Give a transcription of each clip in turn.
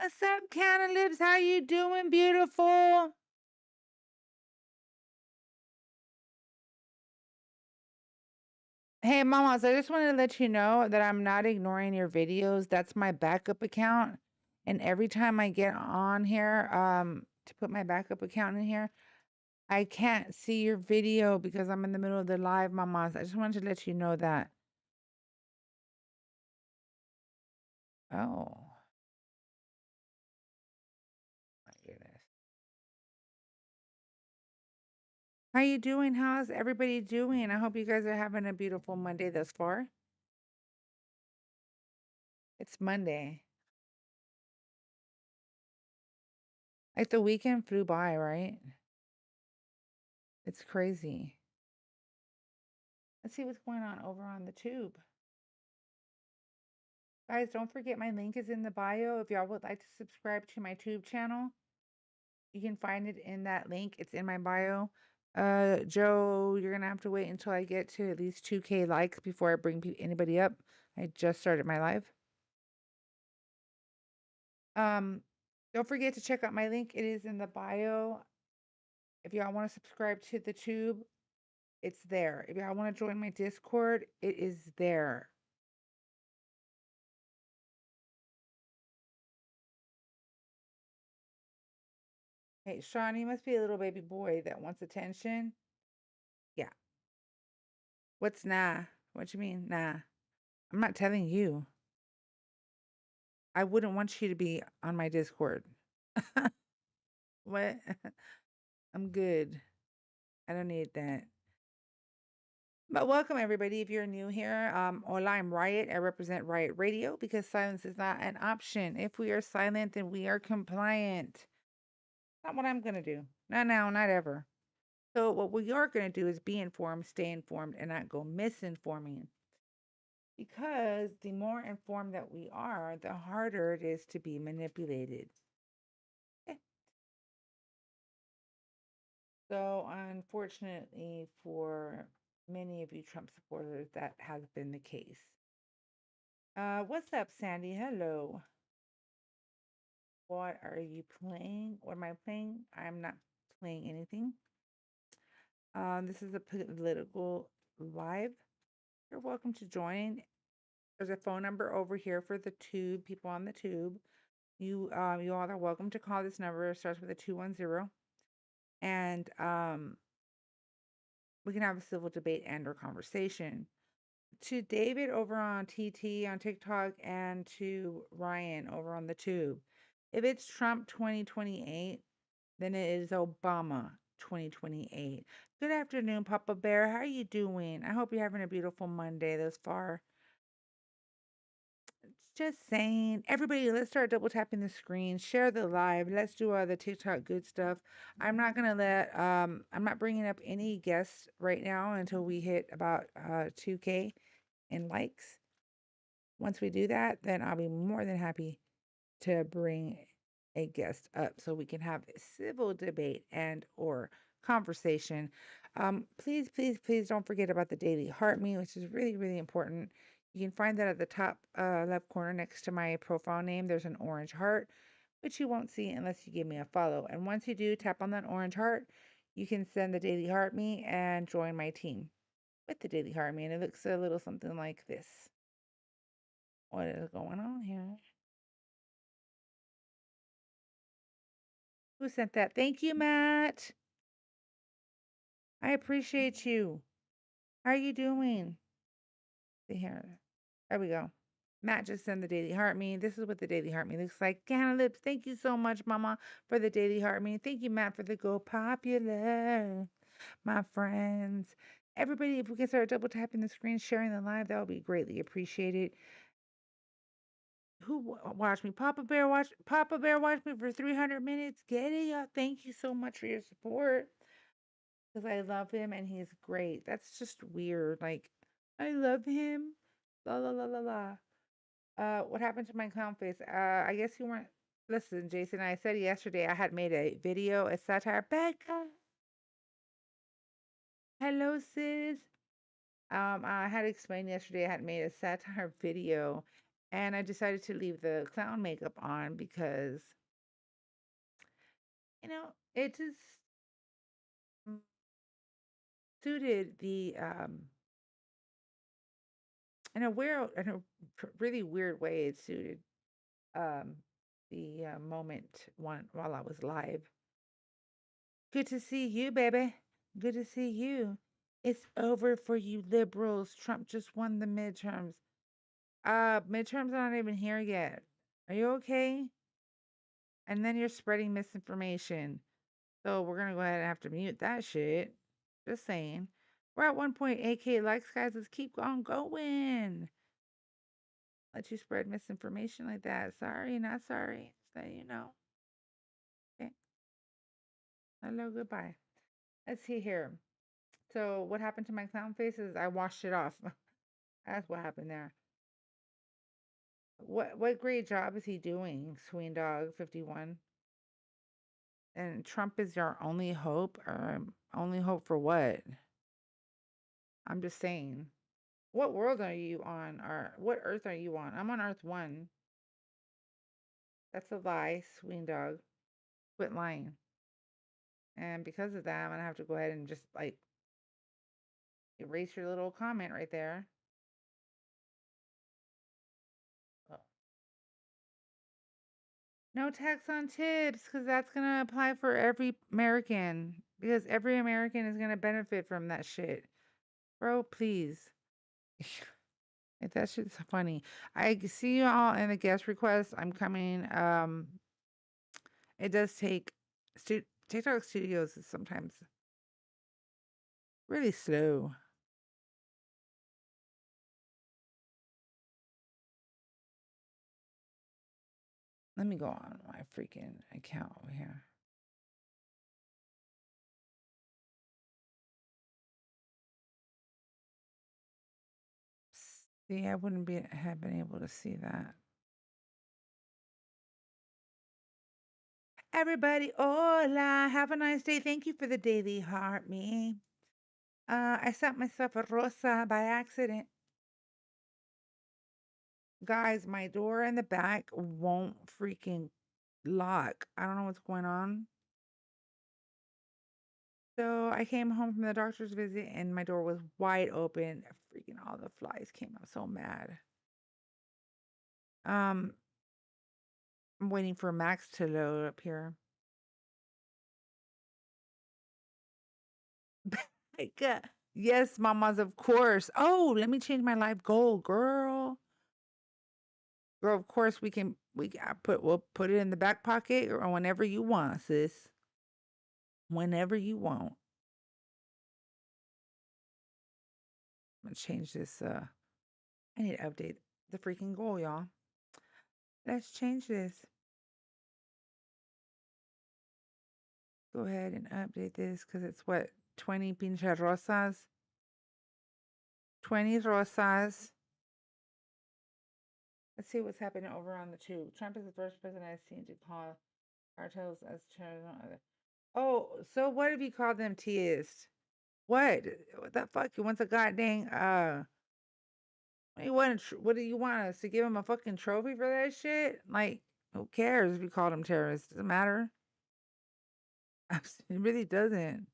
What's up, Canalips? How you doing, beautiful? Hey, mamas, I just wanted to let you know that I'm not ignoring your videos. That's my backup account. And every time I get on here, to put my backup account in here, I can't see your video because I'm in the middle of the live, mamas. I just wanted to let you know that. Oh, my goodness. How you doing? How's everybody doing? I hope you guys are having a beautiful Monday thus far. It's Monday. Like the weekend flew by, right? It's crazy. Let's see what's going on over on the tube. Guys, don't forget my link is in the bio. If y'all would like to subscribe to my tube channel, you can find it in that link. It's in my bio. Joe, you're gonna have to wait until I get to at least 2K likes before I bring anybody up. I just started my live. Um, don't forget to check out my link. It is in the bio. If y'all want to subscribe to the tube, it's there. If y'all want to join my Discord, it is there. Hey, Sean, you must be a little baby boy that wants attention. Yeah. What's nah? What you mean, nah? I'm not telling you. I wouldn't want you to be on my Discord. What? I'm good. I don't need that. But welcome everybody. If you're new here, hola, I'm Riot. I represent Riot Radio because silence is not an option. If we are silent, then we are compliant. Not what I'm gonna do. Not now, not ever. So what we are gonna do is be informed, stay informed, and not go misinforming. Because the more informed that we are, the harder it is to be manipulated. Eh, So, unfortunately, for many of you Trump supporters, that has been the case. What's up, Sandy? Hello. What are you playing? What am I playing? I'm not playing anything. This is a political live. You're welcome to join. There's a phone number over here for the tube, people on the tube. You all are welcome to call this number. It starts with a 210. And we can have a civil debate and or conversation. To David over on TT on TikTok and to Ryan over on the tube. If it's Trump 2028, then it is Obama 2028. Good afternoon, Papa Bear. How are you doing? I hope you're having a beautiful Monday thus far. Just saying, everybody, let's start double tapping the screen, share the live. Let's do all the TikTok good stuff. I'm not bringing up any guests right now until we hit about 2K in likes. Once we do that, then I'll be more than happy to bring a guest up so we can have a civil debate and or conversation. Please, please, please don't forget about the daily heart me, which is really, really important. You can find that at the top left corner next to my profile name. There's an orange heart, which you won't see unless you give me a follow. And once you do, tap on that orange heart. You can send the daily heart me and join my team with the daily heart me. And it looks a little something like this. What is going on here? Who sent that? Thank you, Matt. I appreciate you. How are you doing? See here. There we go. Matt just sent the Daily Heart Me. This is what the Daily Heart Me looks like. Canna Lips, thank you so much, Mama, for the Daily Heart Me. Thank you, Matt, for the Go Popular, my friends. Everybody, if we can start double tapping the screen, sharing the live, that would be greatly appreciated. Who watched me? Papa Bear watched me for 300 minutes. Get it, y'all. Thank you so much for your support. Because I love him and he's great. That's just weird. Like, I love him. La la la la la. What happened to my clown face? I guess you weren't. Listen, Jason, I said yesterday I had made a video, a satire. Becca, hello, sis. I had explained yesterday I had made a satire video, And I decided to leave the clown makeup on because, it just mm, suited the in a really weird way. It suited um the moment while I was live. Good to see you, baby. Good to see you. It's over for you liberals. Trump just won the midterms. Midterms are not even here yet. Are you okay? And then you're spreading misinformation. So we're gonna go ahead and have to mute that shit. Just saying. We're at 1.8K likes, guys. Let's keep on going. Let you spread misinformation like that. Sorry, not sorry. So you know. Okay. Hello, goodbye. Let's see here. So what happened to my clown face is I washed it off. That's what happened there. What great job is he doing, Sween Dog 51? And Trump is your only hope? Only hope for what? I'm just saying. What world are you on? Or what earth are you on? I'm on Earth 1. That's a lie, Sween Dog. Quit lying. And because of that, I'm gonna have to go ahead and just like erase your little comment right there. Oh. No tax on tips, because that's gonna apply for every American. Because every American is gonna benefit from that shit. Bro, please. If that shit's funny. I see you all in the guest request. I'm coming. It does take TikTok Studios is sometimes really slow. Let me go on my freaking account over here. See, I wouldn't have been able to see that. Everybody, hola. Have a nice day. Thank you for the daily heart, me. I sent myself a rosa by accident. Guys, my door in the back won't freaking lock. I don't know what's going on. So I came home from the doctor's visit and my door was wide open. Freaking all the flies came out. So mad. Um, I'm waiting for Max to load up here. Like, yes, mamas, of course. Oh, let me change my life goal, girl. Girl, of course we'll put it in the back pocket or whenever you want, sis. Whenever you want. I'm gonna change this. I need to update the freaking goal, y'all. Let's change this. Go ahead and update this because it's what 20 pinche rosas. 20 rosas. Let's see what's happening over on the tube. Trump is the first president I've seen to call cartels as terrorism. Oh, so what have you called them teists? What? What the fuck? You want a goddamn what do you want us to give him a fucking trophy for that shit? Like, who cares if you called him terrorists? Doesn't matter. It really doesn't.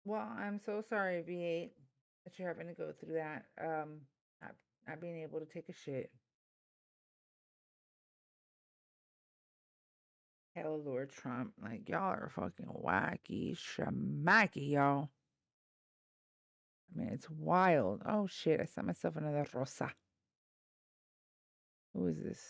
Well, I'm so sorry, V8, that you're having to go through that. Not, not being able to take a shit. Hell, Lord Trump. Like, y'all are fucking wacky, schmacky, y'all. I mean, it's wild. Oh, shit. I sent myself another rosa. Who is this?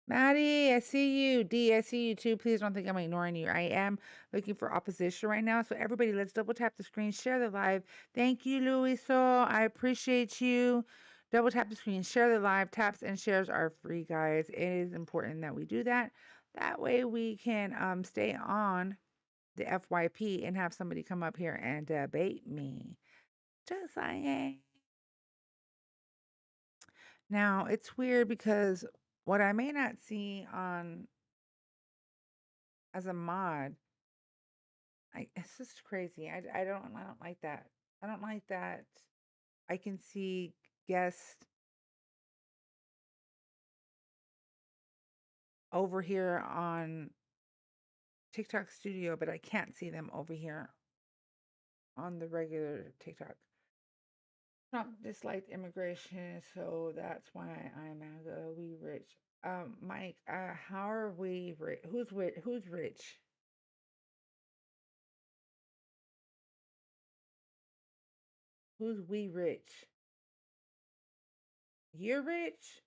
Maddie, I see you. D, I see you too. Please don't think I'm ignoring you. I am looking for opposition right now. So, everybody, let's double tap the screen, share the live. Thank you, Luiso. I appreciate you. Double tap the screen, share the live. Taps and shares are free, guys. It is important that we do that. That way, we can stay on the FYP and have somebody come up here and debate me. Just saying. Now, it's weird because what I may not see on as a mod It's just crazy. I don't like that. I don't like that. I can see guests over here on TikTok Studio, but I can't see them over here on the regular TikTok. Trump disliked immigration, so that's why I'm MAGA. We rich. Mike, how are we rich? Who's rich? Who's we rich? You're rich?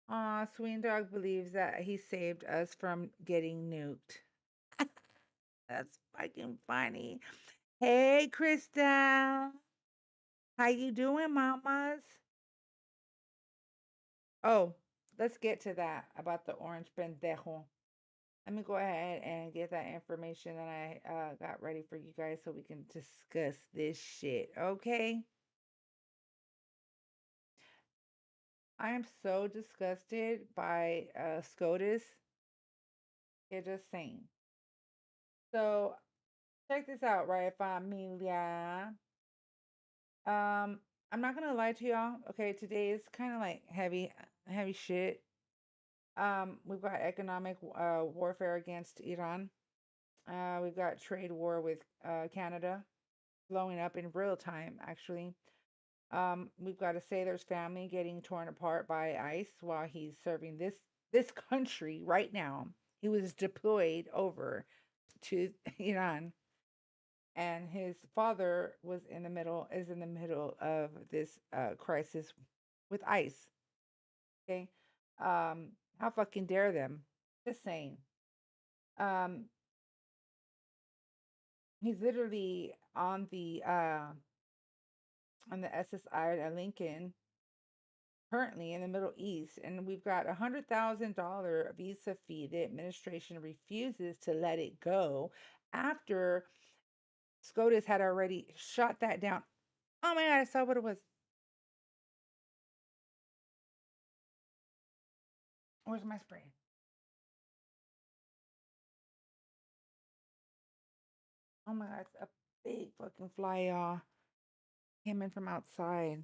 Aw, Sween Dog believes that he saved us from getting nuked. That's fucking funny. Hey, Krista. How you doing, mamas? Oh, let's get to that about the orange pendejo. Let me go ahead and get that information that I got ready for you guys so we can discuss this shit, okay? I am so disgusted by SCOTUS. You're just saying. So check this out, right, familia? Um, I'm not gonna lie to y'all. Okay, today is kind of like heavy shit. We've got economic warfare against Iran. We've got trade war with Canada blowing up in real time, actually. We've got a sailor's family getting torn apart by ICE while he's serving this country right now. He was deployed over to Iran, and his father is in the middle of this crisis with ICE. Okay, how fucking dare them? Just saying. Um, he's literally on the SSI at Lincoln currently in the Middle East, and we've got $100,000 visa fee. The administration refuses to let it go after SCOTUS had already shot that down. Oh my God, I saw what it was. Where's my spray? Oh my God, it's a big fucking fly, y'all. Came in from outside.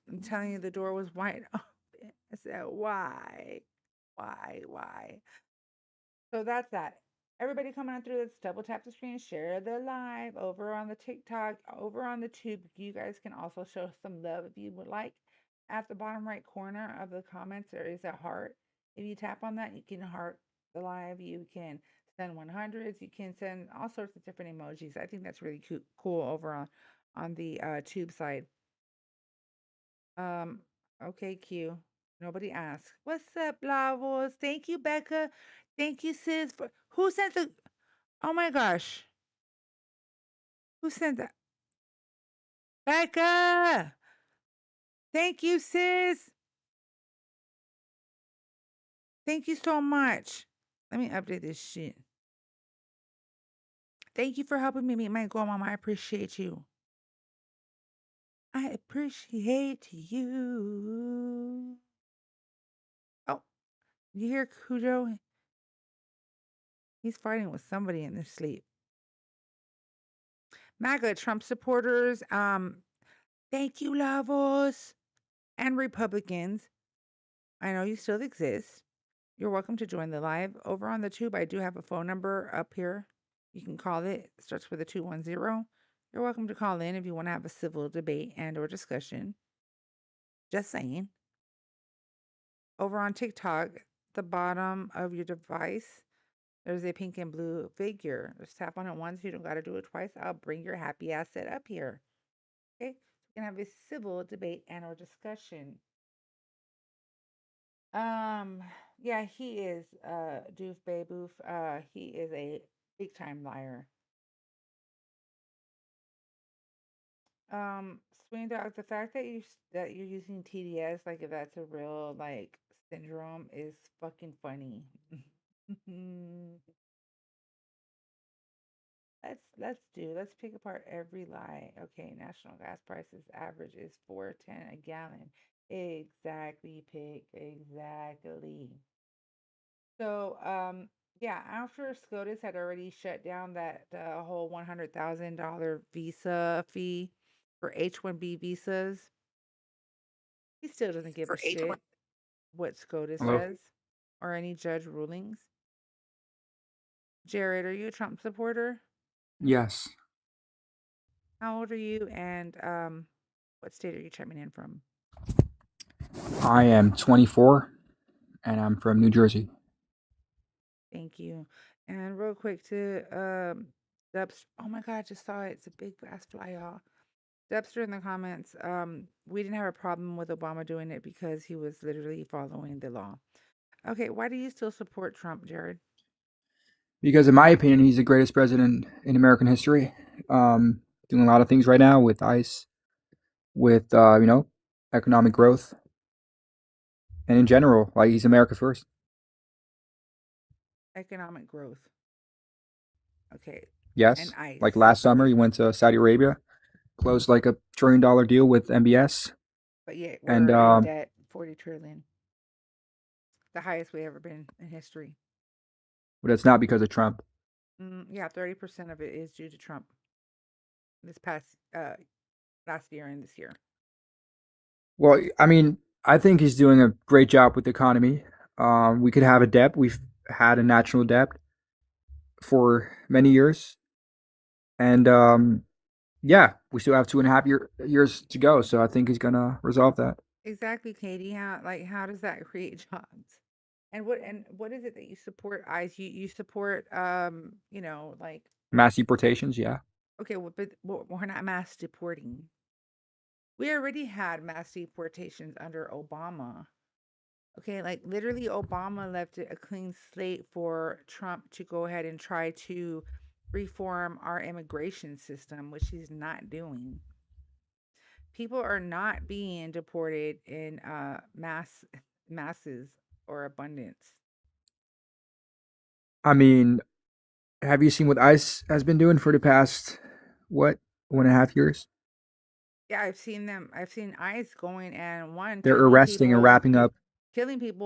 I'm telling you, the door was wide open. I said, why? Why? So that's that. Everybody coming on through, let's double tap the screen, share the live over on the TikTok, over on the tube. You guys can also show some love if you would like. At the bottom right corner of the comments, there is a heart. If you tap on that, you can heart the live. You can send 100s. You can send all sorts of different emojis. I think that's really cool over on the tube side. Um, okay, Q. Nobody asked. What's up, Lavos? Thank you, Becca. Thank you, sis. For who sent the? Oh my gosh, who sent that? Becca. Thank you, sis. Thank you so much. Let me update this shit. Thank you for helping me meet my goal, Mama. I appreciate you. I appreciate you. Oh, you hear Cujo? He's fighting with somebody in their sleep. MAGA Trump supporters. Thank you, Lavos. And Republicans. I know you still exist. You're welcome to join the live. Over on the tube, I do have a phone number up here. You can call it. It starts with a 210. You're welcome to call in if you want to have a civil debate and or discussion. Just saying. Over on TikTok, the bottom of your device, there's a pink and blue figure. Just tap on it once. You don't got to do it twice. I'll bring your happy asset up here. Okay? So we can have a civil debate and or discussion. Um, yeah, he is Doof Bayboof. He is a big time liar. Swing Dog, the fact that you're using TDS, like if that's a real like syndrome, is fucking funny. Let's pick apart every lie. Okay, national gas prices average is 4.10 a gallon. Exactly, pick exactly. So Yeah, after SCOTUS had already shut down that whole $100,000 visa fee for H-1B visas, he still doesn't give a shit what SCOTUS Hello? says or any judge rulings. Jared, are you a Trump supporter? Yes. How old are you? And what state are you chiming in from? I am 24 and I'm from New Jersey. Thank you. And real quick to Dubs. Oh my God, I just saw it. It's a big ass fly, y'all. Dubster in the comments. We didn't have a problem with Obama doing it because he was literally following the law. Okay, why do you still support Trump, Jared? Because, in my opinion, he's the greatest president in American history. Doing a lot of things right now with ICE, with, economic growth, and in general, like he's America first. Economic growth. Okay, and Yes. Like ICE. last summer, he went to Saudi Arabia, closed like $1 trillion deal with MBS. But yet And we're in debt, 40 trillion, the highest we ever been in history. but it's not because of Trump. Yeah, 30% of it is due to Trump this past last year and this year. Well, I mean, I think he's doing a great job with the economy. We could have a debt. We've had a national debt for many years, and yeah, we still have 2.5 years to go. So I think he's gonna resolve that. Exactly, Katie. How does that create jobs? And what is it that you support, ICE? You support like Mass deportations, yeah. okay, well, but we're not mass deporting. We already had mass deportations under Obama. Okay, like literally Obama left it a clean slate for Trump to go ahead and try to reform our immigration system, which he's not doing. People are not being deported in masses or abundance. I mean, have you seen what ICE has been doing for the past what 1.5 years? Yeah, I've seen them. I've seen ICE going and one They're killing arresting and people, wrapping up.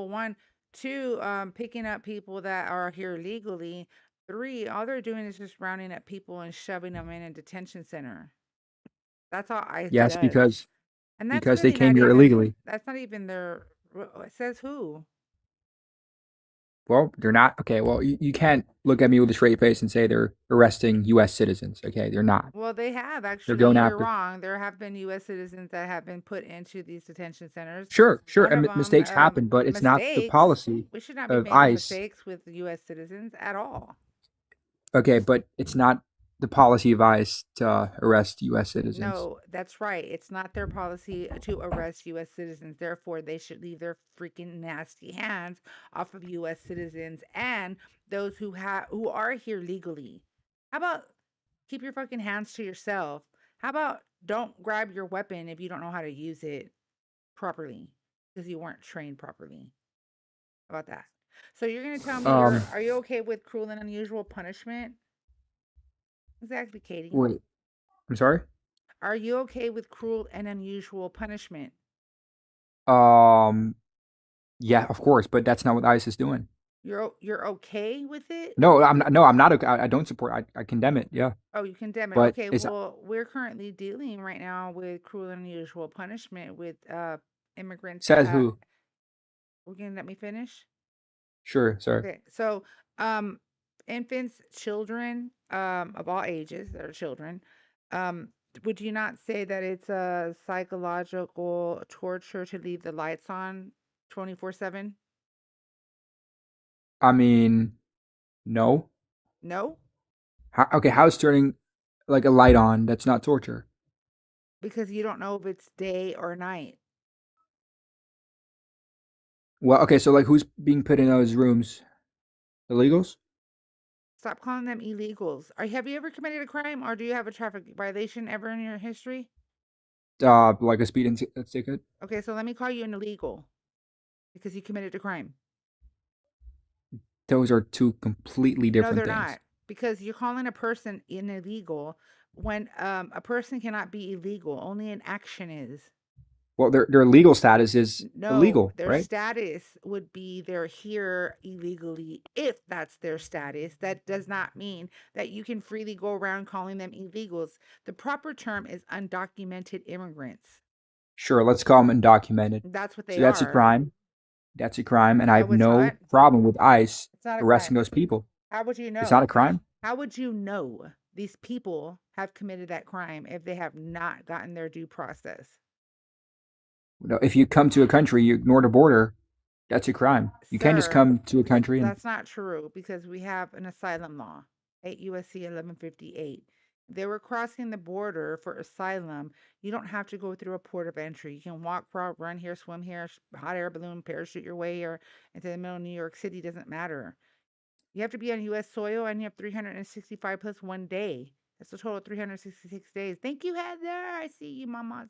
one, two, picking up people that are here legally, three, all they're doing is just rounding up people and shoving them in a detention center. That's all ICE Yes, does. And because they came here illegally. that's not even their, it says who. Well, they're not. Okay, well, you can't look at me with a straight face and say they're arresting U.S. citizens. Okay, they're not. Well, they have They're actually. going You're after. wrong. There have been U.S. citizens that have been put into these detention centers. Sure, sure, One of and them, mistakes happen, but it's not the mistakes. policy We should not be of making ICE. mistakes with U.S. citizens at all. Okay, but it's not the policy of ICE to arrest U.S. citizens. No, that's right. It's not their policy to arrest U.S. citizens. Therefore, they should leave their freaking nasty hands off of U.S. citizens and those who are here legally. How about keep your fucking hands to yourself? How about don't grab your weapon if you don't know how to use it properly because you weren't trained properly? How about that? So you're gonna tell me Um, are you okay with cruel and unusual punishment? Exactly, Katie. wait, I'm sorry. Are you okay with cruel and unusual punishment? Um, yeah, of course, but that's not what ICE is doing. You're okay with it? No, I'm not. No, I'm not. I don't support. I condemn it. Yeah, Oh, you condemn it. but Okay, it's well, we're currently dealing right now with cruel and unusual punishment with immigrants that says have who? we're gonna let me finish. Sure, sorry. Okay, so um infants, children, of all ages that are children, um, would you not say that it's a psychological torture to leave the lights on 24/7? I mean, no. No, Okay, how's turning like a light on? That's not torture. because you don't know if it's day or night. Well, okay, so like who's being put in those rooms? Illegals? Stop calling them illegals. Have you ever committed a crime or do you have a traffic violation ever in your history? Like a speeding ticket? Okay, so let me call you an illegal because you committed a crime. Those are two completely No, different they're things. not. Because you're calling a person an illegal when a person cannot be illegal. Only an action is. Well, their legal status is No, illegal, their right? status would be they're here illegally if that's their status. That does not mean that you can freely go around calling them illegals. The proper term is undocumented immigrants. Sure, let's call them undocumented. That's what So they that's a are. crime. That's a crime, and I have No, it's no not. problem with ICE It's not a arresting crime. those people. How would you It's not a know? crime. How would you know these people have committed that crime if they have not gotten their due process? No, if you come to a country, you ignore the border, that's a crime. You can't just Sir, come to a country and that's not true because we have an asylum law, 8 USC 1158. They were crossing the border for asylum. You don't have to go through a port of entry. You can walk, crawl, run here, swim here, hot air balloon, parachute your way or into the middle of New York City. Doesn't matter. You have to be on U.S. soil and you have 365 plus 1 day. That's a total of 366 days. Thank you, Heather. I see you, mamas.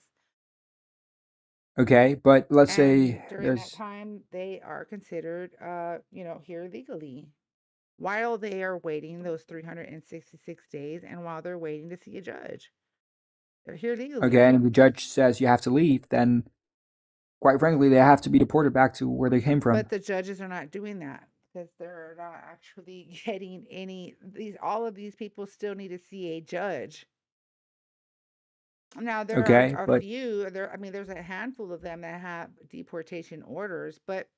okay, but let's say And during that there's time, they are considered, here legally while they are waiting those 366 days and while they're waiting to see a judge. They're here okay, legally. and if the judge says you have to leave, then quite frankly, they have to be deported back to where they came from. But the judges are not doing that because they're not actually getting any these all of these people still need to see a judge. Now there are Okay, a but few there I mean there's a handful of them that have deportation orders, but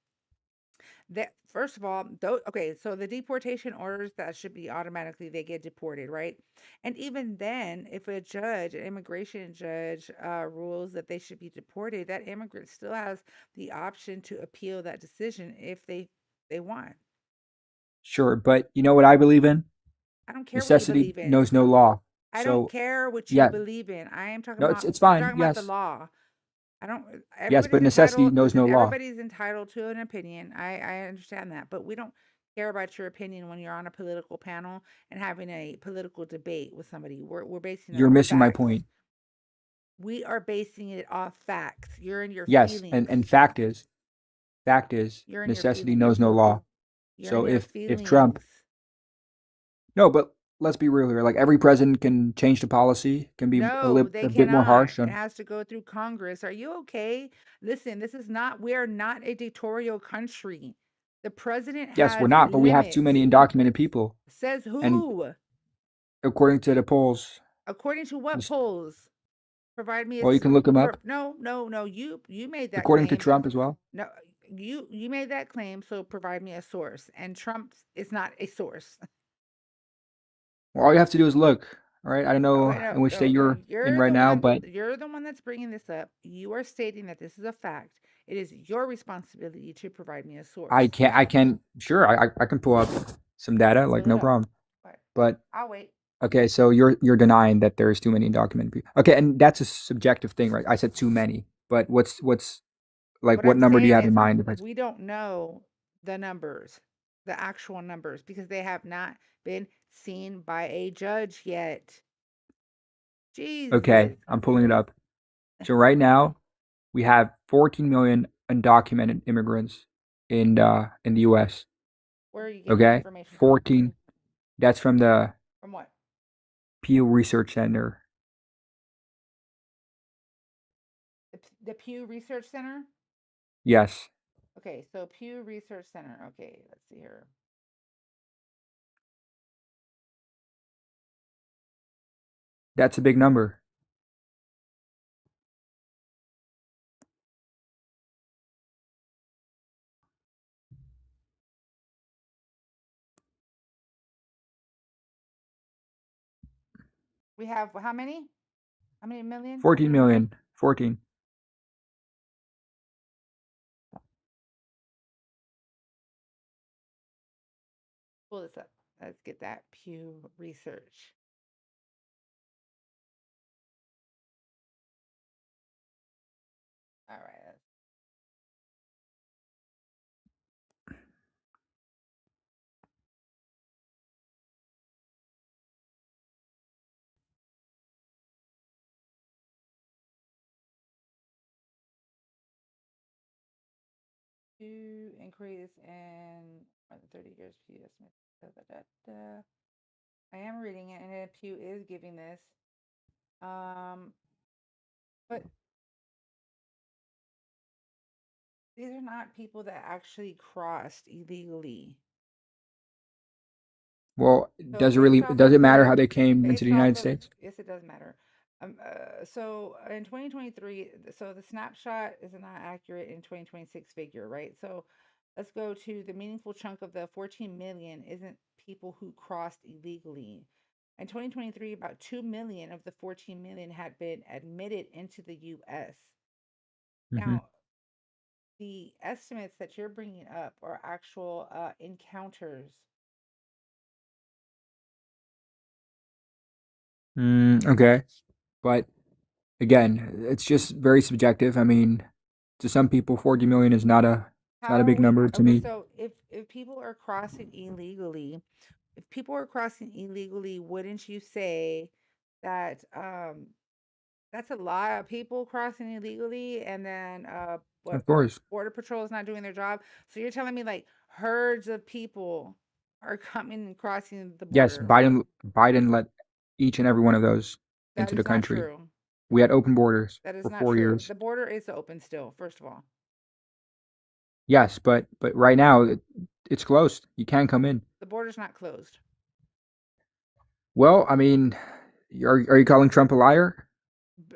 that first of all, though, okay, so the deportation orders that should be automatically they get deported, right? And even then, if a judge, an immigration judge, rules that they should be deported, that immigrant still has the option to appeal that decision if they want. sure, but you know what I believe in? I don't care what you Necessity believe in. knows no law. I don't So, care what you yeah, believe in. I am talking no, it's about it's we're fine. talking about the Yes. law. I don't Yes, but everybody's necessity entitled knows listen, no law. everybody's entitled to an opinion. I understand that, but we don't care about your opinion when you're on a political panel and having a political debate with somebody. We're basing it You're off missing my facts. point. We are basing it off facts. You're in your Yes, feelings. and fact is You're in your necessity feelings. knows no law. You're in So your if Trump feelings. no, but let's be real here. Like every president can change the policy, can be No, they a bit more cannot. harsh It on. has to go through Congress. Are you okay? Listen, this is not, we are not a dictatorial country. The president Yes, we're has not, but we have too limits. many undocumented people. Says And who? according to the polls, According to what just polls? Provide me a well, you can look them up. no, no, no. You made that According to claim. Trump as well. No, you made that claim. So provide me a source. And Trump is not a source. Well, all you have to do is look. All right, I don't know Okay, no, in which state no. you're in You're right the now, one. but You're the one that's bringing this up. You are stating that this is a fact. It is your responsibility to provide me a source. I can sure I can pull up some data, like Pull it no up. problem. But But I'll wait. okay, so you're denying that there's too many undocumented people. Okay, and that's a subjective thing, right? I said too many, but what's like What what I'm number do you saying have in is mind? If I, we don't know the numbers, the actual numbers, because they have not been seen by a judge yet. okay, Jesus. I'm pulling it up. So right now we have 14 million undocumented immigrants in the U.S. Where are you getting your Okay, information from? 14. That's from the From what? Pew Research Center. The Pew Research Center? Yes, Okay, so Pew Research Center. Okay, let's see here. that's a big number. We have how many? How many million? 14 million. 14. Pull this up. Let's get that Pew Research. All right. Pew increase in more than 30 years. Pew estimate. Da, da, da, da. I am reading it, and Pew is giving this. Um, but These are not people that actually crossed illegally. Well, So based off does of it matter how the, they came into the based off United of, States? yes, it does matter. So in 2023, so the snapshot is not accurate in 2026 figure, right? So let's go to the meaningful chunk of the 14 million isn't people who crossed illegally. In 2023, about 2 million of the 14 million had been admitted into the US. Hmm. Now, the estimates that you're bringing up are actual encounters. Okay, but again, it's just very subjective. I mean, to some people, 40 million is not a it's How not a are big we number. To okay? me, So if people are crossing illegally, if people are crossing illegally, wouldn't you say that that's a lot of people crossing illegally, and then what of course, border patrol is not doing their job? So you're telling me like herds of people are coming and crossing the yes, border? Biden let each and every one of those That into the is not country. true. We had open borders That is for not 4 years. true. The border is open still, first of all. Yes, but right now it's closed. You can't come in. The border's not closed. Well, I mean, are you calling Trump a liar?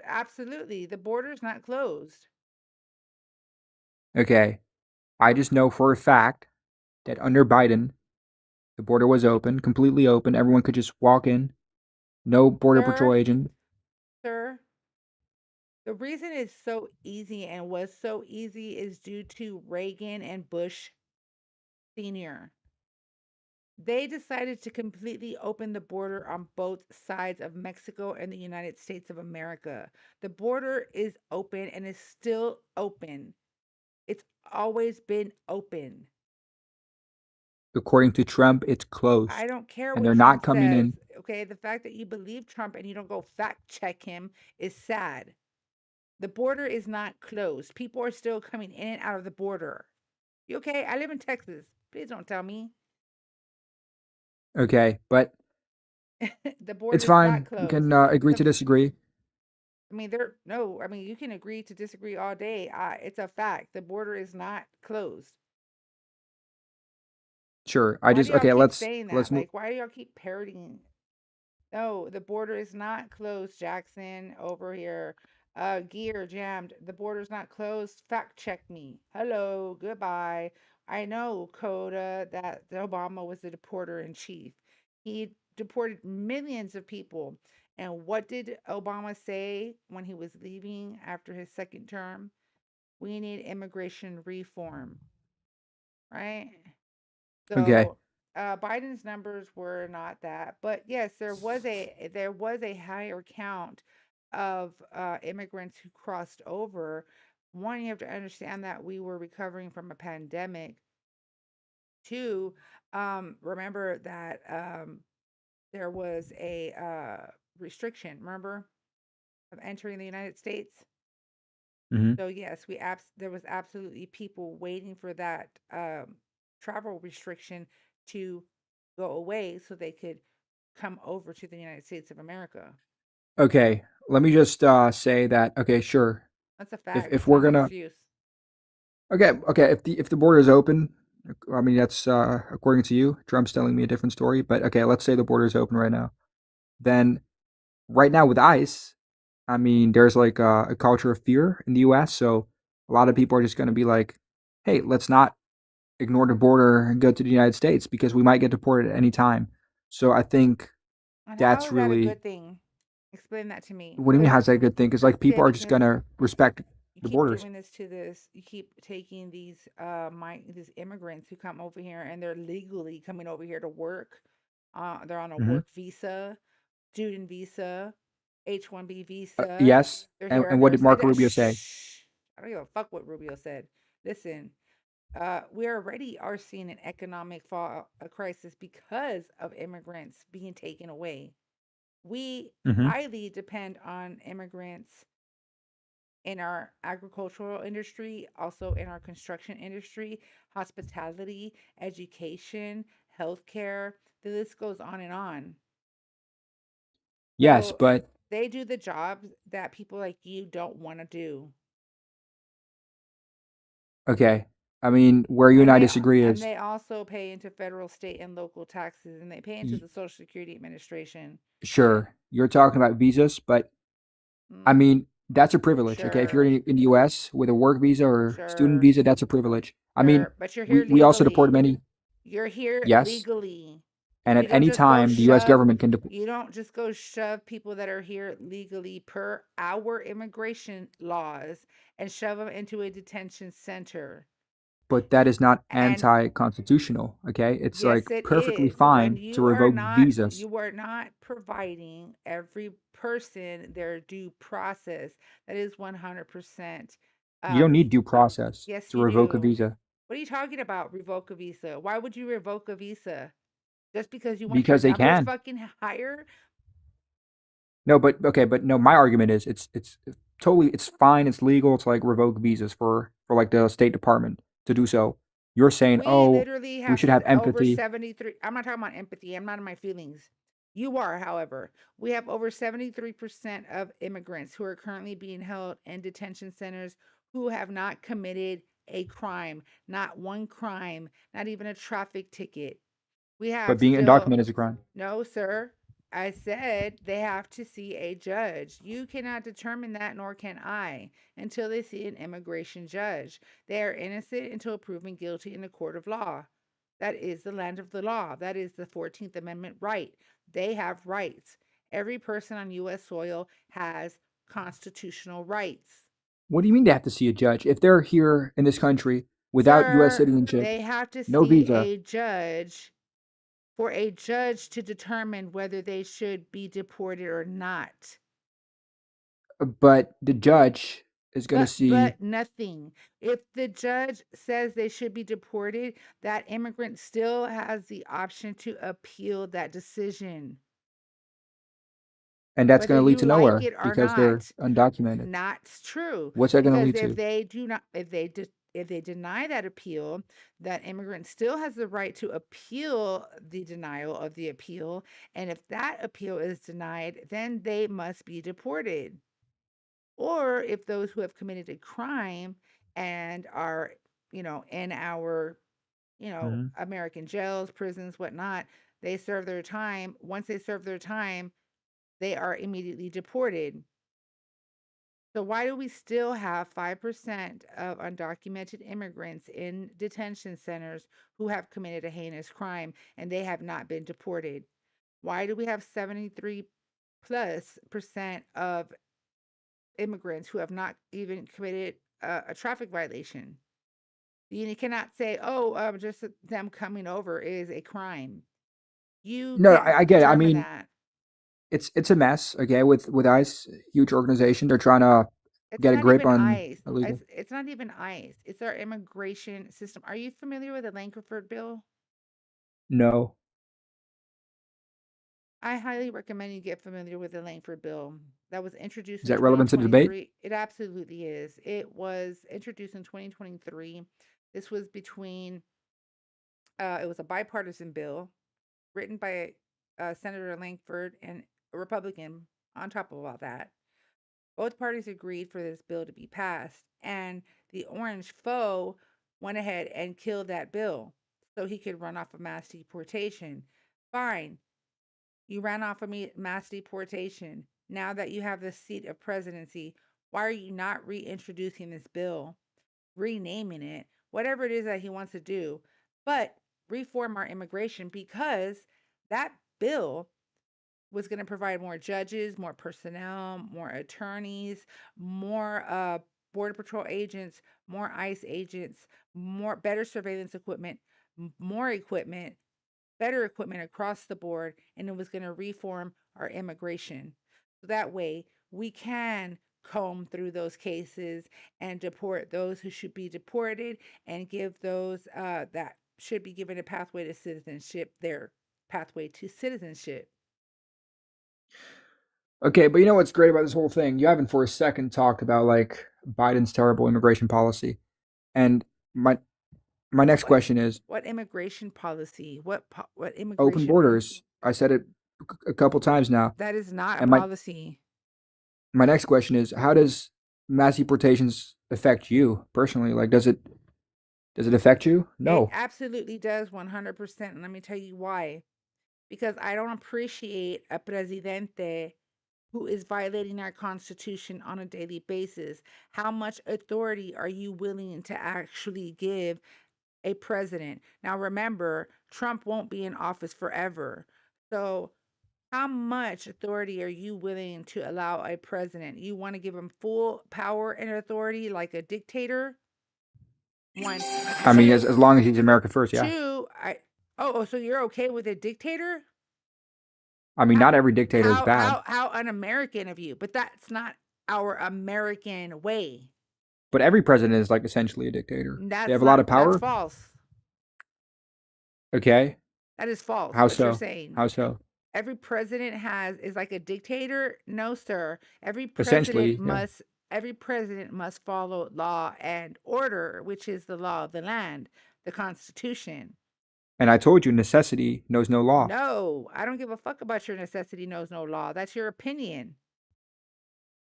Absolutely. The border's not closed. Okay, I just know for a fact that under Biden, the border was open, completely open. Everyone could just walk in. No border patrol Sir, agent. sir, the reason it's so easy and was so easy is due to Reagan and Bush Sr. They decided to completely open the border on both sides of Mexico and the United States of America. The border is open and is still open. It's always been open. According to Trump, it's I closed, don't care and what they're Trump not coming says. in. Okay. The fact that you believe Trump and you don't go fact check him is sad. The border is not closed. People are still coming in and out of the border. You okay? I live in Texas. Please don't tell me. Okay, but The border it's is not fine. We closed. can agree The to disagree. I mean, there no. I mean, you can agree to disagree all day. It's a fact. The border is not closed. Sure. I Why do just y'all okay. keep Let's saying that? let's move. Like, why do y'all keep parroting? No, the border is not closed, Jackson. Over here. Gear jammed. The border's not closed. Fact check me. Hello, goodbye. I know, Coda, that Obama was the deporter in chief. He deported millions of people. And what did Obama say when he was leaving after his second term? We need immigration reform, right? Okay. So Biden's numbers were not that, but yes, there was a higher count of immigrants who crossed over. One, you have to understand that we were recovering from a pandemic. Two, remember that there was a restriction. Remember of entering the United States. Hmm. So yes, there was absolutely people waiting for that travel restriction to go away so they could come over to the United States of America. Okay. Let me just say that. Okay, sure. That's a If fact. if It's we're not an gonna excuse. okay, if the border is open, I mean that's according to you. Trump's telling me a different story, but okay, let's say the border is open right now. Then right now with ICE, I mean there's like a culture of fear in the U.S. So a lot of people are just going to be like, hey, let's not ignore the border and go to the United States because we might get deported at any time. So I think And how that's is that a really good thing? Explain that to me. what do you mean? How's that a good thing? Because like Yeah, people are just because gonna respect you the keep borders. doing this. You keep taking these immigrants who come over here and they're legally coming over here to work. They're on a Hmm. work visa, student visa, H-1B visa. Yes. They're And, here and under what a did state Marco that Rubio say? shh. I don't give a fuck what Rubio said. Listen, we already are seeing an economic fall, a crisis because of immigrants being taken away. We Hmm. highly depend on immigrants in our agricultural industry, also in our construction industry, hospitality, education, healthcare. The list goes on and on. Yes, So but they do the jobs that people like you don't want to do. Okay. I mean, where you and And I they disagree and is they also pay into federal, state, and local taxes, and they pay into y- the Social Security Administration. sure, you're talking about visas, but I Mm, mean, that's a privilege. Okay. If you're sure, in the US with a work visa or student sure, visa, that's a privilege. I mean, sure. But you're here we also deport legally. many, You're here yes. legally. And You at don't any just go time, the US shove. government can deport, You don't just go shove people that are here legally per our immigration laws and shove them into a detention center. but that is not And anti constitutional. Okay. It's like yes, it perfectly is. When fine to revoke visas. you are not providing every person their due process. That is 100%. You don't Um, need due process yes, to you revoke a do. visa What are you talking about? Revoke a visa? Why would you revoke a visa? Just because you want your because they numbers can. fucking higher? No, but okay, but no. My argument is it's totally it's fine. It's legal to like revoke visas for like the State Department to do so. You're saying, We oh, literally we have should have over empathy, 73. I'm not talking about empathy. I'm not in my feelings. You are, however. We have over 73% of immigrants who are currently being held in detention centers who have not committed a crime, not one crime, not even a traffic ticket. We but have being still, undocumented is a crime. no, sir. I said they have to see a judge. You cannot determine that, nor can I, until they see an immigration judge. They are innocent until proven guilty in a court of law. That is the land of the law. That is the 14th Amendment right. They have rights. Every person on U.S. soil has constitutional rights. What do you mean they have to see a judge if they're here in this country without U.S. Sir, citizenship, they have to no see visa, a judge for a judge to determine whether they should be deported or not. but the judge is going to see. But nothing. If the judge says they should be deported, that immigrant still has the option to appeal that decision, And that's whether going to lead you to like nowhere it or because they're not. undocumented. Not true, What's that going to because lead if to? they do not, if they deny that appeal, that immigrant still has the right to appeal the denial of the appeal, and if that appeal is denied, then they must be deported. Or if those who have committed a crime and are, in our, Mhm. American jails, prisons, whatnot, they serve their time. Once they serve their time, they are immediately deported. So why do we still have 5% of undocumented immigrants in detention centers who have committed a heinous crime and they have not been deported? Why do we have 73 plus percent of immigrants who have not even committed a traffic violation? You cannot say, oh, just them coming over is a crime. You No, can't I get it. I determine mean, that. it's a mess. Okay, with ICE, huge organization, they're trying to It's get a not grip even on ICE. illegal. It's not even ICE. It's our immigration system. Are you familiar with the Lankford bill? No, I highly recommend you get familiar with the Langford bill that was introduced is in that relevant to the debate? 2023. It absolutely is. It was introduced in 2023. This was between, it was a bipartisan bill written by Senator Langford and a Republican on top of all that. Both parties agreed for this bill to be passed, and the orange foe went ahead and killed that bill so he could run off a mass deportation. Fine, you ran off a mass deportation. Now that you have the seat of presidency, why are you not reintroducing this bill, renaming it, whatever it is that he wants to do, but reform our immigration because that bill was going to provide more judges, more personnel, more attorneys, more border patrol agents, more ICE agents, more better surveillance equipment, more equipment, better equipment across the board, and it was going to reform our immigration. So that way we can comb through those cases and deport those who should be deported and give those that should be given a pathway to citizenship their pathway to citizenship. Okay, but you know what's great about this whole thing? You haven't for a second talked about like Biden's terrible immigration policy. And my my next What question is what immigration policy? What open immigration? borders. I said it a couple times now. That is not a And policy. my next question is how does mass deportations affect you personally? Like does it Does it affect you? It No. absolutely does 100%. And let me tell you why. Because I don't appreciate a presidente who is violating our constitution on a daily basis. How much authority are you willing to actually give a president? Now, remember, Trump won't be in office forever. So, how much authority are you willing to allow a president? You want to give him full power and authority like a dictator? One, I mean, two, as long as he's America first, yeah. two. So you're okay with a dictator? I mean, How not every dictator is bad, how un-American of you? But that's not our American way. but every president is like essentially a dictator. They have a lot of That's power. false. Okay. That is false. How What you're so? saying. How so? Every president is like a dictator. No, sir. Essentially, yeah. Every president must follow law and order, which is the law of the land, the Constitution. And I told you, necessity knows no law. No, I don't give a fuck about your necessity knows no law. That's your opinion.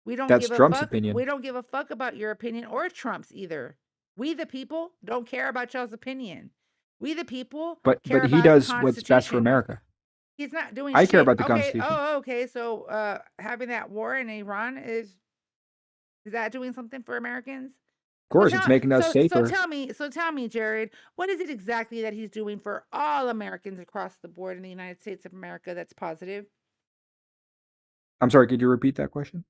We don't That's give a Trump's fuck. opinion. We don't give a fuck about your opinion or Trump's either. We the people don't care about y'all's opinion. We the people care But he about the does what's best for Constitution. America. He's not doing I care shit. about the Okay. Constitution. Okay. So having that war in Iran is that doing something for Americans? Of course, it's making us safer. Tell me, Jared, what is it exactly that he's doing for all Americans across the board in the United States of America that's positive? I'm sorry, could you repeat that question?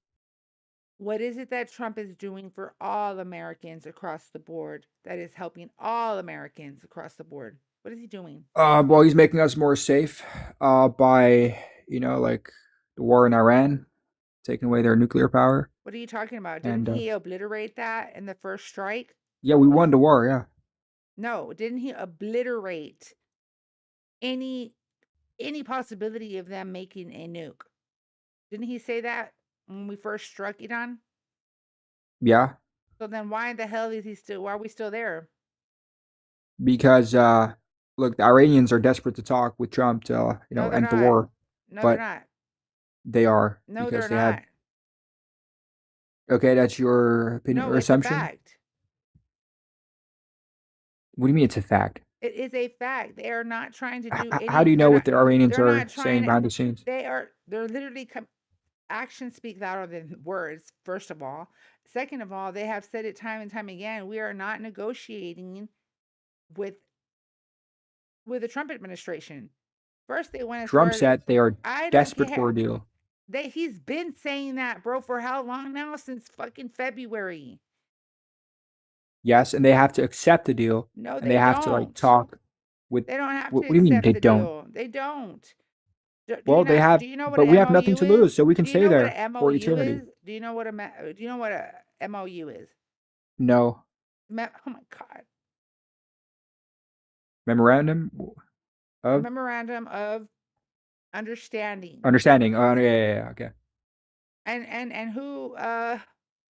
What is it that Trump is doing for all Americans across the board that is helping all Americans across the board? What is he doing? Well, he's making us more safe by, like the war in Iran, taking away their nuclear power. What are you talking about? Didn't And he obliterate that in the first strike? yeah, we won the war, yeah. No, didn't he obliterate any any possibility of them making a nuke? Didn't he say that when we first struck Iran? Yeah, So then why the hell why are we still there? because look, the Iranians are desperate to talk with Trump to, No, they're end the not. war, No, they're but not. they are No, because they're they had. not. Okay, that's your opinion No, or it's a assumption. fact. What do you mean it's a fact? It is a fact. They are not trying to do How any. do you know what the Iranians They're not are trying saying to. behind the scenes? They're literally. Actions speak louder than words. First of all, second of all, they have said it time and time again. We are not negotiating with the Trump administration. First, they went as Trump far as said they are I don't desperate for care. a deal. He's been saying that, bro, for how long now? Since fucking February. Yes, and they have to accept the deal, No, and they they have to like don't. talk with. They don't have to What do you mean accept they the don't? deal. They don't. Do you Well, they not? have, Do you know what but we an have nothing MOU to is? lose, so we can Do you stay know what there an for MOU eternity. is? Do you know what a MOU is? No Oh my god. memorandum A of memorandum of understanding. understanding. Oh, yeah, yeah, yeah, okay. And who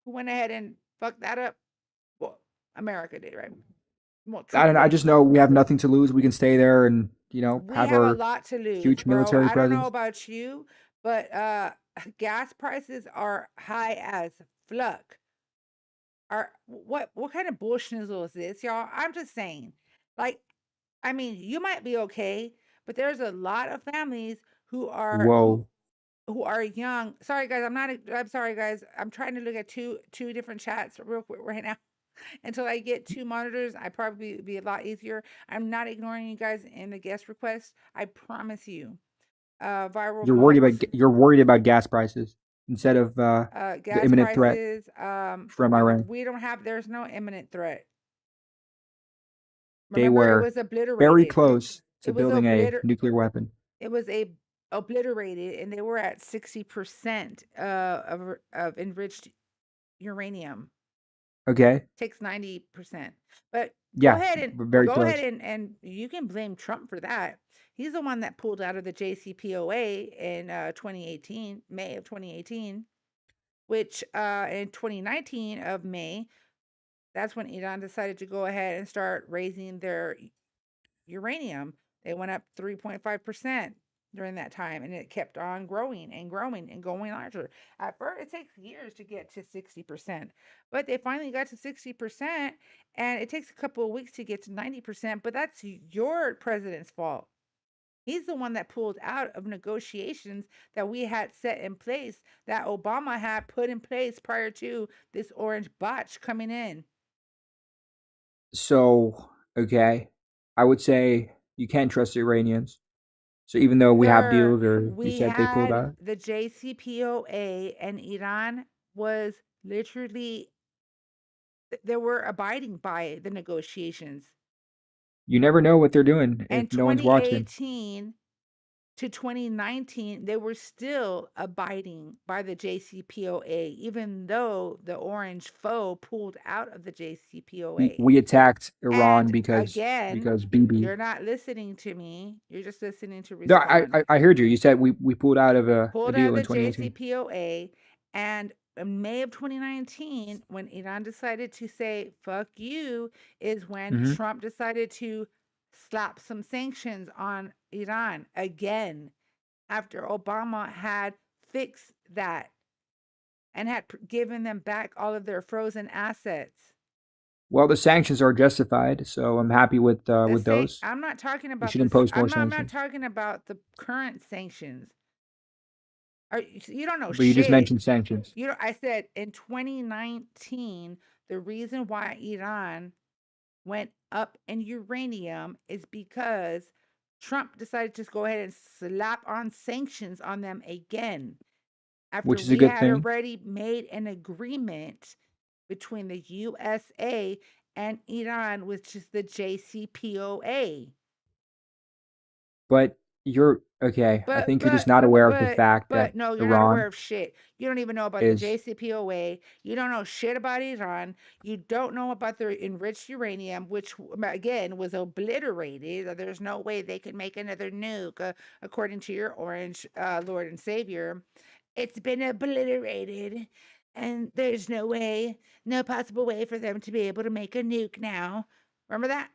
went ahead and fucked that up? Well, America did, right? Well, I Trump don't know. I did. just know we have nothing to lose. We can stay there and We have have a our lot to lose, huge bro. military I don't know presence. about you, but gas prices are high as fuck. Are what kind of bullshnizzle is this, y'all? I'm just saying. Like, I mean, you might be okay, but there's a lot of families who are Whoa. who are young. Sorry guys, I'm sorry guys. I'm trying to look at two different chats real quick right now. Until I get two monitors, I probably be a lot easier. I'm not ignoring you guys in the guest request. I promise you. Viral points, You're worried about gas prices instead of the gas imminent threat prices. from Iran. We don't have. There's no imminent threat. They Remember, it were was very obliterated. close It to was building a nuclear weapon. It was a obliterated, and they were at 60% of enriched uranium. Okay. Takes 90%. But Yeah, we're very go ahead close. and you can blame Trump for that. He's the one that pulled out of the JCPOA in 2018, May of 2018, which in 2019 of May, that's when Iran decided to go ahead and start raising their uranium. They went up 3.5%. during that time, and it kept on growing and growing and going larger. At first, it takes years to get to 60%, but they finally got to 60%, and it takes a couple of weeks to get to 90%, but that's your president's fault. He's the one that pulled out of negotiations that we had set in place, that Obama had put in place prior to this orange botch coming in. So, okay, I would say you can't trust the Iranians. So even though we have Sir, deals, or you we said they pulled had out, the JCPOA, and Iran was literally, they were abiding by the negotiations. you never know what they're doing if And no one's watching. 2018 to 2019, they were still abiding by the JCPOA, even though the orange foe pulled out of the JCPOA. We attacked Iran And because again, BB. you're not listening to me. You're just listening to No, respond. I heard you. You said we pulled out of a Pulled out of deal in the 2018. JCPOA. And in May of 2019, when Iran decided to say, fuck you, is when Hmm. Trump decided to slap some sanctions on Iran again, after Obama had fixed that and had given them back all of their frozen assets. Well, the sanctions are justified, so I'm happy The with same, those. I'm not talking We about should this. impose more I'm not sanctions. talking about the current sanctions. You don't know But you just shit. mentioned sanctions. I said in 2019, the reason why Iran went up in uranium is because Trump decided to go ahead and slap on sanctions on them again, after Which is a we good had thing. already made an agreement between the USA and Iran, which is the JCPOA. But you're okay. I But think you're just but not aware of the but fact that but no, you're not aware Iran of shit. You don't even know about the is. JCPOA. You don't know shit about Iran. You don't know about the enriched uranium, which again was obliterated. There's no way they could make another nuke, according to your orange Lord and Savior. It's been obliterated, and there's no way, no possible way for them to be able to make a nuke now. Remember that?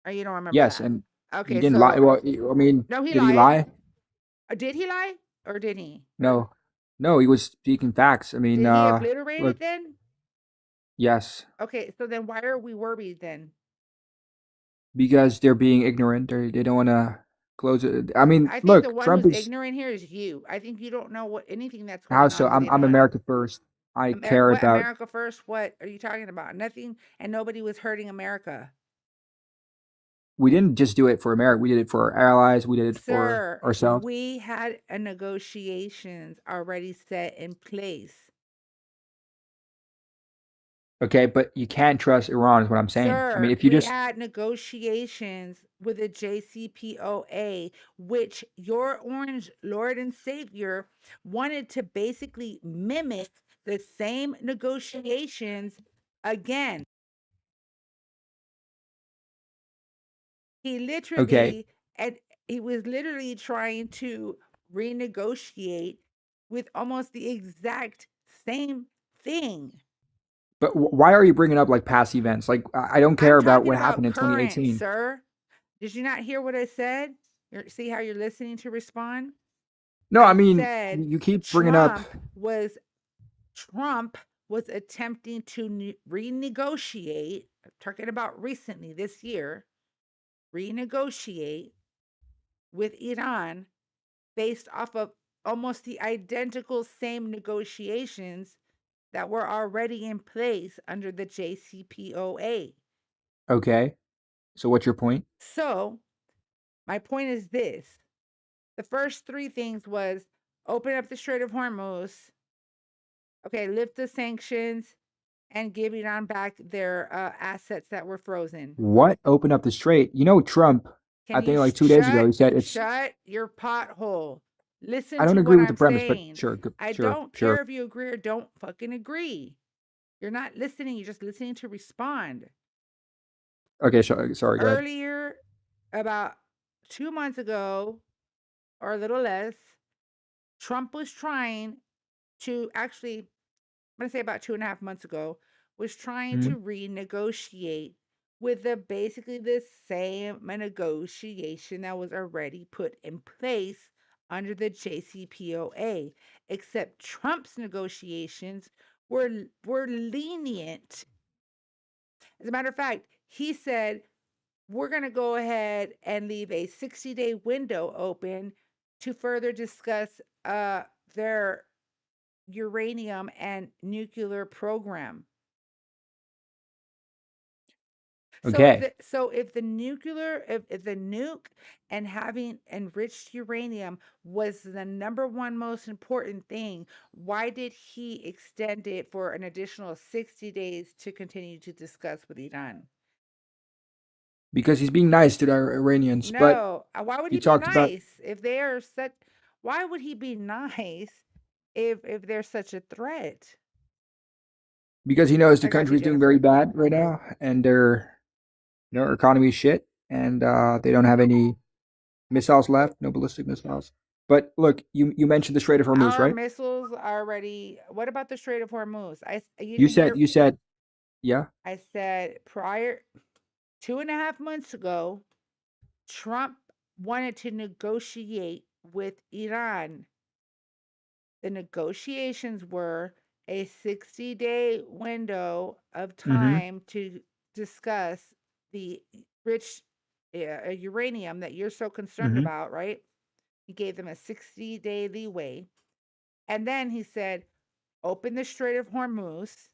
Or you don't remember Yes, that? and he Okay, didn't lie. so Well, I mean, no, he did he lied. lie? Did he lie or did he? No, no, he was speaking facts. I mean, Did he obliterate look, it then? yes, Okay, so then why are we worried then? because they're being ignorant, or they don't want to close it. I mean, I think the look, one Trump who's is. ignorant here is you. I think you don't know what anything that's How going so? on with I'm Iran. America first. I care What about. America first? What are you talking about? Nothing, and nobody was hurting America. We didn't just do it for America. We did it for our allies. We did it for Sir, ourselves. we had a negotiations already set in place. Okay, but you can't trust Iran, is what I'm saying. I mean, Sir, if you we just. had negotiations with the JCPOA, which your orange Lord and Savior wanted to basically mimic the same negotiations again. He Okay, literally, and he was literally trying to renegotiate with almost the exact same thing. but why are you bringing up like past events? Like, I don't care I'm about talking what about happened in current, 2018. sir. Did you not hear what I said? See how you're listening to respond? No, I I mean, said you keep bringing up. Trump was Trump was attempting to renegotiate, talking about recently this year, renegotiate with Iran based off of almost the identical same negotiations that were already in place under the JCPOA. Okay, so what's your point? So, my point is this. The first three things was open up the Strait of Hormuz, okay, lift the sanctions, and give Iran back their assets that were frozen. What opened up the strait? Trump. Can I you think like 2 days ago, he said it's. shut your pothole? Listen I don't to agree what with the I'm premise, but saying. sure, I sure, don't sure. care if you agree or don't fucking agree. You're not listening. You're just listening to respond. Okay, sorry, go ahead. Earlier, about 2 months ago, or a little less, Trump was trying to actually, I'm going to say about 2.5 months ago, was trying Mhm. to renegotiate with basically the same negotiation that was already put in place under the JCPOA, except Trump's negotiations were lenient. As a matter of fact, he said, we're going to go ahead and leave a 60-day window open to further discuss their uranium and nuclear program. Okay. So if the nuclear if the nuke and having enriched uranium was the number one most important thing, why did he extend it for an additional 60 days to continue to discuss with Iran? Because he's being nice to the Iranians, but No, why would he he be talked about nice if they are such? Why would he be nice if they're such a threat? because he knows the I got you, country's doing very Jennifer. bad right now, and their economy is shit, and they don't have any missiles left, no ballistic missiles. But look, you mentioned the Strait of Hormuz, Our right? missiles are already. What about the Strait of Hormuz? You You didn't said hear. you said yeah. I said prior 2.5 months ago, Trump wanted to negotiate with Iran. The negotiations were a 60-day window of Mm-hmm. time to discuss the rich uranium that you're so concerned Mm-hmm. about, right? He gave them a 60-day leeway. And then he said, open the Strait of Hormuz.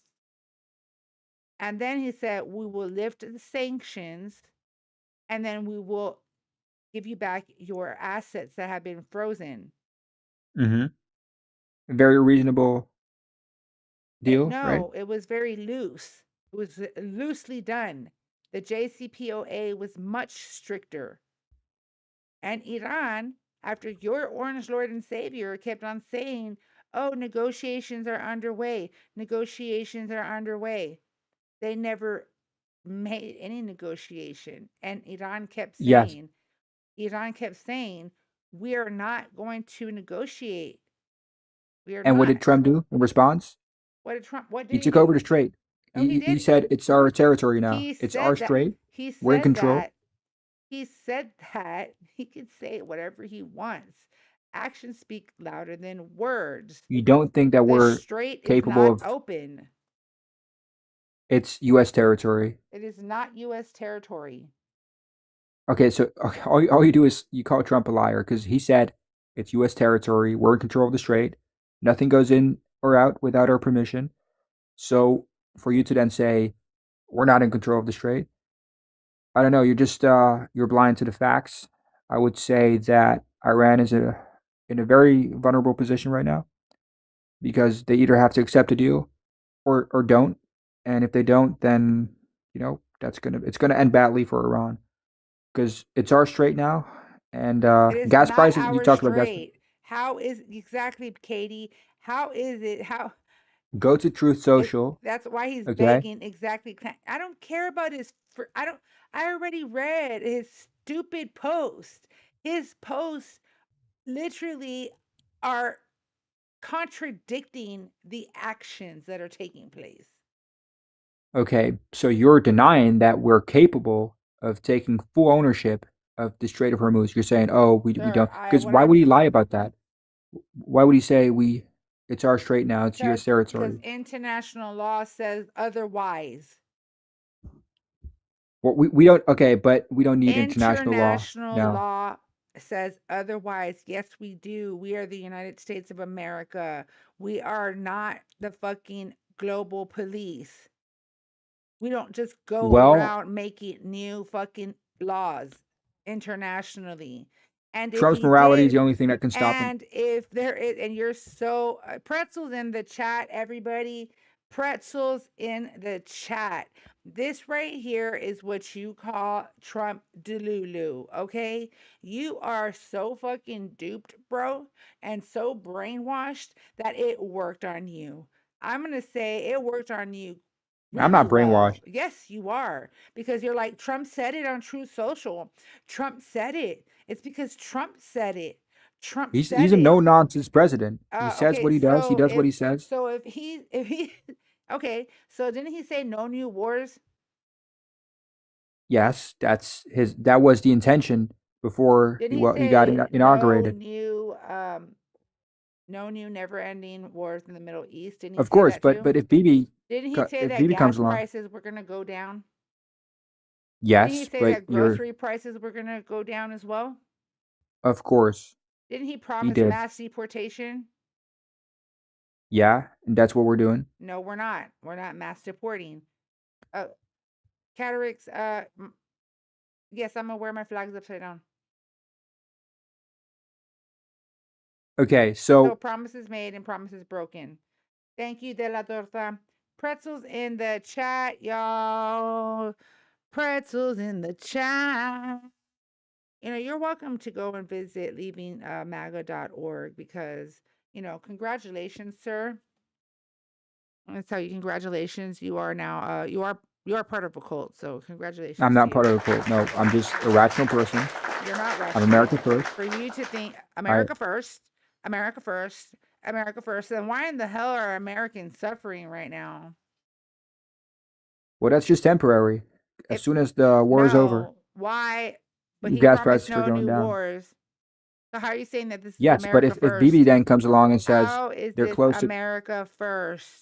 And then he said, we will lift the sanctions and then we will give you back your assets that have been frozen. Mm-hmm. Very reasonable deal, right? No, it was very loose. It was loosely done. The JCPOA was much stricter. And Iran, after your orange lord and savior kept on saying, oh, negotiations are underway, negotiations are underway, they never made any negotiation. And Yes. Iran kept saying, we are not going to negotiate. We are And what not. did Trump do in response? What He did he took over do? the strait. Oh, he He did. said it's our territory now. He It's our said that. strait. He We're in said control. that. He said that. He could say whatever he wants. Actions speak louder than words. You don't think that The we're strait is capable not of open. it's U.S. territory. It is not U.S. territory. Okay, so okay, all you do is you call Trump a liar because he said it's U.S. territory. We're in control of the strait. Nothing goes in or out without our permission. So for you to then say we're not in control of the strait, I don't know. You're just you're blind to the facts. I would say that Iran is in a very vulnerable position right now because they either have to accept a deal or don't, and if they don't, then that's it's gonna end badly for Iran because it's our strait now, and It is gas not prices. You our talked about gas. strait. How is exactly, Katie? How is it? How Go to Truth it? Social, That's why he's okay? begging exactly. I don't care about his. I don't. I already read his stupid post. His posts literally are contradicting the actions that are taking place. Okay, so you're denying that we're capable of taking full ownership of the Strait of Hormuz. You're saying, oh, we Sir, don't, I because what why I'm would he lie about that? Why would he say it's our strait now, it's U.S. because territory? international law says otherwise. Well, we don't, okay, but we don't need international law International now. law says otherwise. Yes, we do. We are the United States of America. We are not the fucking global police. We don't just go Well, around making new fucking laws internationally. And if Trump's he morality is did, the only thing that can stop him. and if there is, and you're so pretzels in the chat, everybody, pretzels in the chat. This right here is what you call Trump delulu, okay? You are so fucking duped, bro, and so brainwashed that it worked on you. I'm gonna say it worked on you I'm really not well. brainwashed. Yes, you are. Because you're like, Trump said it on Truth Social. Trump said it. It's because Trump said it. Trump He's said a it. no nonsense president. He says Okay, what he does. He does what he says. if he okay, so didn't he say no new wars? Yes, that's his. That was the intention before Didn't he he he got say inaugurated. no new never-ending wars in the Middle East? Didn't he Of say course, that too? but if Bibi Didn't he say if that Bibi gas comes along, prices were going to go down? Didn't he yes, say but that you're grocery prices were going to go down as well? of course Didn't he he promise did. mass deportation? Yeah, and that's what we're doing. No, we're not. We're not mass deporting. Uh, Cataracts, yes, I'm gonna wear my flags upside down. Okay, So so promises made and promises broken. Thank you, De La Torta. Pretzels in the chat, y'all. Pretzels in the chat. You're welcome to go and visit leavingmaga.org because, congratulations, sir. I'm gonna tell you, congratulations. You are now, you are part of a cult. So I'm congratulations to not part you. of the cult. No, I'm just a rational person. You're not I'm rational. America first. For you to think I America first, America first, America first, then why in the hell are Americans suffering right now? well, that's just temporary. As If soon as the war is over, no, why? But he gas promised prices are no going new down. wars. So how are you saying that this is Yes, but America if Bibi first? then comes along and says How is they're this close to America first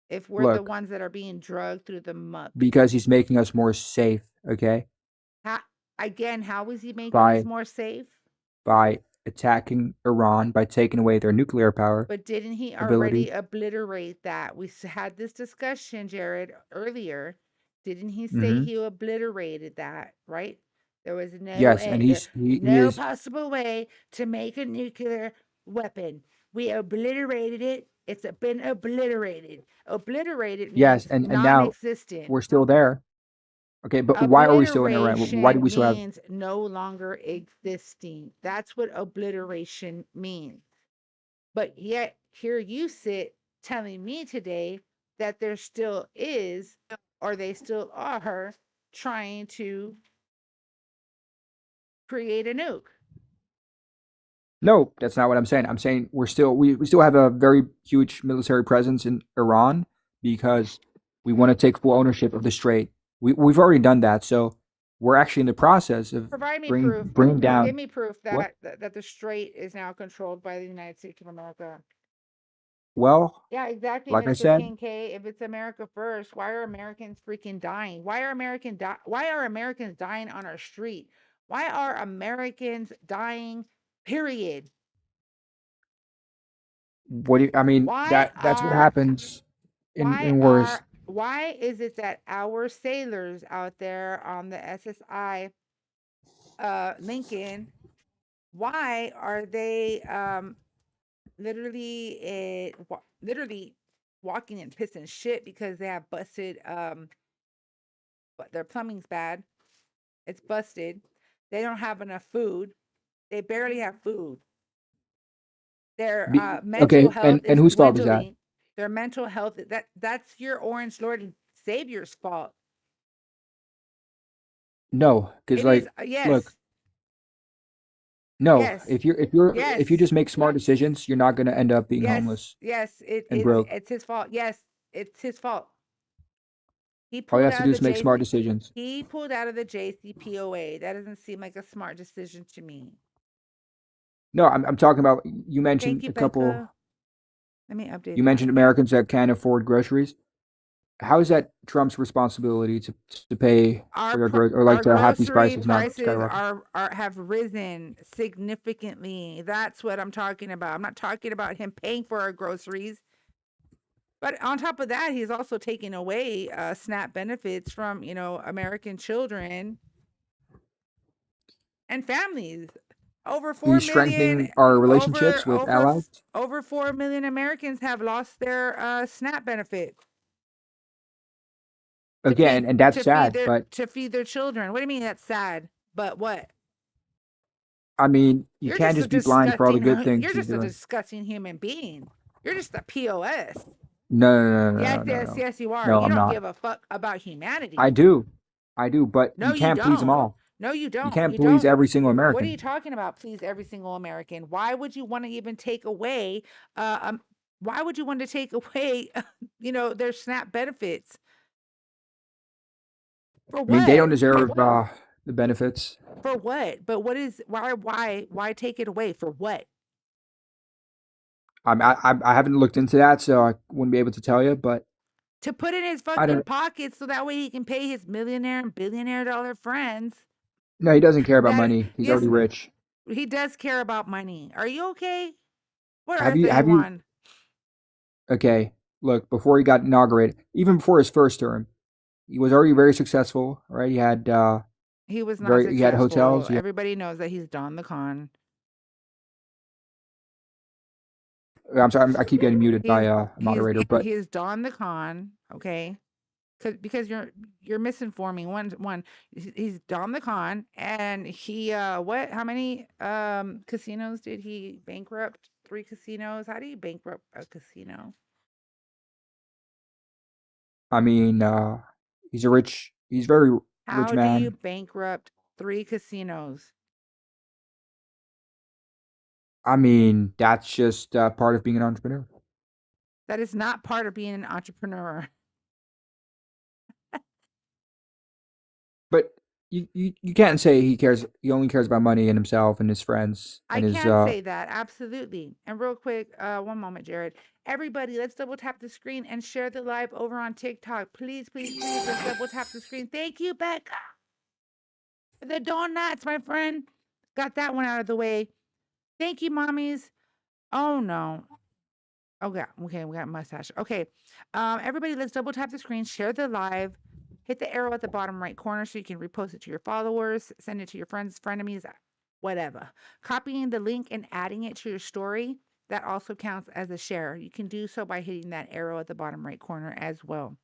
if we're the look, ones that are being drugged through the muck? because he's making us more safe, okay? How, again, how is he making us By more safe? by attacking Iran, by taking away their nuclear power But didn't he ability. already obliterate that? We had this discussion, Jared, earlier. Didn't he say Hmm. he obliterated that, right? There was no Yes, and way, he no is possible way to make a nuclear weapon. We obliterated it. It's been obliterated. Obliterated yes, means and now non-existent. we're still there. Okay, but why are we still in Iran? Why do Obliteration we still have means no longer existing. That's what obliteration means. But yet, here you sit telling me today that there still is, or they still are, trying to create a nuke. No, that's not what I'm saying. I'm saying we still have a very huge military presence in Iran because we want to take full ownership of the strait. We've already done that, so we're actually in the process of Provide me proof. bringing Give down me proof what? that the strait is now controlled by the United States of America. Well, Yeah, exactly, like I Mr. said, King K. If it's America first, why are Americans freaking dying? Why are Americans dying on our street? Why are Americans dying? Period. I mean, Why that's what are happens in wars. why is it that our sailors out there on the SSI Lincoln, why are they literally walking and pissing shit because they have busted but their plumbing's bad. It's busted. They don't have enough food. They barely have food. Their mental Okay, health and is whose fault is that? dwindling. Their mental health that's your Orange Lord and Savior's fault. No, because It is, like, look, yes, no. yes, If you yes, just make smart decisions, you're not going to end up being yes, homeless yes. and broke. It's his fault. Yes, it's his fault. He All you pulled have to out do of the is make smart JC. decisions. He pulled out of the JCPOA. That doesn't seem like a smart decision to me. No, I'm talking about you Thank mentioned you, a couple. Becca. Let me update You that. mentioned Americans that can't afford groceries. How is that Trump's responsibility to pay for their or like Our to have these grocery prices not prices skyrocket? are have risen significantly. That's what I'm talking about. I'm not talking about him paying for our groceries. But on top of that, he's also taking away SNAP benefits from, American children and families. Over 4 He's million strengthening our over relationships with over allies. over 4 million Americans have lost their SNAP benefit Again, and that's sad, but to feed their children. What do you mean that's sad? But what? I mean, you can't just be blind for all the good things You're he's just a doing. disgusting human being. You're just a POS. No, no, no, Yes, no, no, yes, no. yes, you are. No, You I'm don't not. give a fuck about I humanity. do. I do, but No, you you can't please them don't. all. No, you You don't. can't You please don't. every single What are you American. talking about? Please every single American. Why would you want to even take away why would you want to take away their SNAP benefits? For I mean, they what? don't deserve. the benefits. For what? But what is why take it away for what? I haven't looked into that, so I wouldn't be able to tell you. But To put in his I fucking don't. pockets so that way he can pay his millionaire and billionaire dollar friends. No, he doesn't care about That money. He's yes, already rich. he does care about money. Are you okay? What Have earth are you? you Have you? on? Okay. Look, before he got inaugurated, even before his first term, he was already very successful. Right? He had He was not very. He had successful. hotels. Yeah. Everybody knows that he's Don the Con. I'm sorry. I keep getting muted by He's a moderator. But he's Don the Con. Okay, because you're misinforming. He's Don the Con, and he what? How many casinos did he bankrupt? 3 casinos. How do you bankrupt a casino? I mean, he's a rich. He's a very rich How do you man. bankrupt 3 casinos? I mean, that's just part of being an entrepreneur. That is not part of being an entrepreneur. But you can't say he cares. He only cares about money and himself and his friends I and his. can say that, absolutely. And real quick, one moment, Jared. Everybody, let's double tap the screen and share the live over on TikTok. Please, please, please, let's double tap the screen. Thank you, Becca, for the donuts, my friend. Got that one out of the way. Thank you, mommies. Oh no. Okay, we got mustache. Okay, everybody, let's double tap the screen, share the live, hit the arrow at the bottom right corner so you can repost it to your followers, send it to your friends, frenemies, whatever. Copying the link and adding it to your story, that also counts as a share. You can do so by hitting that arrow at the bottom right corner as well.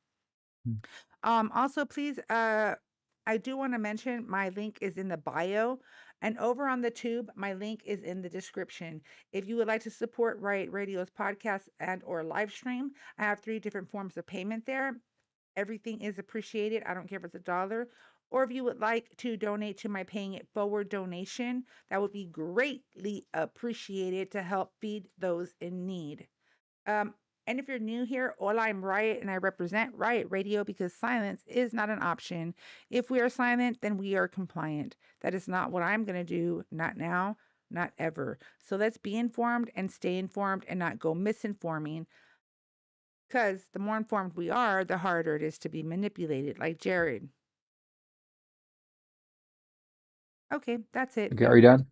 Also, please, I do want to mention my link is in the bio, and over on the tube, my link is in the description. If you would like to support Riot Radio's podcast and or live stream, I have 3 different forms of payment there. Everything is appreciated. I don't care if it's $1. Or if you would like to donate to my paying it forward donation, that would be greatly appreciated to help feed those in need. Um, and if you're new here, hola, I'm Riot and I represent Riot Radio because silence is not an option. If we are silent, then we are compliant. That is not what I'm going to do, not now, not ever. So let's be informed and stay informed and not go misinforming because the more informed we are, the harder it is to be manipulated, like Jared. Okay, that's it. Okay, are you done?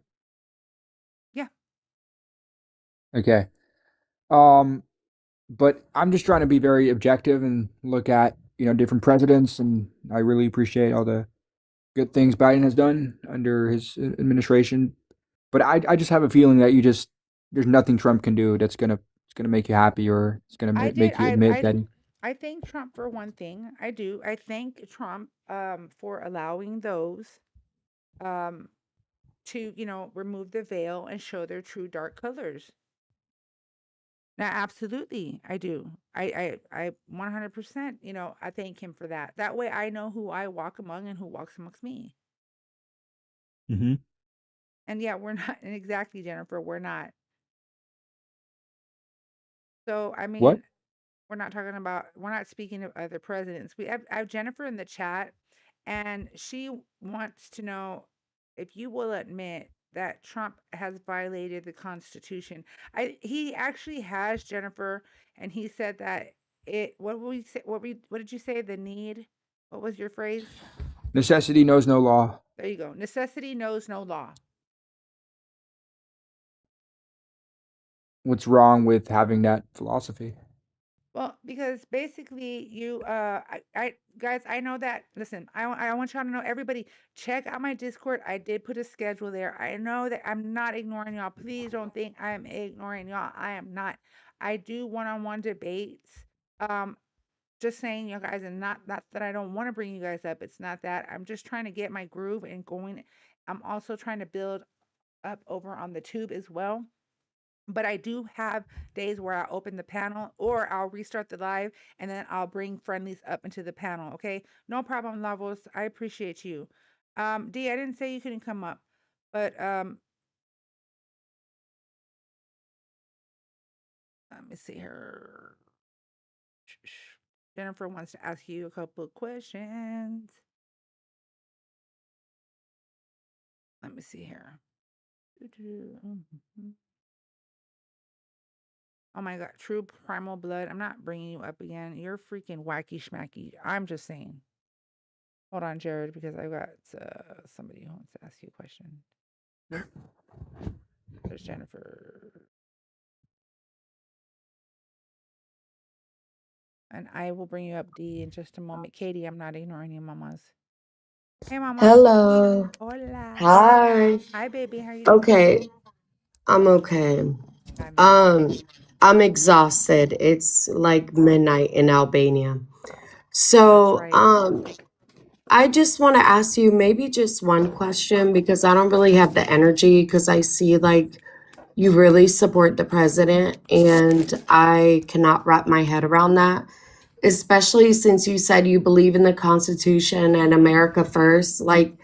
Yeah, Okay. Um, but I'm just trying to be very objective and look at different presidents, and I really appreciate all the good things Biden has done under his administration. But I just have a feeling that there's nothing Trump can do that's gonna make you happy or it's gonna I did. make you admit that. I thank Trump for one thing. I do. I thank Trump for allowing those um to, remove the veil and show their true dark colors. Now, absolutely, I do. I 100%, I thank him for that. That way I know who I walk among and who walks amongst me. Hmm. And yeah, we're not exactly, Jennifer, we're not. So, I What? mean, we're not speaking of other presidents. I have Jennifer in the chat, and she wants to know if you will admit that Trump has violated the Constitution. He actually has, Jennifer, and he said that what we say, what did you say? The need. What was your phrase? Necessity knows no law. There you go. Necessity knows no law. What's wrong with having that philosophy? Well, because basically I guys, I know that, listen, I want y'all to know, everybody, check out my Discord. I did put a schedule there. I know that I'm not ignoring y'all. Please don't think I am ignoring y'all. I am not. I do one-on-one debates. Um, just saying, you guys, and not that I don't want to bring you guys up. It's not that. I'm just trying to get my groove and going. I'm also trying to build up over on the tube as well. But I do have days where I open the panel or I'll restart the live and then I'll bring friendlies up into the panel. Okay. No problem, Levels. I appreciate you. D, I didn't say you couldn't come up, but let me see her. Jennifer wants to ask you a couple of questions. Let me see here. Mhm. Oh my God, true primal blood. I'm not bringing you up again. You're freaking wacky schmacky. I'm just saying. Hold on, Jared, because I've got somebody who wants to ask you a question. There's Jennifer. And I will bring you up, D, in just a moment. Katie, I'm not ignoring you, mamas. Hey, mama. Hello. Hola. Hi. Hi, baby. How you doing? Okay, I'm okay. Fabulous. Um, I'm exhausted. It's like midnight in Albania. That's So, right. I just want to ask you maybe just one question because I don't really have the energy because I see like you really support the president and I cannot wrap my head around that. Especially since you said you believe in the Constitution and America first. Like,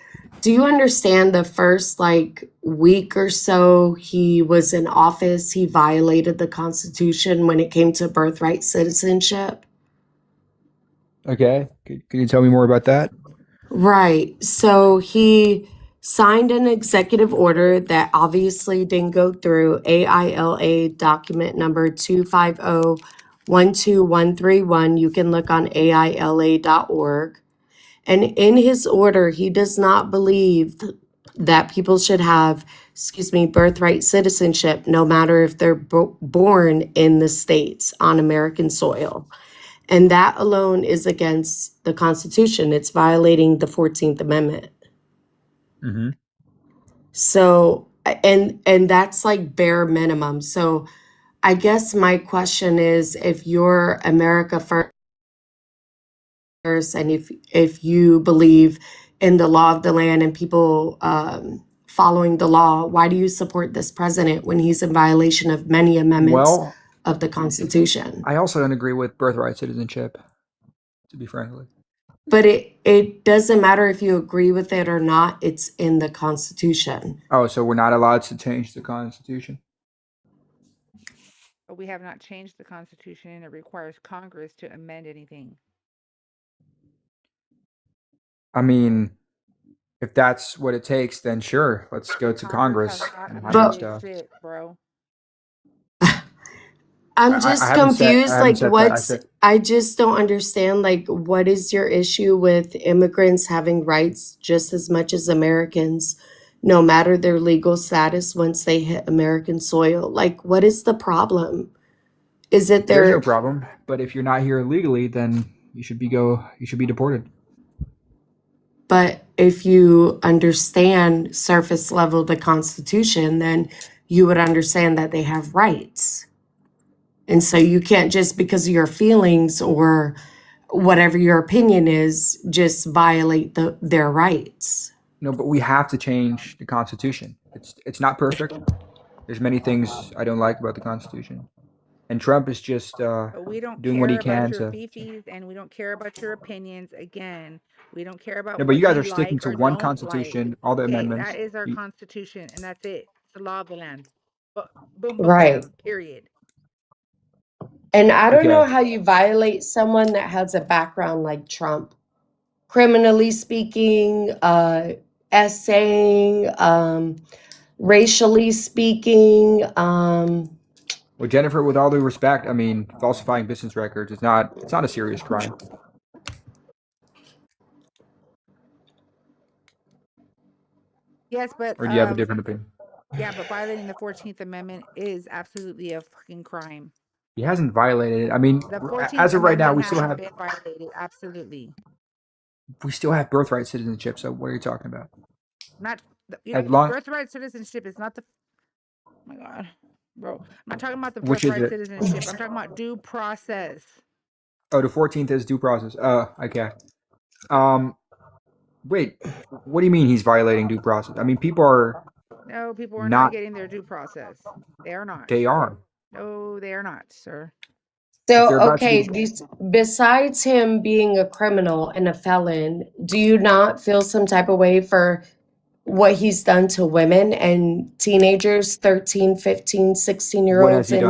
do you understand the first like week or so he was in office, he violated the Constitution when it came to birthright citizenship? Okay. Can you tell me more about that? Right. So he signed an executive order that obviously didn't go through, AILA document number 250-12131. You can look on AILA.org. And in his order, he does not believe that people should have, birthright citizenship, no matter if they're born in the States on American soil. And that alone is against the Constitution. It's violating the 14th Amendment. Mm-hmm. So, and that's like bare minimum. So I guess my question is if you're America first and if you believe in the law of the land and people following the law, why do you support this president when he's in violation of many amendments Well, of the Constitution? I also don't agree with birthright citizenship, to be frankly. But it doesn't matter if you agree with it or not, it's in the Constitution. Oh, so we're not allowed to change the Constitution? But we have not changed the Constitution, and it requires Congress to amend anything. I mean, if that's what it takes, then sure, let's go to Congress has Congress not and have them But amended stuff. shit, bro. I'm I just haven't said I confused. haven't Like, said that. I what's, said I just don't understand. Like, what is your issue with immigrants having rights just as much as Americans, no matter their legal status once they hit American soil? Like, what is the problem? Is it there's no their, problem, but if you're not here illegally, then you should be deported. but if you understand surface level the Constitution, then you would understand that they have rights. And so you can't just because of your feelings or whatever your opinion is, just violate their rights. No, but we have to change the Constitution. It's not perfect. There's many things I don't like about the Constitution, and Trump is just But we don't doing what care he about can your to. fifis and we don't care about your opinions. Again, we don't care about No, but you what guys you are sticking like to or one don't like. Constitution, all the Okay, that amendments. is our Constitution, and that's it. It's the law of the land. But boom, boom, Right. bam. Period. And I don't know Okay. how you violate someone that has a background like Trump, criminally speaking, essaying, racially speaking. Well, Jennifer, with all due respect, I mean, falsifying business records is not. It's not a serious crime. Yes, but Or do you have a different opinion? yeah, but violating the 14th Amendment is absolutely a fucking crime. He hasn't violated it. I mean, The 14th as of right now, Amendment we still hasn't have been violated. Absolutely. birthright citizenship. So what are you talking about? Not, you As don't, long, birthright citizenship is not the, oh my God, bro. I'm not talking about the which is birthright it? citizenship. I'm talking about due process. Oh, the 14th is due process. Okay. Um, wait. What do you mean he's violating due process? I mean, people are No, people are not not. getting their due process. They are not. They are. No, they are not, sir. If so, they're about to okay, be. besides him being a criminal and a felon, do you not feel some type of way for what he's done to women and teenagers, 13, 15, 16 year What has olds he in done?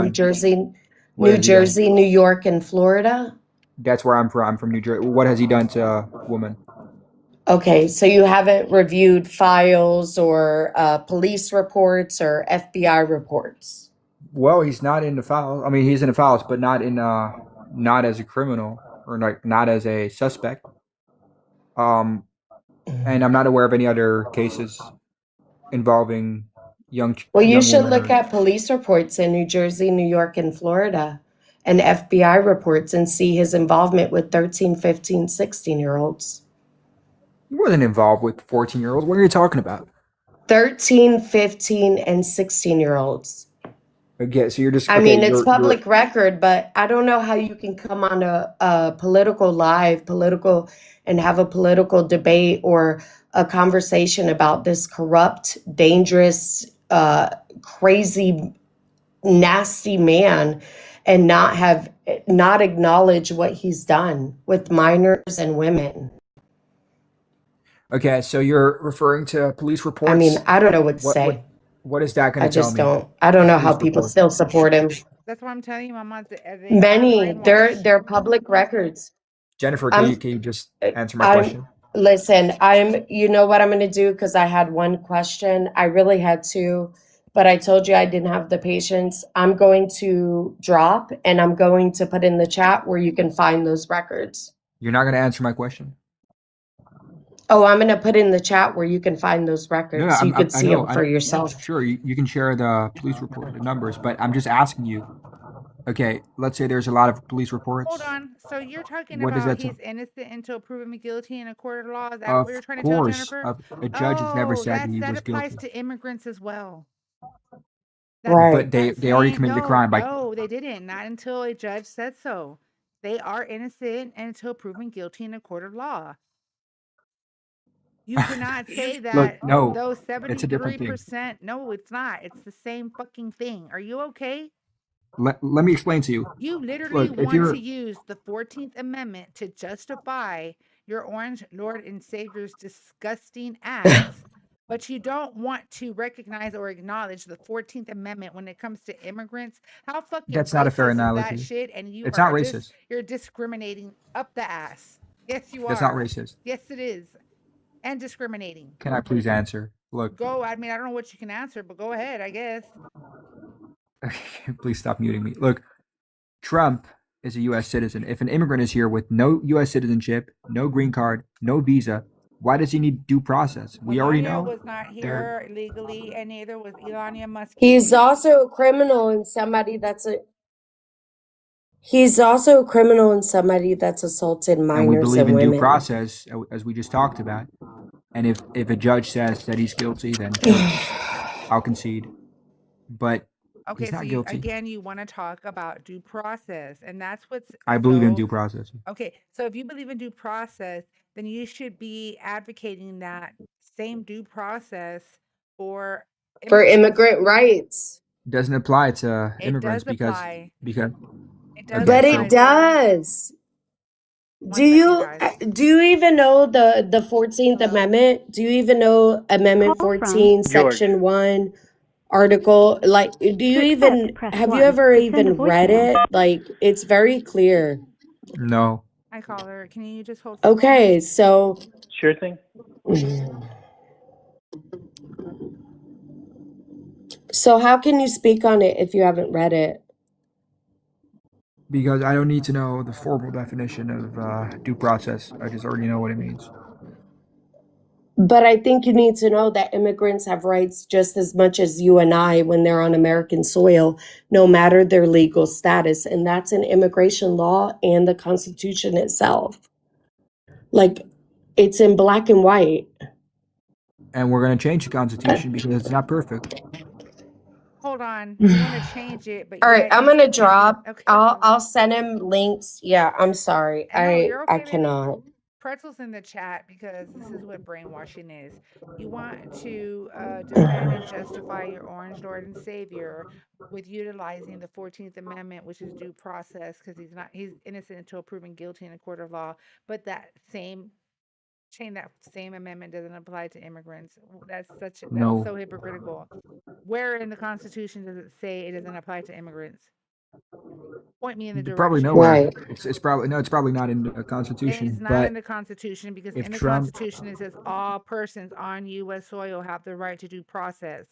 What New has he done? Jersey, New York, and Florida? That's where I'm from. I'm from New Jersey. What has he done to women? Okay, so you haven't reviewed files or police reports or FBI reports. Well, he's not in the files. I mean, he's in the files, but not as a criminal or like not as a suspect. Um, and I'm not aware of any other cases involving Well, you young should women look or. at police reports in New Jersey, New York, and Florida, and FBI reports and see his involvement with 13, 15, 16-year-olds. He wasn't involved with 14-year-olds. What are you talking about? 13, 15, and 16-year-olds. Okay, so you're just I okay. mean, it's You're public record, but I don't know how you can come on a political, and have a political debate or a conversation about this corrupt, dangerous, crazy, nasty man and not acknowledge what he's done with minors and women. okay. So you're referring to police I mean, reports. I don't know what to What say. what what is that going I to tell just me? don't. I don't A know how police people report. still support him. That's why I'm telling you, Mama, they are Many, brainwashed. they're public records. Jennifer, I'm can you just answer my I'm question? listen, you know what I'm going to do, because I had one question. I really had two, but I told you I didn't have the patience. I'm going to drop and I'm going to put in the chat where you can find those records. You're not going to answer my question. Oh, I'm going to put in the chat where you can find those No, records so you could I see know. them for yourself. Sure, you can share the police report, the numbers, but I'm just asking you. Okay, let's say there's a lot of police reports. Hold on. So you're talking What does about that he's tell? innocent until proven guilty in a court of law? Is that what Of you're trying to tell course, Jennifer? a judge has never said he That was applies guilty, to immigrants as well. Right. but they already committed a crime by. No, they didn't. Not until a judge said so. They are innocent until proven guilty in a court of law. You cannot say that Look, no, those it's a different thing. 73%. No, it's not. It's the same fucking thing. Are you okay? Let me explain to you. You literally Look, if want to you're use the 14th Amendment to justify your Orange Lord and Savior's disgusting acts, but you don't want to recognize or acknowledge the 14th Amendment when it comes to immigrants. How fucking that's not a fair racist is that analogy. shit? And you It's not are just, racist. you're discriminating up the ass. Yes, you That's not are. racist. Yes, it is. And discriminating. Can I please answer? Look, I mean, I don't know what you can answer, but go ahead, I guess. please stop muting me. Look, Trump is a U.S. citizen. If an immigrant is here with no U.S. citizenship, no green card, no visa, why does he need due process? We already Melania know. was not here legally, and neither was Elania Muskie. He's also a criminal and somebody that's assaulted And we minors believe and in due women. process, as we just talked about. And if a judge says that he's guilty, then I'll concede. But Okay, he's so not guilty. you want to talk about due process, and that's what's I believe in so. due process. Okay, so if you believe in due process, then you should be advocating that same due process for For immigrants. immigrant rights. It doesn't apply to It immigrants does apply. because It does okay, But apply, it sir. does. One second, guys. Do you even know the 14th Amendment? Do you even know Amendment 14, Section 1, Article? Like, do you even have you ever even read it? Like, it's very clear. no. Hi, caller. Can you just hold for a moment? Okay, so Sure thing. so how can you speak on it if you haven't read it? Because I don't need to know the formal definition of due process. I just already know what it means. But I think you need to know that immigrants have rights just as much as you and I when they're on American soil, no matter their legal status. And that's in immigration law and the Constitution itself. Like, it's in black and white. And we're going to change the Constitution because it's not perfect. Hold on. You want to change it, but All right, yet I'm you gonna can't. drop. Okay. I'll send him links. Yeah, I'm sorry. No, you're I okay, baby. cannot. Pretzels in the chat, because this is what brainwashing is. You want to defend and justify your Orange Lord and Savior with utilizing the 14th Amendment, which is due process, because he's innocent until proven guilty in a court of law. But that same amendment doesn't apply to immigrants. That's No. so hypocritical. Where in the Constitution does it say it doesn't apply to immigrants? Point me in the Probably direction. nowhere. Right. It's probably not in the It's Constitution. not in But the Constitution because if in the Trump Constitution it says all persons on U.S. soil have the right to due process.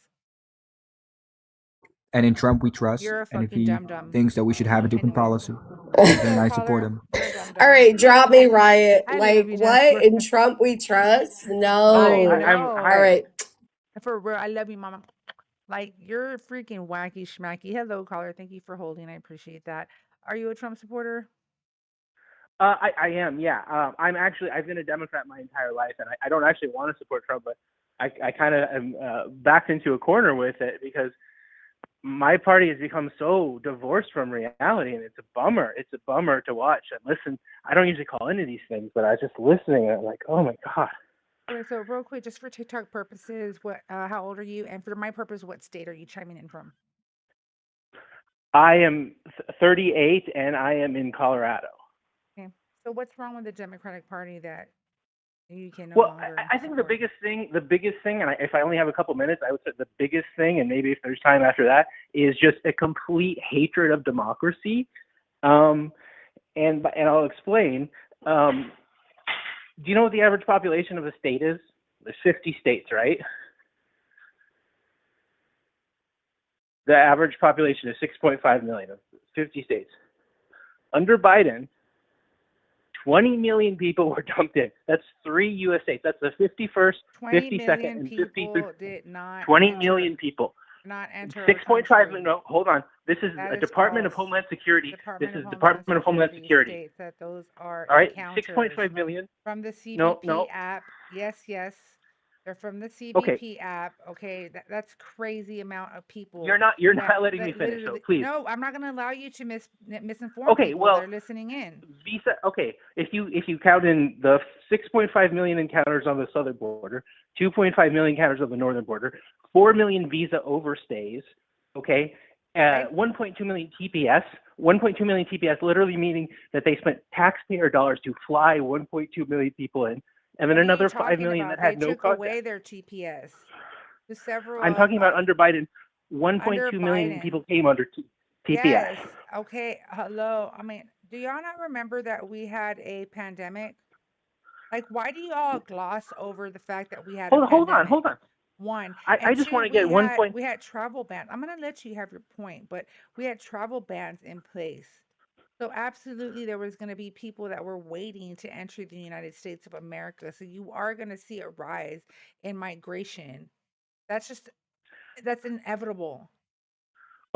and in Trump we trust, You're a and if fucking he dum dum. thinks that we should have a different Anyways, policy, you're then a I support caller. him. You're a dum All dum. right, drop me, Riot. I Like, love you, what? Jasper. In Trump we trust? I No. I'm know. All hi. right. For real, I love you, mama. Like, you're freaking wacky schmacky. Hello, caller. Thank you for holding. I appreciate that. Are you a Trump supporter? I am, yeah. I've been a Democrat my entire life, and I don't actually want to support Trump, but I kind of am backed into a corner with it because my party has become so divorced from reality, and it's a bummer. It's a bummer to watch and listen. I don't usually call into these things, but I was just listening, and I'm like, oh my God. Okay, so real quick, just for TikTok purposes, how old are you? And for my purpose, what state are you chiming in from? I am 38, and I am in Colorado. Okay. So what's wrong with the Democratic Party that you can no Well, longer I think the support? biggest thing, and if I only have a couple minutes, I would say the biggest thing, and maybe if there's time after that, is just a complete hatred of democracy. And I'll explain. Do you know what the average population of a state is? There's 50 states, right? The average population is 6.5 million of 50 states. Under Biden, 20 million people were dumped in. That's 3 U.S. states. That's the 51st, 20 52nd, million and people 53rd. did not 20 enter, million people. not enter our 6.5 country. million. No, hold on. This is That a is Department of false. Homeland Security. Department This of is Department of Homeland Security. states that those are All right, encounters 6.5 million. from the CBP No. app. Yes, they're from the Okay, CBP app. Okay, that's crazy amount of people. you're not letting me that finish, so literally. please. No, I'm not going to allow you to misinform Okay, people well, that are listening in. visa. Okay, if you count in the 6.5 million encounters on the southern border, 2.5 million encounters on the northern border, 4 million visa overstays. Okay, Right? 1.2 million TPS. 1.2 million TPS, literally meaning that they spent taxpayer dollars to fly 1.2 million people in, and then What are you another 5 talking million about? that They had no took contact. away their TPS. To several I'm talking about under Biden. 1.2 under million Biden. people came under TPS. Yes. Okay. Hello. I mean, do y'all not remember that we had a pandemic? Like, why do y'all gloss over the fact that we had a Hold on. pandemic? One. I And just two, want to get one point. we had travel bans. I'm gonna let you have your point, but we had travel bans in place. So absolutely there was gonna be people that were waiting to enter the United States of America. So you are gonna see a rise in migration. That's inevitable.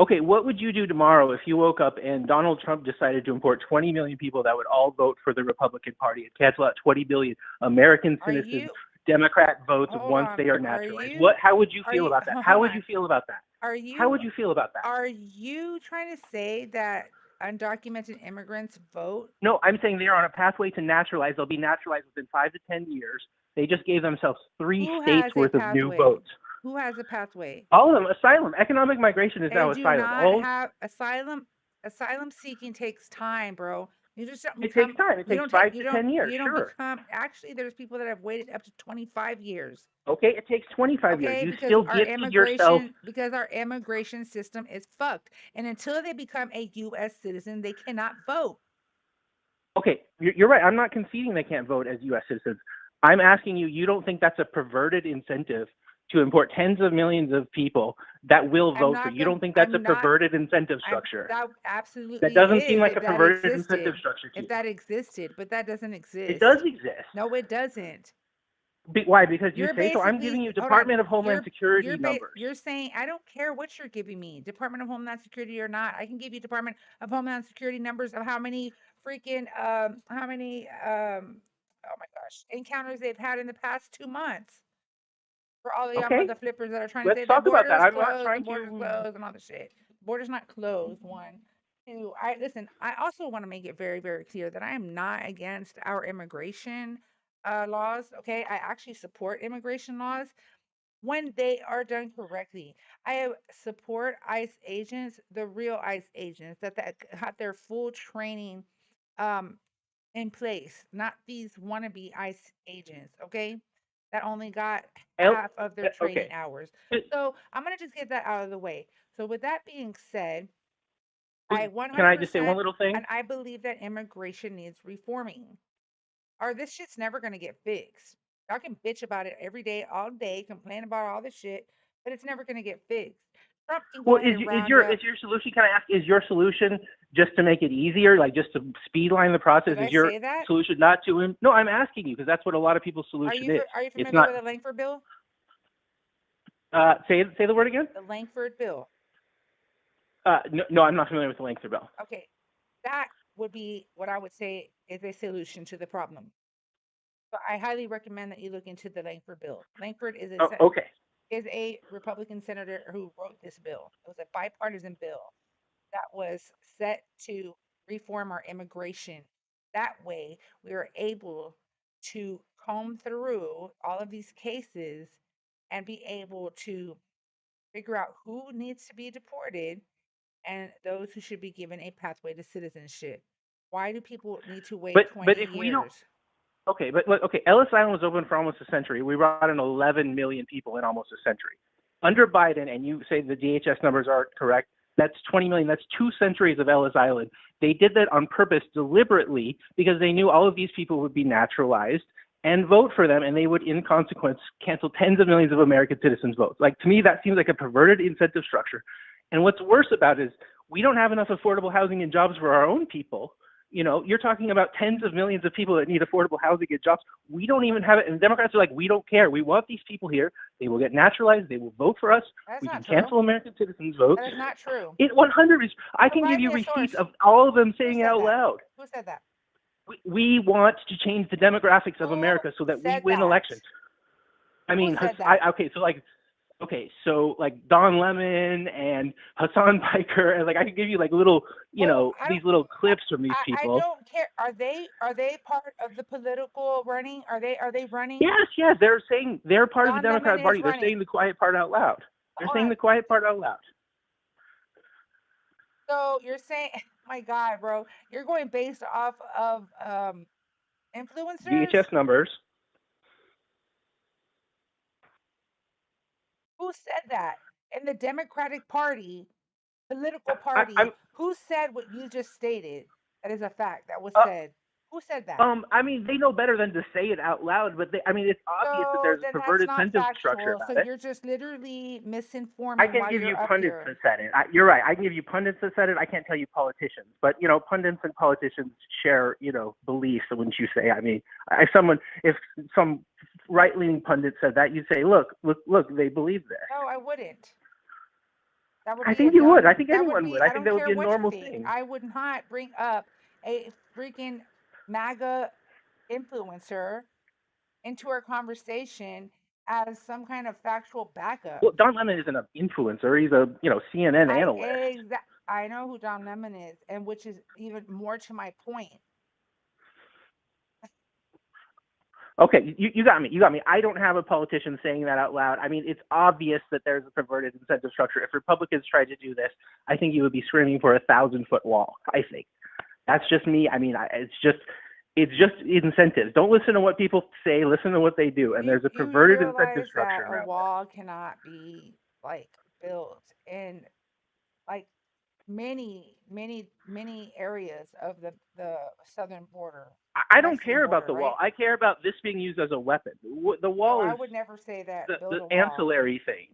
Okay, what would you do tomorrow if you woke up and Donald Trump decided to import 20 million people that would all vote for the Republican Party and cancel out 20 billion American Are citizens you Democrat votes hold once on? they are Are naturalized? you How would you are feel you about that? How hold would you on? feel about that? Are How you would you feel about that? Are you trying to say that undocumented immigrants vote? No, I'm saying they're on a pathway to naturalize. They'll be naturalized within 5 to 10 years. They just gave themselves 3 Who states has a worth of new pathway? votes. Who has a pathway? All of them. Asylum. Economic migration is They now do asylum. not have asylum. Asylum seeking takes time, bro. You just don't It takes become. time. It You takes don't take. 5 to 10 years. You don't Sure. become. Actually, there's people that have waited up to 25 years. Okay, it takes 25 years. Okay, You because still gifted yourself. our immigration system is fucked, and until they become a U.S. citizen, they cannot vote. Okay, you're right. I'm not conceding they can't vote as U.S. citizens. I'm asking you, you don't think that's a perverted incentive to import tens of millions of people that will vote for you? You don't think that's a perverted incentive structure? That absolutely That doesn't seem is like if a that perverted existed. incentive structure to If you. that existed, but that doesn't exist. It does exist. No, it doesn't. Why? Because you You're say so. I'm basically giving you hold on. Department of Homeland Security numbers. You're saying I don't care what you're giving me, Department of Homeland Security or not. I can give you Department of Homeland Security numbers of how many freaking oh my gosh encounters they've had in the past 2 months. For all of y'all Okay, mother flippers that are trying to let's say the talk about border that. is I'm not closed, the trying border's to. closed, and all the shit. Border's not closed. One, two. I listen. I also want to make it very, very clear that I am not against our immigration laws. Okay, I actually support immigration laws when they are done correctly. I support ICE agents, the real ICE agents that have their full training um in place, not these wannabe ICE agents, okay? That only got half of their training Okay. hours. So I'm gonna just get that out of the way. So with that being said, I Can I just say one 100%, little thing? and I believe that immigration needs reforming, or this shit's never gonna get fixed. Y'all can bitch about it every day, all day, complain about all the shit, but it's never gonna get fixed. Trump can go Well, ahead and round is up. your solution? Can I ask? Is your solution just to make it easier, like just to speedline the process? Did I Is your say that? solution not to him? No, I'm asking you because that's what a lot of people's solution is. Are you It's familiar not. with the Langford bill? Say the word again. The Langford bill. No, I'm not familiar with the length of bill. Okay, that would be what I would say is a solution to the problem. But I highly recommend that you look into the Langford bill. Langford Oh, okay. is a Republican senator who wrote this bill. It was a bipartisan bill that was set to reform our immigration. That way, we are able to comb through all of these cases and be able to figure out who needs to be deported and those who should be given a pathway to citizenship. Why do people need to wait But 20 if we don't, years? okay, but look, okay, Ellis Island was open for almost a century. We brought in 11 million people in almost a century. Under Biden, and you say the DHS numbers aren't correct, that's 20 million. That's 2 centuries of Ellis Island. They did that on purpose, deliberately, because they knew all of these people would be naturalized and vote for them, and they would, in consequence, cancel tens of millions of American citizens' votes. Like, to me, that seems like a perverted incentive structure. And what's worse about it is we don't have enough affordable housing and jobs for our own people. You know, you're talking about tens of millions of people that need affordable housing and jobs. We don't even have it. And Democrats are like, we don't care. We want these people here. They will get naturalized. They will vote for us. That's We not can true. cancel American citizens' votes. That is not true. It 100 is. I can give Provide you me a receipts source. of all of them Who saying it said out that? loud. Who said that? We want to change the demographics of Who America so that we said win that? elections. I Who mean, said that? so like Don Lemon and Hassan Piker, and like I could give you like little, Well, I these don't. little clips from these I people. don't care. Are they part of the political running? Are they running? Yes, they're saying they're part of the Don Lemon Democratic is Party. They're running. saying the quiet part out loud. They're Hold saying on. the quiet part out loud. So you're saying, my God, bro, you're going based off of influencers? DHS numbers. Who said that? In the Democratic Party, political I'm party, who said what you just stated? That is a fact that was uh, said. Who said that? I mean, they know better than to say it out loud, but I mean, it's obvious that So there's a then that's perverted not incentive structure factual. So about it. you're just literally I misinforming can while give you're you up pundits here. that said it. You're right. I can give you pundits that said it. I can't tell you politicians, but pundits and politicians share, beliefs. Wouldn't you say? I mean, if some right-leaning pundit said that, you'd say, look, they believe this. No, I wouldn't. That would I be a think you would. I dumb, think that would anyone be, would. I I think don't that would care be a what you normal think. thing. I would not bring up a freaking MAGA influencer into our conversation as some kind of factual backup. Well, Don Lemon isn't an influencer. He's a CNN analyst. I know who Don Lemon is, and which is even more to my point. Okay, you got me. You got me. I don't have a politician saying that out loud. I mean, it's obvious that there's a perverted incentive structure. If Republicans tried to do this, I think you would be screaming for a 1,000-foot wall. I think that's just me. I mean, it's just incentives. Don't listen to what people say. Listen to what they do. And there's a You do perverted incentive realize that structure a around this. wall cannot be like built in like many areas of the southern border, I don't Mexican care about border, the wall. right? I care about this being used as a weapon. The So wall I is would never say that build the a wall. ancillary thing.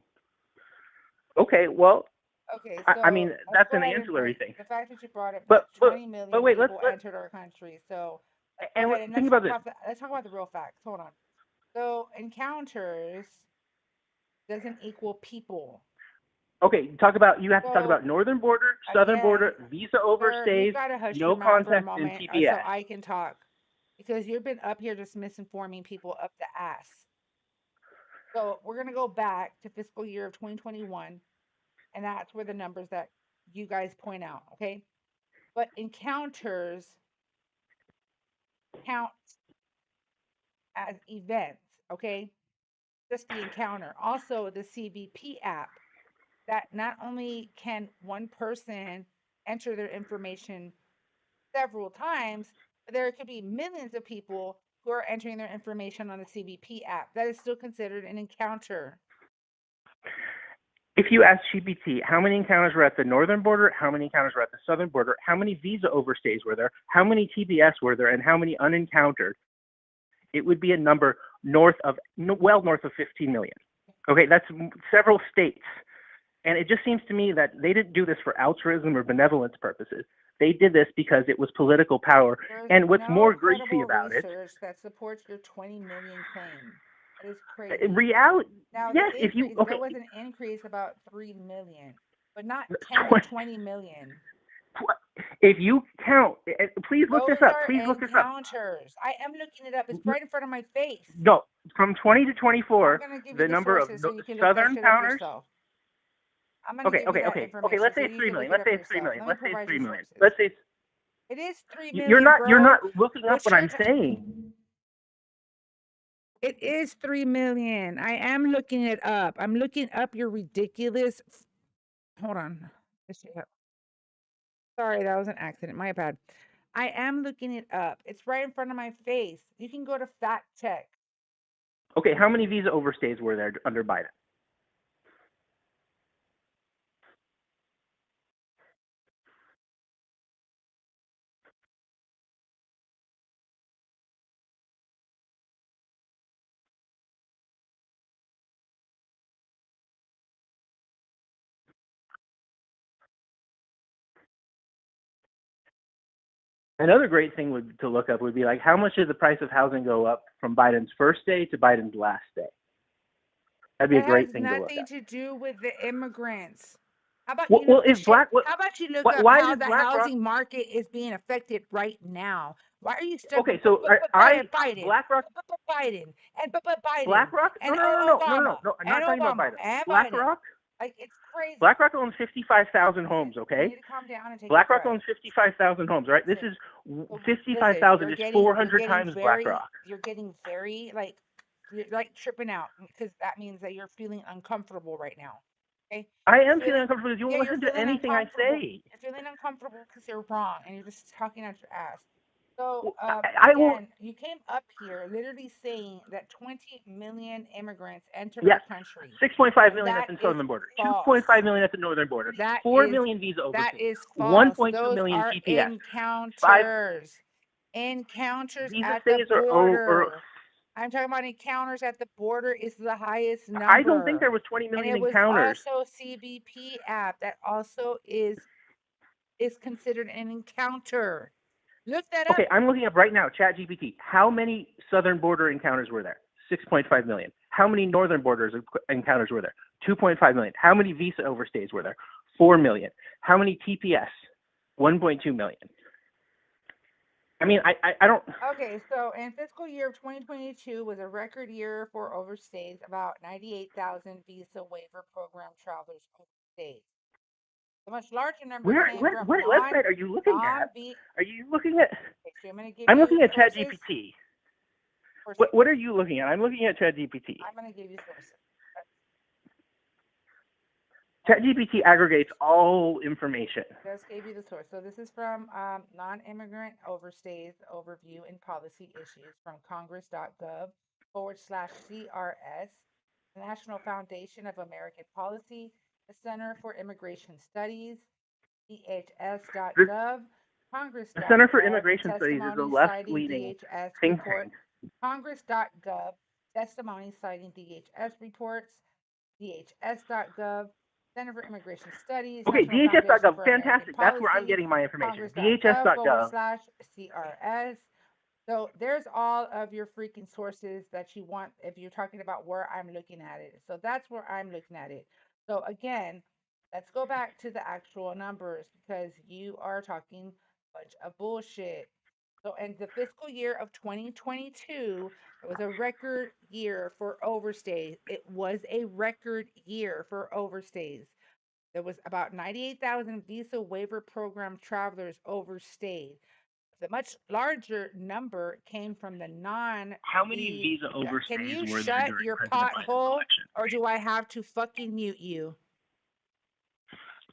Okay, well, Okay, I so mean, let's that's go an ahead and ancillary bring thing. the fact that you brought up But that 20 million wait, let's people let entered our country. So let's go and ahead and think about this. let's talk about the real facts. Hold on. So encounters doesn't equal people. Okay, you have to talk So about northern border, southern again, border, visa sir, you've overstays, got to hush your no mouth for a contact, and moment so TPS. I can talk because you've been up here just misinforming people up the ass. So we're gonna go back to fiscal year of 2021, and that's where the numbers that you guys point out, okay? But encounters count as events, okay? Just the encounter. Also, the CBP app that not only can one person enter their information several times, but there could be millions of people who are entering their information on the CBP app. That is still considered an encounter. If you ask GPT how many encounters were at the northern border, how many encounters were at the southern border, how many visa overstays were there, how many TPS were there, and how many unencountered, it would be a number well north of 15 million. Okay, that's several states. And it just seems to me that they didn't do this for altruism or benevolence purposes. They did this because it was political power. There's And what's no more greasy credible about it, research that supports your 20 million claim. That is in crazy. reality, Now, yes, the if you, increase, okay, there was an increase about 3 million, but not 10 to 20 20 million. if you count, please look Those this up. are Please look this up. encounters. I am looking it up. It's right in front of my face. No, from 20 to I'm 24, gonna give you the the number of sources so you can look that southern shit up counters. yourself. I'm gonna give you that Okay. information Let's so say you it's 3 can look million. it Let's up say for it's 3 yourself. million. Let me Let's say it's provide 3 you million. sources. Let's say It is 3 you're million, not bro. looking up what I'm saying. It is 3 million. I am looking it up. I'm looking up your ridiculous. Hold on. Let's see. Sorry, that was an accident. My bad. I am looking it up. It's right in front of my face. You can go to fact check. Okay, how many visa overstays were there under Biden? Another great thing to look up would be like, how much did the price of housing go up from Biden's first day to Biden's last day? That'd be a It has great thing to look nothing up. to do with the immigrants. How about you Well, look this shit? what, How about you look up why how did the BlackRock? housing market is being affected right now? Why are you stuck Okay, with so Biden, BlackRock, Biden, and Biden, BlackRock? No, and no, no, no, no, no, Obama, no. I'm and not talking about Obama, Biden. and Biden? BlackRock, Like, it's crazy. BlackRock owns 55,000 homes. You Okay, need to calm down and take a BlackRock breath. owns 55,000 homes. Right? This Listen, is so 55,000 is 400 getting times very, BlackRock. you're getting very like, you're like tripping out because that means that you're feeling uncomfortable right now. Okay, I you're am feeling feeling, uncomfortable because you yeah, won't you're listen to feeling anything I uncomfortable. say. You're feeling uncomfortable because you're wrong and you're just talking out your ass. So, I will. again, you came up here literally saying that 20 million immigrants entered our Yes, country, 6.5 and million at that the is southern border, false. 2.5 million at the northern border, That 4 is million visa that overstays, is false. 1.2 Those million are TPS, 5 encounters. Encounters visa at the stays or border. I'm talking about encounters at the border is the highest I don't think number. there was 20 And million it was encounters. also CBP app that also is considered an encounter. Look that up. Okay, I'm looking up right now, ChatGPT. How many southern border encounters were there? 6.5 million. How many northern borders encounters were there? 2.5 million. How many visa overstays were there? 4 million. How many TPS? 1.2 million. I mean, I don't. Okay, so in fiscal year of 2022 was a record year for overstays, about 98,000 visa waiver program travelers overstayed. The much larger number came from What website are you looking at? non B. Are you looking at? Okay, so I'm going to give I'm you looking at sources. ChatGPT. For, What are you looking at? I'm looking at ChatGPT. I'm going to give you sources. ChatGPT aggregates all information. Just gave you the source. So this is from non-immigrant overstays overview and policy issues from congress.gov/CRS, the National Foundation of American Policy, the Center for Immigration Studies, The DHS.gov, Center for Congress.gov, Immigration Studies is a testimony citing left-leaning DHS think report, tank. Congress.gov, testimony citing DHS reports, DHS.gov, Center for Immigration Studies, Okay, National Foundation DHS.gov, for American fantastic. That's where I'm Policy, getting my information. Congress.gov DHS.gov. /CRS. So there's all of your freaking sources that you want if you're talking about where I'm looking at it. So that's where I'm looking at it. So again, let's go back to the actual numbers because you are talking a bunch of bullshit. So in the fiscal year of 2022, it was a record year for overstays. It was a record year for overstays. There was about 98,000 visa waiver program travelers overstayed. The much larger number came from the non How many V. visa Can overstays you were there shut during your President Biden's pothole election? or do I have to fucking mute you?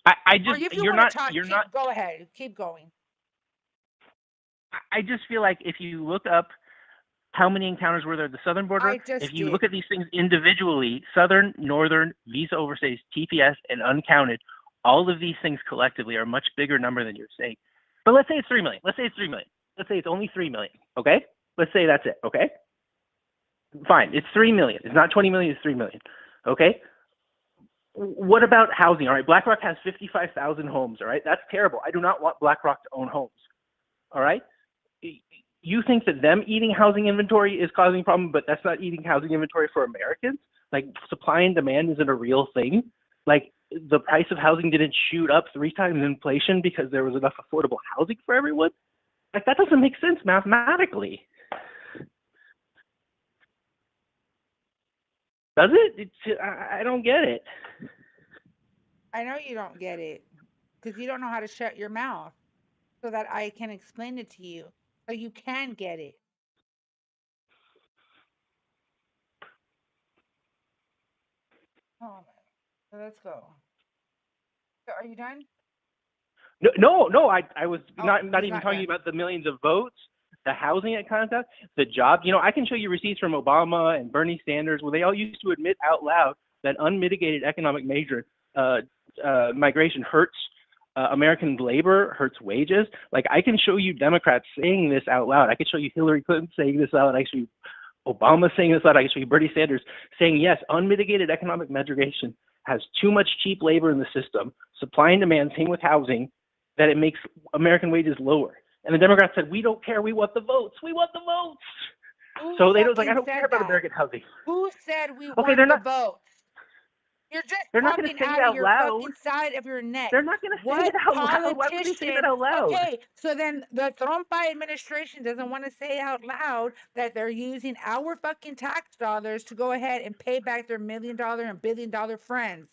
I Or just if you you're want to not talk, you're not. go ahead, keep going. I just feel like if you look up How many encounters were there at the southern border? I just If you did. look at these things individually, southern, northern, visa overstays, TPS, and uncounted, all of these things collectively are a much bigger number than you're saying. But let's say it's 3 million. Let's say it's 3 million. Let's say it's only 3 million. Okay? Let's say that's it. Okay? Fine. It's 3 million. It's not 20 million. It's 3 million. Okay? What about housing? All right. BlackRock has 55,000 homes. All right. That's terrible. I do not want BlackRock to own homes. All right. You think that them eating housing inventory is causing a problem, but that's not eating housing inventory for Americans? Like, supply and demand isn't a real thing. Like, the price of housing didn't shoot up 3 times inflation because there was enough affordable housing for everyone. Like, that doesn't make sense mathematically. Does it? I don't get it. I know you don't get it because you don't know how to shut your mouth so that I can explain it to you so you can get it. Oh, so let's go. So are you done? No. I was not he's even not talking done. about the millions of votes, the housing that kind of stuff, the job. You know, I can show you receipts from Obama and Bernie Sanders where they all used to admit out loud that unmitigated economic migration hurts American labor, hurts wages. Like, I can show you Democrats saying this out loud. I can show you Hillary Clinton saying this out loud. I can show you Obama saying this out. I can show you Bernie Sanders saying, yes, unmitigated economic migration has too much cheap labor in the system, supply and demand, same with housing, that it makes American wages lower. And the Democrats said, we don't care. We want the votes. We want the votes. Who So they was like, fucking I don't said care about that? American housing. Who said we Okay, want they're the not. votes? You're just They're not going to talking say it out of out your loud. fucking side of your neck. They're not going to say What it out loud. Why would they say politician? that out loud? Okay, so then the Trumpa administration doesn't want to say out loud that they're using our fucking tax dollars to go ahead and pay back their $1 million and $1 billion friends.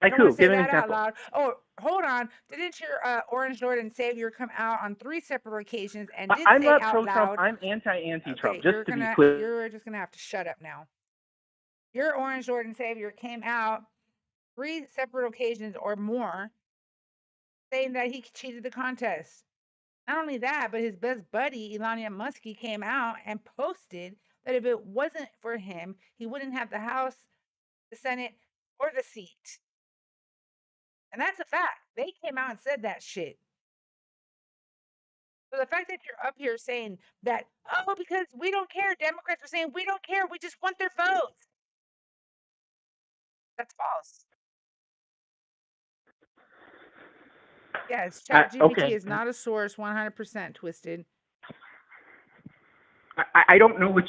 I Like don't want who? to say Give an that out example. loud. Oh, hold on. Didn't your Orange Lord and Savior come out on 3 separate occasions and did I'm say not out pro-Trump. loud? I'm anti-Trump, Okay, just to be clear. you're just gonna have to shut up now. Your Orange Lord and Savior came out 3 separate occasions or more saying that he cheated the contest. Not only that, but his best buddy, Elon Musk, came out and posted that if it wasn't for him, he wouldn't have the House, the Senate, or the seat. And that's a fact. They came out and said that shit. So the fact that you're up here saying that, oh, because we don't care, Democrats are saying we don't care, we just want their votes. That's false. Yes, ChatGPT Okay. is not a source, 100% twisted. I don't know what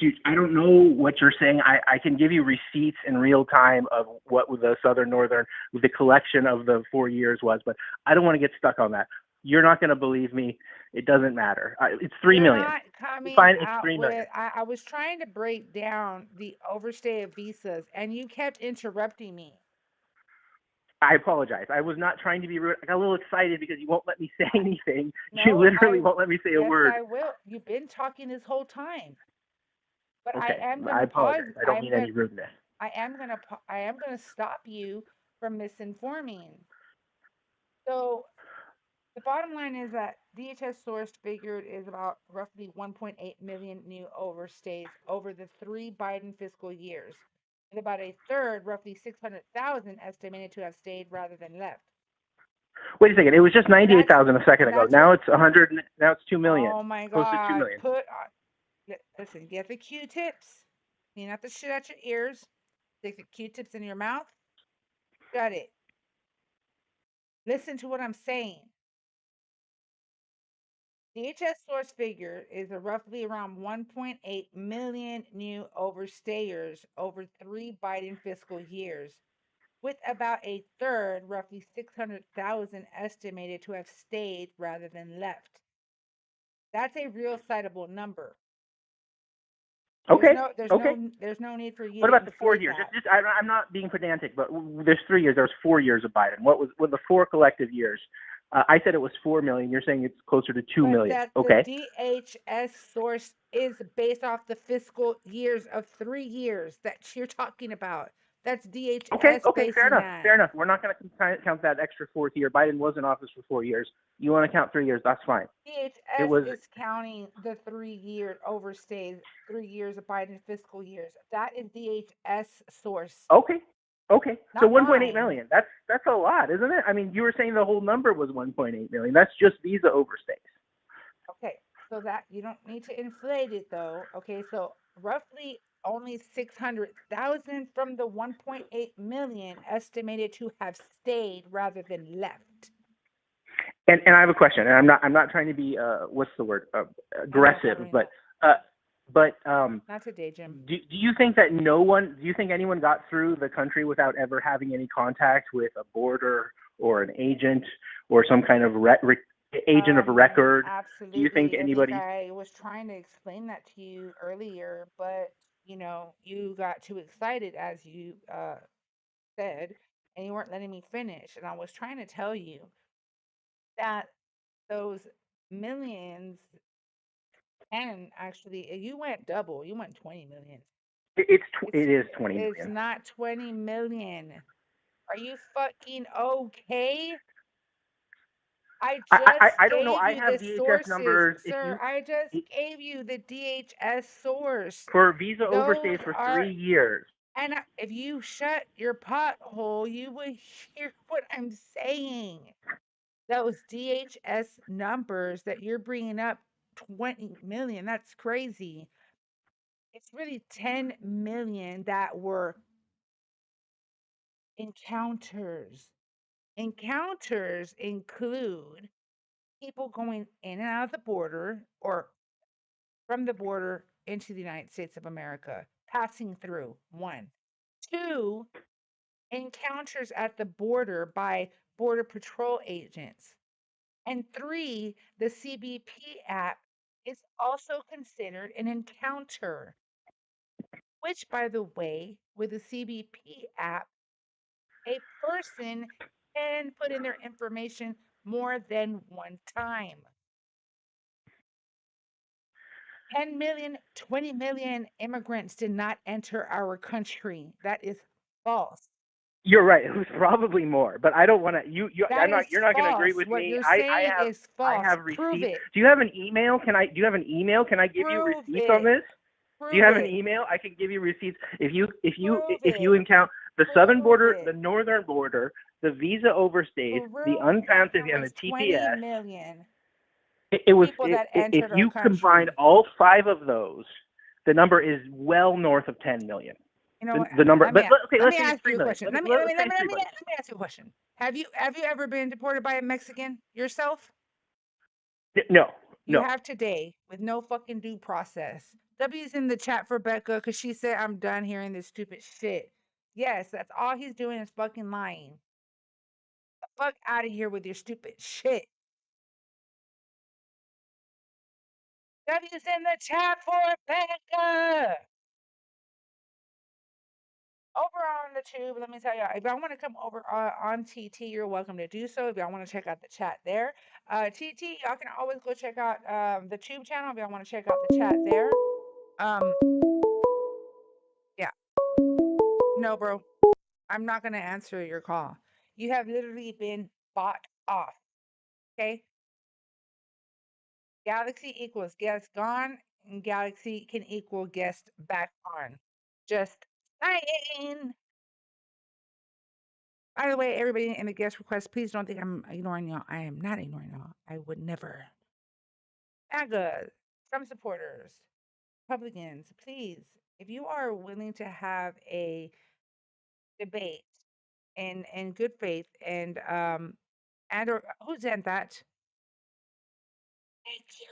you're saying. I can give you receipts in real time of what the southern northern, the collection of the 4 years was, but I don't want to get stuck on that. You're not going to believe me. It doesn't matter. It's 3 You're million. not coming Fine, it's out 3 million. with. I was trying to break down the overstay of visas, and you kept interrupting me. I apologize. I was not trying to be rude. I got a little excited because you won't let me say anything. No, You literally won't let me say a yes, word. I will. You've been talking this whole time, but I Okay. am I gonna pause. apologize. I don't mean any rudeness. I am gonna stop you from misinforming. So the bottom line is that DHS sourced figured is about roughly 1.8 million new overstays over the 3 Biden fiscal years, with about a third, roughly 600,000, estimated to have stayed rather than left. Wait a second. It was just 98,000 a second ago. Now it's 100. Now it's 2 million. Oh my Close to 2 God! million. Listen. Get the Q-tips. Clean out the shit out your ears. Stick the Q-tips in your mouth. Shut it. Listen to what I'm saying. DHS source figure is a roughly around 1.8 million new overstayers over 3 Biden fiscal years, with about a third, roughly 600,000, estimated to have stayed rather than left. That's a real citable number. Okay. There's no need for you What to about the 4 inflate years? that. I'm not being pedantic, but there's 3 years. There was 4 years of Biden. What the 4 collective years? I said it was 4 million. You're saying it's closer to 2 million. That Okay. the DHS source is based off the fiscal years of 3 years that you're talking about. That's Okay, DHS okay, fair basing enough, that. fair enough. We're not going to count that extra fourth year. Biden was in office for 4 years. You want to count 3 years? That's fine. It DHS was is counting the 3 year overstays, 3 years of Biden fiscal years. That is DHS source, okay, okay. So not 1.8 mine. million. That's a lot, isn't it? I mean, you were saying the whole number was 1.8 million. That's just visa overstays. Okay, so that you don't need to inflate it though. Okay, so roughly only 600,000 from the 1.8 million estimated to have stayed rather than left. And I have a question, and I'm not trying to be what's the word aggressive, but not today, Jim. do you think that do you think anyone got through the country without ever having any contact with a border or an agent or some kind of agent of record? Absolutely. Do you think anybody? I was trying to explain that to you earlier, but you got too excited as you said, and you weren't letting me finish. And I was trying to tell you that those millions, and actually, you went double. You went 20 million. It is 20 million. It's not 20 million. Are you fucking okay? I don't know. gave I you have the DHS sources, numbers. sir. I just gave you the DHS source. For visa overstays Those for are, 3 years. and if you shut your pothole, you would hear what I'm saying. Those DHS numbers that you're bringing up, 20 million, that's crazy. It's really 10 million that were encounters. Encounters include people going in and out of the border or from the border into the United States of America, passing through. One. Two, encounters at the border by Border Patrol agents. And three, the CBP app is also considered an encounter, which, by the way, with the CBP app, a person can put in their information more than one time. 10 million, 20 million immigrants did not enter our country. That is false. You're right. It was probably more, but I don't want to. You're not going to agree False. with What me. you're saying is I false. have Prove receipts. it. Do you have an email? Can I give you Prove receipts on it. this? Prove Do you have an it. email? I can give you receipts. If you Prove encounter the Prove southern border, it. the northern border, the visa overstays, the Prove that uncounted, there and the was 20 TPS, million it was people that if entered our you combine country. all 5 of those, the number is well north of 10 million. You know what? The number, Let me okay, let let's me say it's ask 3 you a million. question. Let me Let's say it's 3 let million. me ask you a question. Have you ever been deported by a Mexican yourself? No, You no. have today with no fucking due process. W's in the chat for Becca because she said I'm done hearing this stupid shit. Yes, that's all he's doing is fucking lying. The fuck out of here with your stupid shit. W's in the chat for Becca. Over on the tube, let me tell you, if y'all want to come over on TT, you're welcome to do so. If y'all want to check out the chat there, TT, y'all can always go check out the tube channel if y'all want to check out the chat there. Yeah, no, bro, I'm not gonna answer your call. You have literally been bought off. Okay, Galaxy equals guest gone, and Galaxy can equal guest back on. Just saying. By the way, everybody in the guest request, please don't think I'm ignoring y'all. I am not ignoring y'all. I would never. AGA, some supporters, Republicans, please, if you are willing to have a debate in good faith and or who sent that? Thank you.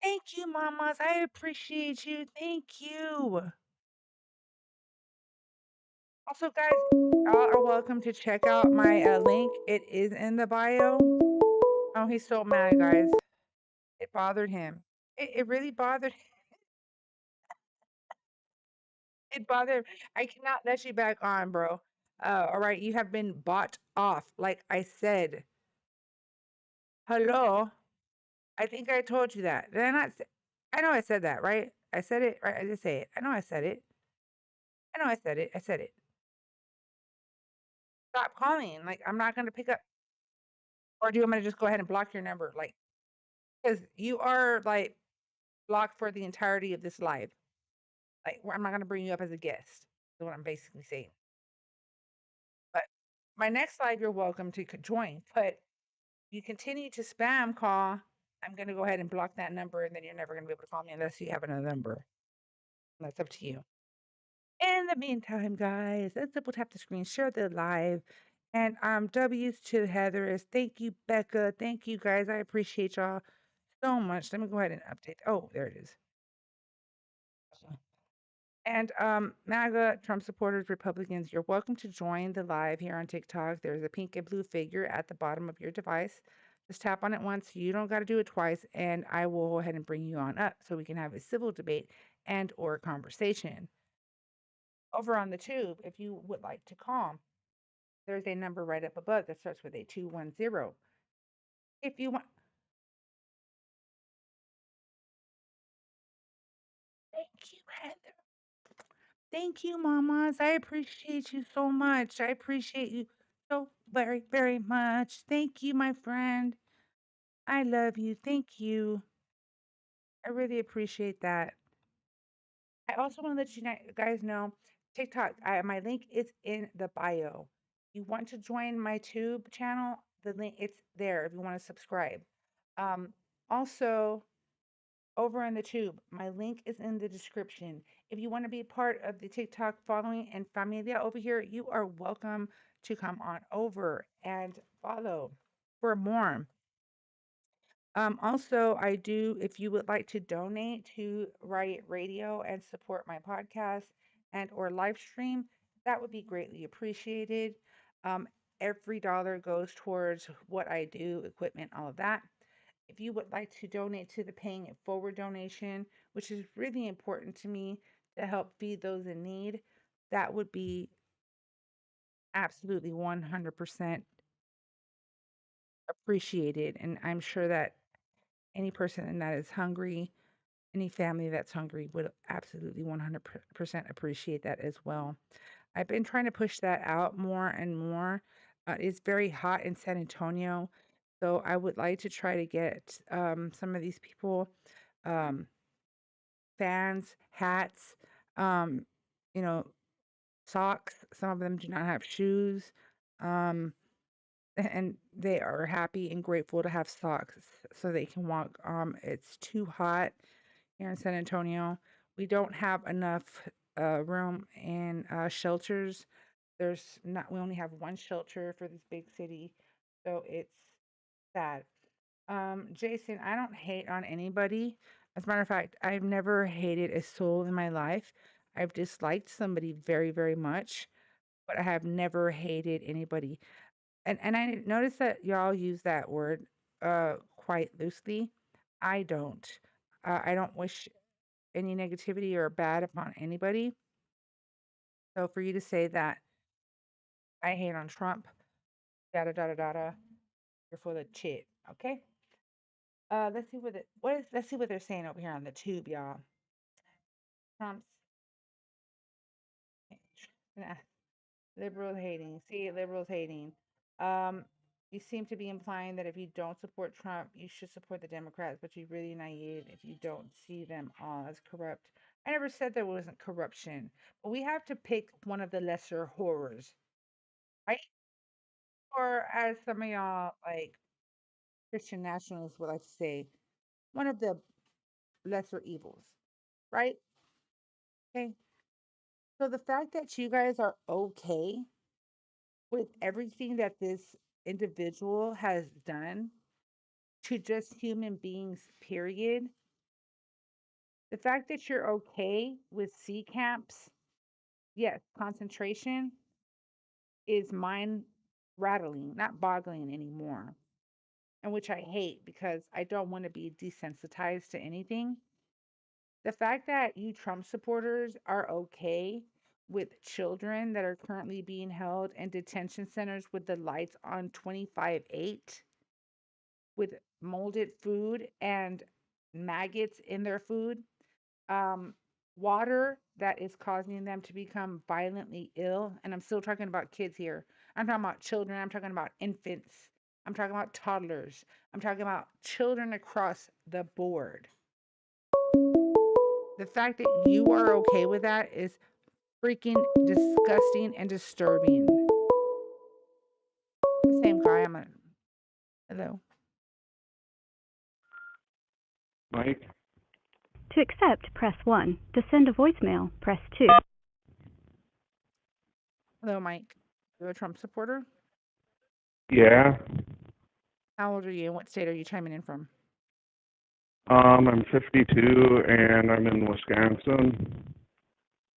Thank you, mamas. I appreciate you. Thank you. Also, guys, y'all are welcome to check out my link. It is in the bio. Oh, he's so mad, guys. It bothered him. It really bothered it bothered I cannot let you back on, bro. All right, you have been bought off, like I said. Hello? I think I told you that. Did I not say I know I said that, right? I said it, right? I did say it. I know I said it. I know I said it. I said it. Stop calling. Like, I'm not going to pick up. Or do you want me to just go ahead and block your number? Like, because you are like blocked for the entirety of this live. Like, I'm not going to bring you up as a guest. Is what I'm basically saying. But my next live, you're welcome to join. But you continue to spam call, I'm going to go ahead and block that number, and then you're never going to be able to call me unless you have another number. That's up to you. In the meantime, guys, let's double tap the screen, share the live, and W's to Heather is thank you, Becca. Thank you, guys. I appreciate y'all so much. Let me go ahead and update. Oh, there it is. And MAGA, Trump supporters, Republicans, you're welcome to join the live here on TikTok. There's a pink and blue figure at the bottom of your device. Just tap on it once. You don't got to do it twice, and I will go ahead and bring you on up so we can have a civil debate and or conversation. Over on the tube, if you would like to call, there's a number right up above that starts with a 210. If you want, thank you, Heather. Thank you, mamas. I appreciate you so much. I appreciate you so very, very much. Thank you, my friend. I love you. Thank you. I really appreciate that. I also want to let you guys know TikTok, my link is in the bio. You want to join my tube channel? The link, it's there if you want to subscribe. Um, Also, over on the tube, my link is in the description. If you want to be part of the TikTok following and familia over here, you are welcome to come on over and follow for more. Also, I do, if you would like to donate to Riot Radio and support my podcast and or live stream, that would be greatly appreciated. Um, every dollar goes towards what I do, equipment, all of that. If you would like to donate to the paying it forward donation, which is really important to me to help feed those in need, that would be absolutely 100% appreciated. And I'm sure that any person that is hungry, any family that's hungry would absolutely 100% appreciate that as well. I've been trying to push that out more and more. It's very hot in San Antonio. So I would like to try to get some of these people um, fans, hats, um, you know, socks. Some of them do not have shoes. Um, and they are happy and grateful to have socks so they can walk. It's too hot here in San Antonio. We don't have enough room in shelters. There's not, we only have one shelter for this big city. So it's sad. Jason, I don't hate on anybody. As a matter of fact, I've never hated a soul in my life. I've disliked somebody very, very much, but I have never hated anybody. And I noticed that y'all use that word quite loosely. I don't. I don't wish any negativity or bad upon anybody. So for you to say that I hate on Trump, da da da da da da, you're full of shit. Okay. Let's see let's see what they're saying over here on the tube, y'all. Trump's nah, liberal hating. See, liberals hating. Um, you seem to be implying that if you don't support Trump, you should support the Democrats, but you're really naive if you don't see them all as corrupt. I never said there wasn't corruption, but we have to pick one of the lesser horrors, right? Or as some of y'all like Christian nationalists would like to say, one of the lesser evils, right? Okay. So the fact that you guys are okay with everything that this individual has done to just human beings, period, the fact that you're okay with sea camps, yes, concentration is mind rattling, not boggling anymore. And which I hate because I don't want to be desensitized to anything. The fact that you Trump supporters are okay with children that are currently being held in detention centers with the lights on 25/8 with molded food and maggots in their food. Um, water that is causing them to become violently ill. And I'm still talking about kids here. I'm talking about children. I'm talking about infants. I'm talking about toddlers. I'm talking about children across the board. The fact that you are okay with that is freaking disgusting and disturbing. The same guy. Hello. Mike? To accept, press 1. To send a voicemail, press 2. Hello, Mike. You're a Trump supporter? Yeah. How old are you and what state are you chiming in from? I'm 52 and I'm in Wisconsin.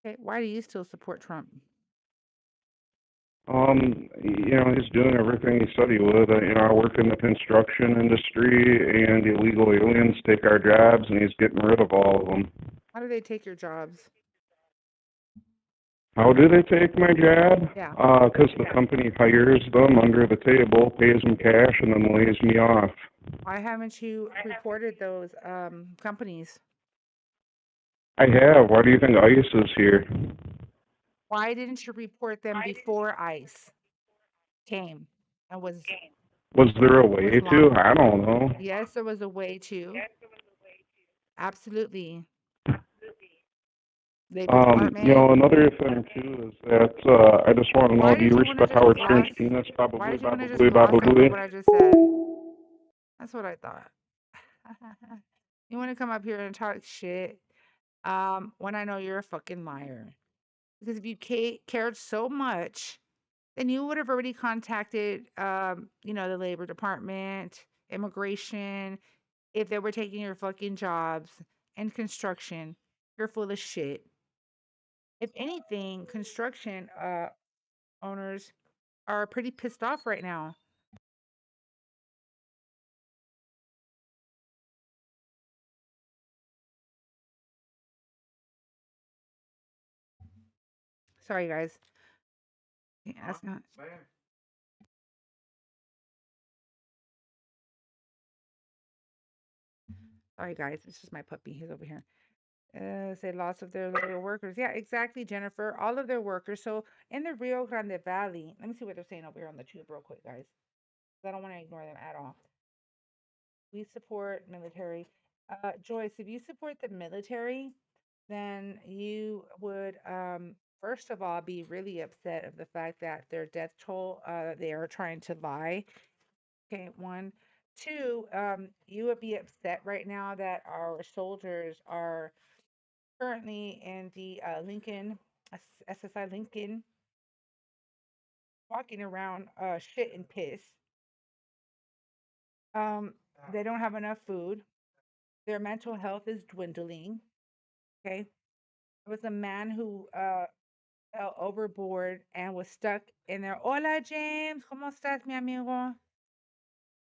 Okay, why do you still support Trump? He's doing everything he said he would. I work in the construction industry and illegal aliens take our jobs and he's getting rid of all of them. How do they take your jobs? How do they take my job? Yeah. 'Cause the company hires them under the table, pays them cash, and then lays me off. Why haven't you reported those companies? I have. Why do you think ICE is here? Why didn't you report them before ICE came and was Was there a way to? I don't know. Yes, there was a way to. Absolutely. Labor Department. Another thing too is that I just want to know, Why do you did you want to respect just Howard gloss? Stern's penis? Why Probably, did you want to just probably, gloss over probably. what I just said? That's what I thought. You want to come up here and talk shit when I know you're a fucking liar. Because if you cared so much, then you would have already contacted, the Labor Department, immigration, if they were taking your fucking jobs and construction. You're full of shit. If anything, construction owners are pretty pissed off right now. Sorry, guys. Yeah, that's not. Sorry, guys. It's just my puppy. He's over here. Say loss of their local workers. Yeah, exactly, Jennifer. All of their workers. So in the Rio Grande Valley, let me see what they're saying over here on the tube real quick, guys. 'Cause I don't want to ignore them at all. We support military. Joyce, if you support the military, then you would first of all be really upset of the fact that their death toll they are trying to lie. Okay, one. Two, you would be upset right now that our soldiers are currently in the Lincoln, SSI Lincoln, walking around shit and piss. They don't have enough food. Their mental health is dwindling. Okay. There was a man who fell overboard and was stuck in there. Hola, James. ¿Cómo estás, mi amigo?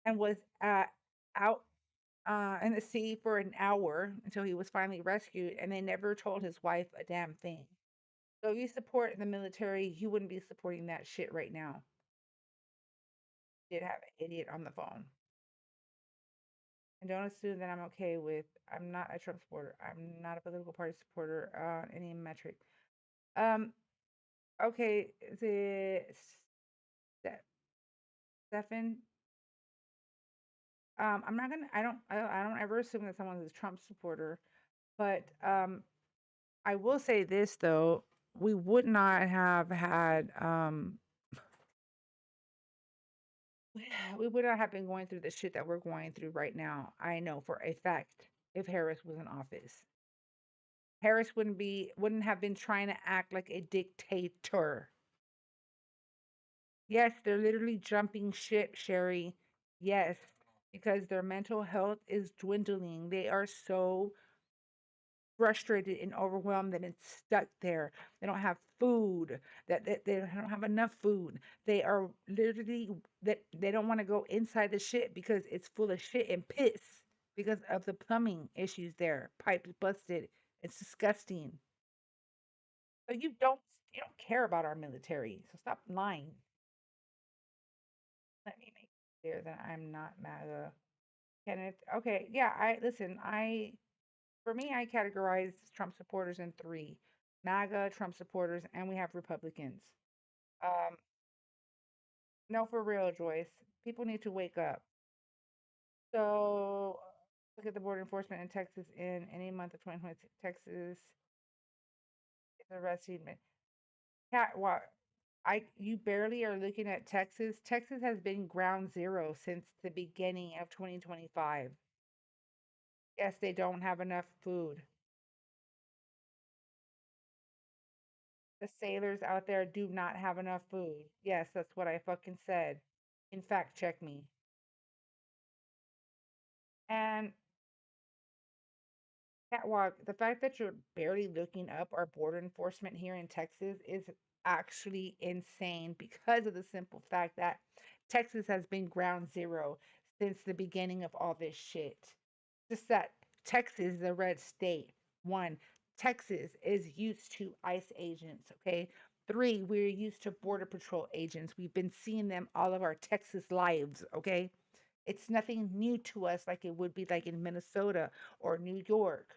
And was out in the sea for an hour until he was finally rescued, and they never told his wife a damn thing. So if you support the military, you wouldn't be supporting that shit right now. Did have an idiot on the phone. And don't assume that I'm okay with. I'm not a Trump supporter. I'm not a political party supporter on any metric. Um. Okay. The Stefan. I'm not gonna. I don't ever assume that someone's a Trump supporter, but I will say this though: we would not have had we would not have been going through the shit that we're going through right now. I know for a fact if Harris was in office. Harris wouldn't have been trying to act like a dictator. Yes, they're literally jumping ship, Sherry. Yes, because their mental health is dwindling. They are so frustrated and overwhelmed that it's stuck there. They don't have food. That they don't have enough food. They are literally that they don't want to go inside the shit because it's full of shit and piss because of the plumbing issues there. Pipes busted. It's disgusting. So you don't care about our military. So stop lying. Let me make it clear that I'm not MAGA. Kenneth. Okay, yeah, I listen, For me, I categorize Trump supporters in three: MAGA, Trump supporters, and we have Republicans. Um, no, for real, Joyce. People need to wake up. So, look at the border enforcement in Texas in any month of 2026. Texas is arresting me. Cat, what? You barely are looking at Texas. Texas has been ground zero since the beginning of 2025. Yes, they don't have enough food. The sailors out there do not have enough food. Yes, that's what I fucking said. In fact, check me. And Catwalk, the fact that you're barely looking up our border enforcement here in Texas is actually insane because of the simple fact that Texas has been ground zero since the beginning of all this shit. Just that Texas is a red state. One, Texas is used to ICE agents, okay? Three, we're used to Border Patrol agents. We've been seeing them all of our Texas lives, okay? It's nothing new to us like it would be like in Minnesota or New York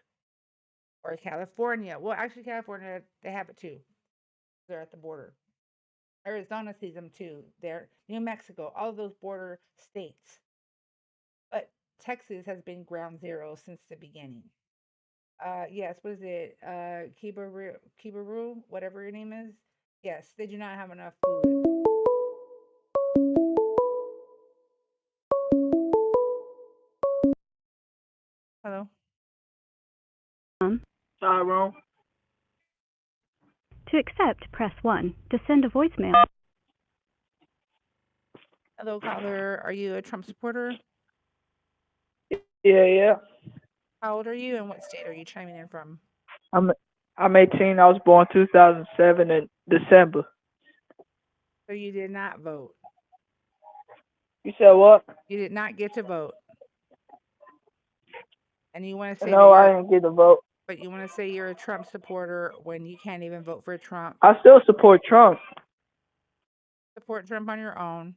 or California. Well, actually, California, they have it too. They're at the border. Arizona sees them too. They're New Mexico, all of those border states. But Texas has been ground zero since the beginning. Yes, what is it? Kibaru, whatever your name is. Yes, they do not have enough food. Hello? Tyrone. To accept, press 1. To send a voicemail. Hello, caller. Are you a Trump supporter? Yeah. How old are you and what state are you chiming in from? I'm 18. I was born 2007 in December. So you did not vote. You said what? You did not get to vote. And you want to say No, that I you're, didn't get a vote. but you want to say you're a Trump supporter when you can't even vote for Trump. I still support Trump. Support Trump on your own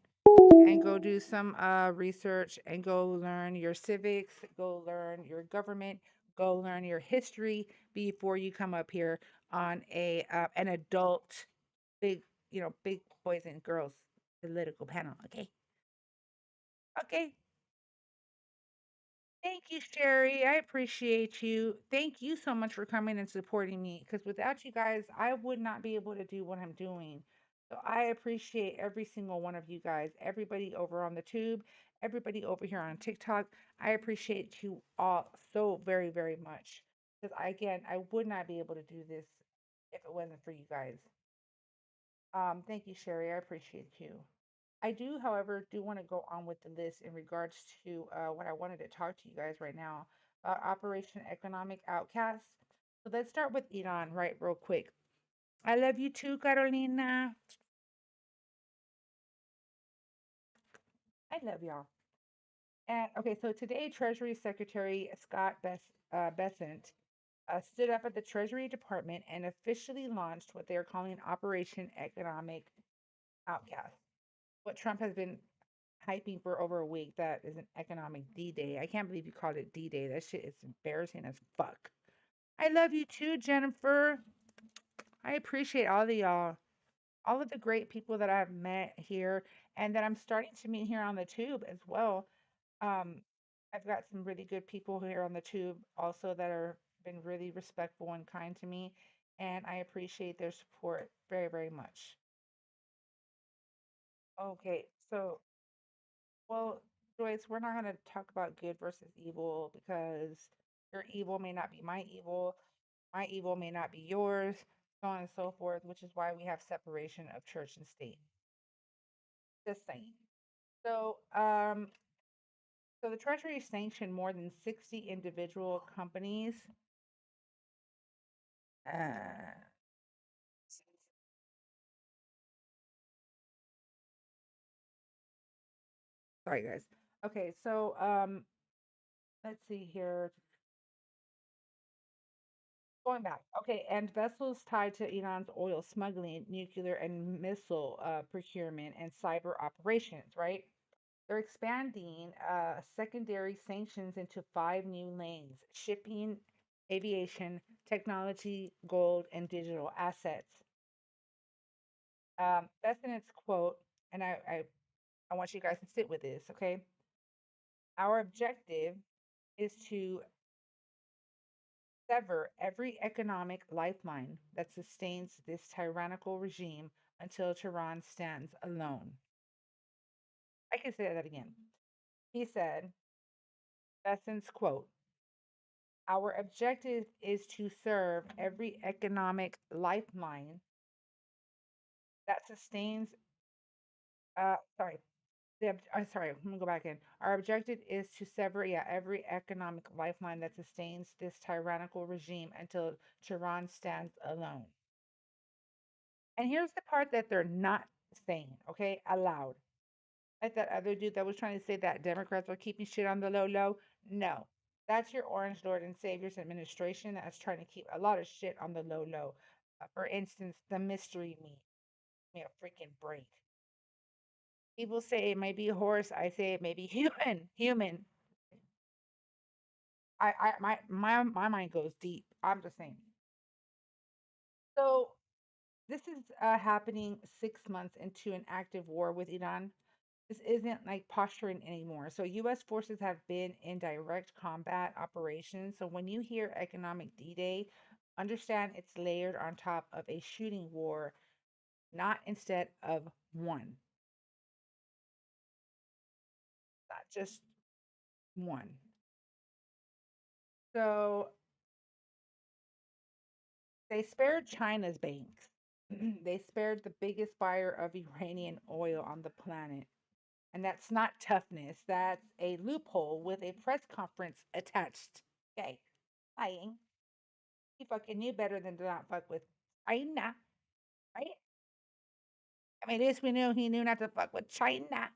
and go do some research and go learn your civics, go learn your government, go learn your history before you come up here on a an adult big, big boys and girls political panel, okay? Okay. Thank you, Sherry. I appreciate you. Thank you so much for coming and supporting me because without you guys, I would not be able to do what I'm doing. So I appreciate every single one of you guys, everybody over on the tube, everybody over here on TikTok. I appreciate you all so very, very much because again, I would not be able to do this if it wasn't for you guys. Thank you, Sherry. I appreciate you. I do, however, do want to go on with the list in regards to what I wanted to talk to you guys right now about Operation Economic Outcast. So let's start with Iran, right, real quick. I love you too, Carolina. I love y'all. And okay, so today, Treasury Secretary Scott Bessent stood up at the Treasury Department and officially launched what they are calling Operation Economic Outcast. What Trump has been hyping for over a week that is an economic D Day. I can't believe you called it D Day. That shit is embarrassing as fuck. I love you too, Jennifer. I appreciate all of y'all, all of the great people that I've met here and that I'm starting to meet here on the tube as well. Um, I've got some really good people here on the tube also that are been really respectful and kind to me, and I appreciate their support very, very much. Okay, so well, Joyce, we're not going to talk about good versus evil because your evil may not be my evil may not be yours, so on and so forth, which is why we have separation of church and state. Just saying. So, so the Treasury sanctioned more than 60 individual companies. Uh, sorry, guys. Okay, so let's see here. Going back. Okay, and vessels tied to Iran's oil smuggling, nuclear and missile procurement, and cyber operations, right? They're expanding secondary sanctions into five new lanes: shipping, aviation, technology, gold, and digital assets. That's in its quote, and I want you guys to sit with this, okay? Our objective is to sever every economic lifeline that sustains this tyrannical regime until Tehran stands alone. I can say that again. He said, Besant's quote, our objective is to serve every economic lifeline that sustains, sorry, sorry, let me go back in. Our objective is to sever, yeah, every economic lifeline that sustains this tyrannical regime until Tehran stands alone. And here's the part that they're not saying, okay, aloud. Like that other dude that was trying to say that Democrats are keeping shit on the low low. No, that's your Orange Lord and Savior's administration that's trying to keep a lot of shit on the low low. For instance, the mystery meat. Give me a freaking break. People say it may be a horse. I say it may be human. Human. My mind goes deep. I'm just saying. So this is happening 6 months into an active war with Iran. This isn't like posturing anymore. So U.S. forces have been in direct combat operations. So when you hear economic D-Day, understand it's layered on top of a shooting war, not instead of one, not just one. So they spared China's banks. They spared the biggest buyer of Iranian oil on the planet. And that's not toughness. That's a loophole with a press conference attached. Okay. Lying. He fucking knew better than to not fuck with China, right? I mean, at least we knew he knew not to fuck with China.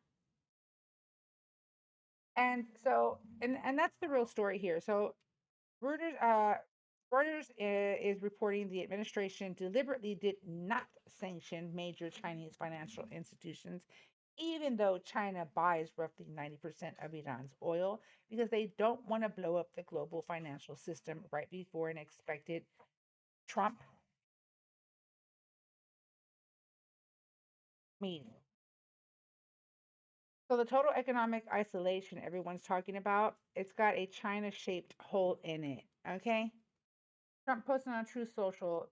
And so, and that's the real story here. So Reuters, is reporting the administration deliberately did not sanction major Chinese financial institutions, even though China buys roughly 90% of Iran's oil, because they don't want to blow up the global financial system right before an expected Trump meeting. So the total economic isolation everyone's talking about, it's got a China-shaped hole in it. Okay? Trump posted on Truth Social,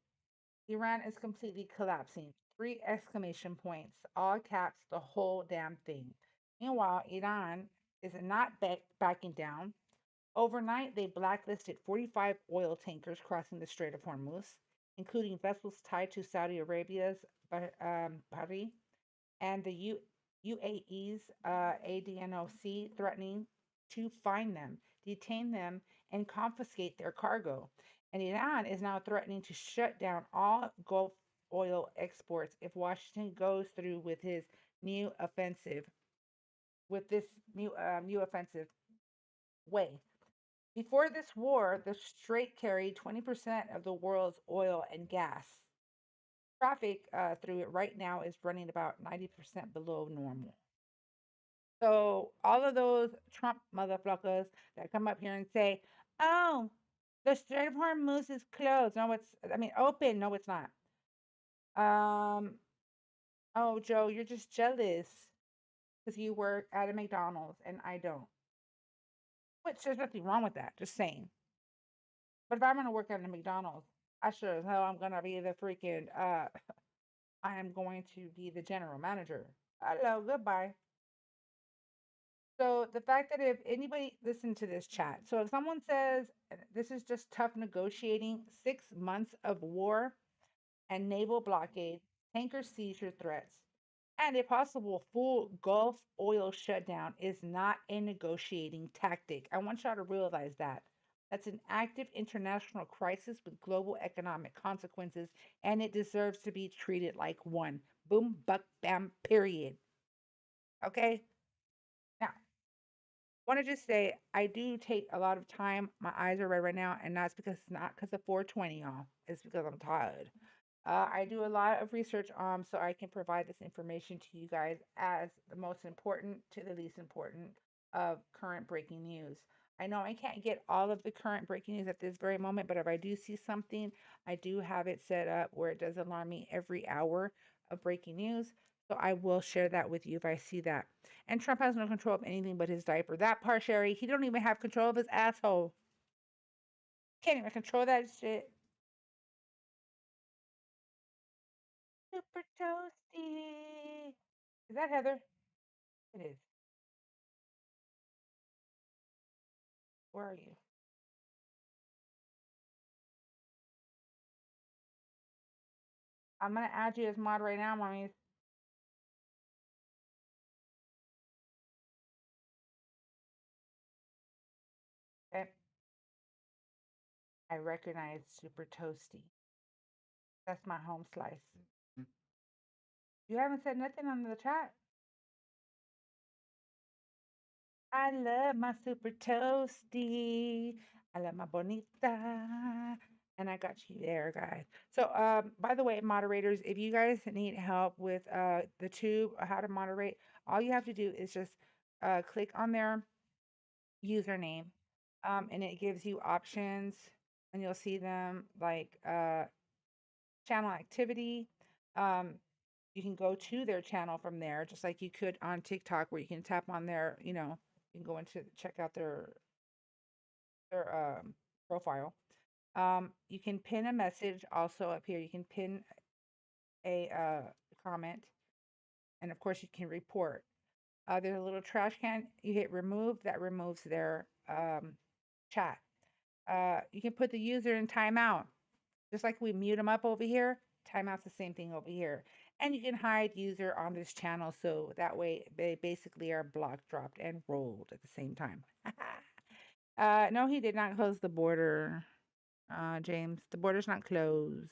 Iran is completely collapsing. Three exclamation points, all caps, the whole damn thing. Meanwhile, Iran is not backing down. Overnight, they blacklisted 45 oil tankers crossing the Strait of Hormuz, including vessels tied to Saudi Arabia's Bahri and the UAE's ADNOC, threatening to fine them, detain them, and confiscate their cargo. And Iran is now threatening to shut down all Gulf oil exports if Washington goes through with his new offensive, with this new offensive way. Before this war, the Strait carried 20% of the world's oil and gas. Traffic through it right now is running about 90% below normal. So all of those Trump motherfuckers that come up here and say, "Oh, the Strait of Hormuz is closed." No, I mean, open. No, it's not. Um, oh, Joe, you're just jealous because you work at a McDonald's and I don't. Which there's nothing wrong with that. Just saying. But if I'm gonna work at a McDonald's, I sure as hell I'm gonna be the freaking I am going to be the general manager. Hello, goodbye. So the fact that if anybody listen to this chat, so if someone says this is just tough negotiating, 6 months of war and naval blockade, tanker seizure threats, and a possible full Gulf oil shutdown is not a negotiating tactic. I want y'all to realize that. That's an active international crisis with global economic consequences, and it deserves to be treated like one. Boom, buck, bam, period. Okay? Now, want to just say I do take a lot of time. My eyes are red right now, and that's because it's not because of 420, y'all. It's because I'm tired. I do a lot of research so I can provide this information to you guys as the most important to the least important of current breaking news. I know I can't get all of the current breaking news at this very moment, but if I do see something, I do have it set up where it does alarm me every hour of breaking news. So I will share that with you if I see that. And Trump has no control of anything but his diaper. That part, Sherry, he don't even have control of his asshole. Can't even control that shit. Super toasty. Is that Heather? It is. Where are you? I'm gonna add you as mod right now, mommy. Okay. I recognize Super Toasty. That's my home slice. You haven't said nothing on the chat. I love my Super Toasty. I love my Bonita. And I got you there, guys. So, by the way, moderators, if you guys need help with the tube, how to moderate, all you have to do is just click on their username, and it gives you options, and you'll see them like channel activity. Um, you can go to their channel from there, just like you could on TikTok, where you can tap on their, you can go into check out their profile. You can pin a message also up here. You can pin a comment, and of course you can report. There's a little trash can. You hit remove. That removes their chat. You can put the user in timeout. Just like we mute them up over here, timeout's the same thing over here. And you can hide user on this channel so that way they basically are blocked, dropped, and rolled at the same time. No, he did not close the border, James. The border's not closed.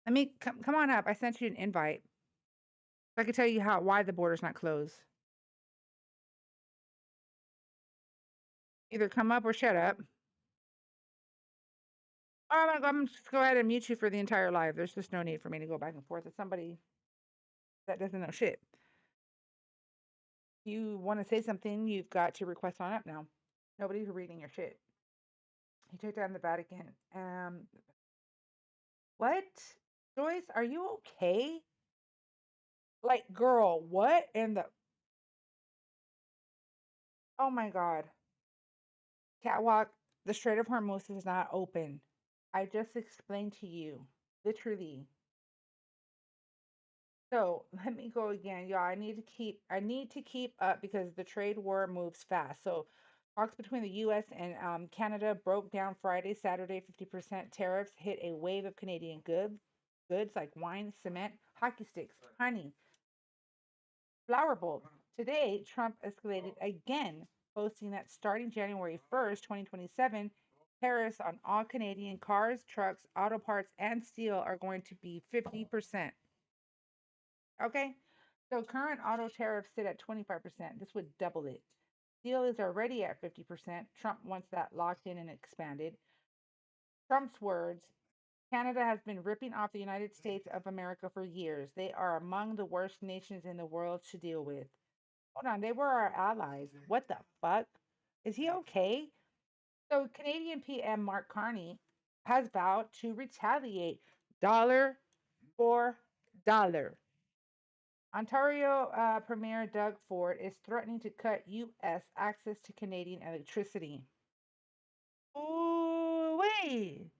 Let me come on up. I sent you an invite. So I can tell you why the border's not closed. Either come up or shut up. Oh, I'm gonna just go ahead and mute you for the entire live. There's just no need for me to go back and forth with somebody that doesn't know shit. You want to say something, you've got to request on up now. Nobody's reading your shit. He took down the Vatican. What? Joyce, are you okay? Like, girl, what in the. Oh my God. Catwalk, the Strait of Hormuz is not open. I just explained to you. Literally. So let me go again, y'all. I need to keep up because the trade war moves fast. So talks between the U.S. and Canada broke down Friday, Saturday. 50% tariffs hit a wave of Canadian goods like wine, cement, hockey sticks, honey, flower bulbs. Today, Trump escalated again, posting that starting January 1st, 2027, tariffs on all Canadian cars, trucks, auto parts, and steel are going to be 50%. Okay. So current auto tariffs sit at 25%. This would double it. Steel is already at 50%. Trump wants that locked in and expanded. Trump's words: Canada has been ripping off the United States of America for years. They are among the worst nations in the world to deal with. Hold on, they were our allies. What the fuck? Is he okay? So Canadian PM Mark Carney has vowed to retaliate dollar for dollar. Ontario Premier Doug Ford is threatening to cut U.S. access to Canadian electricity. Oh, wait.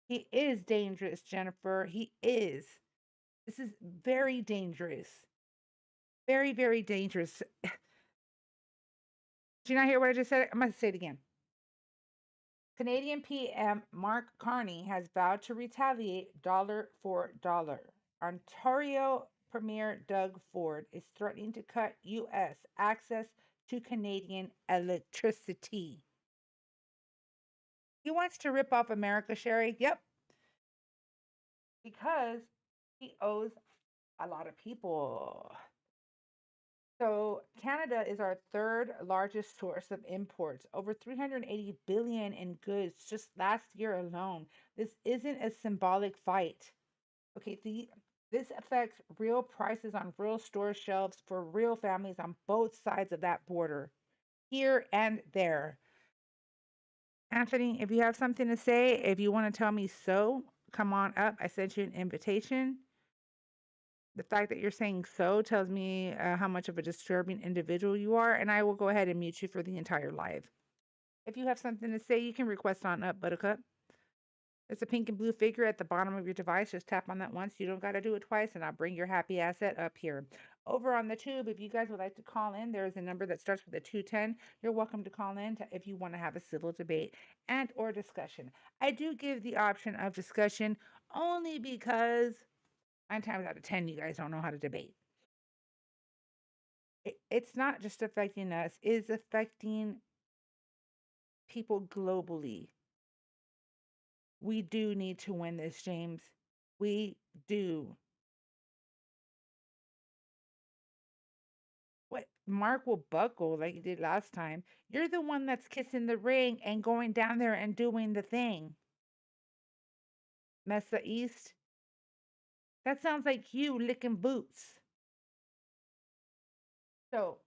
He is dangerous, Jennifer. He is. This is very dangerous. Very, very dangerous. Did you not hear what I just said? I'm going to say it again. Canadian PM Mark Carney has vowed to retaliate dollar for dollar. Ontario Premier Doug Ford is threatening to cut U.S. access to Canadian electricity. He wants to rip off America, Sherry. Yep. Because he owes a lot of people. So Canada is our third largest source of imports, over 380 billion in goods just last year alone. This isn't a symbolic fight. Okay, this affects real prices on real store shelves for real families on both sides of that border. here and there. Anthony, if you have something to say, if you want to tell me so, come on up. I sent you an invitation. The fact that you're saying so tells me how much of a disturbing individual you are, and I will go ahead and mute you for the entire live. If you have something to say, you can request on up, Buttercup. There's a pink and blue figure at the bottom of your device. Just tap on that once. You don't got to do it twice, and I'll bring your happy asset up here. Over on the tube, if you guys would like to call in, there is a number that starts with a 210. You're welcome to call in if you want to have a civil debate and or discussion. I do give the option of discussion only because 9 times out of 10, you guys don't know how to debate. It's not just affecting us, it's affecting people globally. We do need to win this, James. We do. What Mark will buckle like he did last time. You're the one that's kissing the ring and going down there and doing the thing. Mesa East. That sounds like you licking boots. So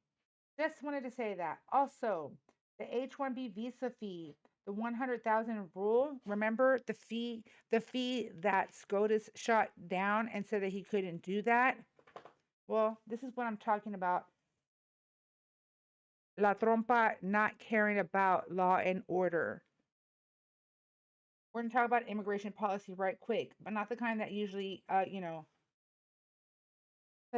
just wanted to say that. Also, the H-1B visa fee, the 100,000 rule. Remember the fee that SCOTUS shot down and said that he couldn't do that. Well, this is what I'm talking about. La Trompa not caring about law and order. We're going to talk about immigration policy right quick, but not the kind that usually, that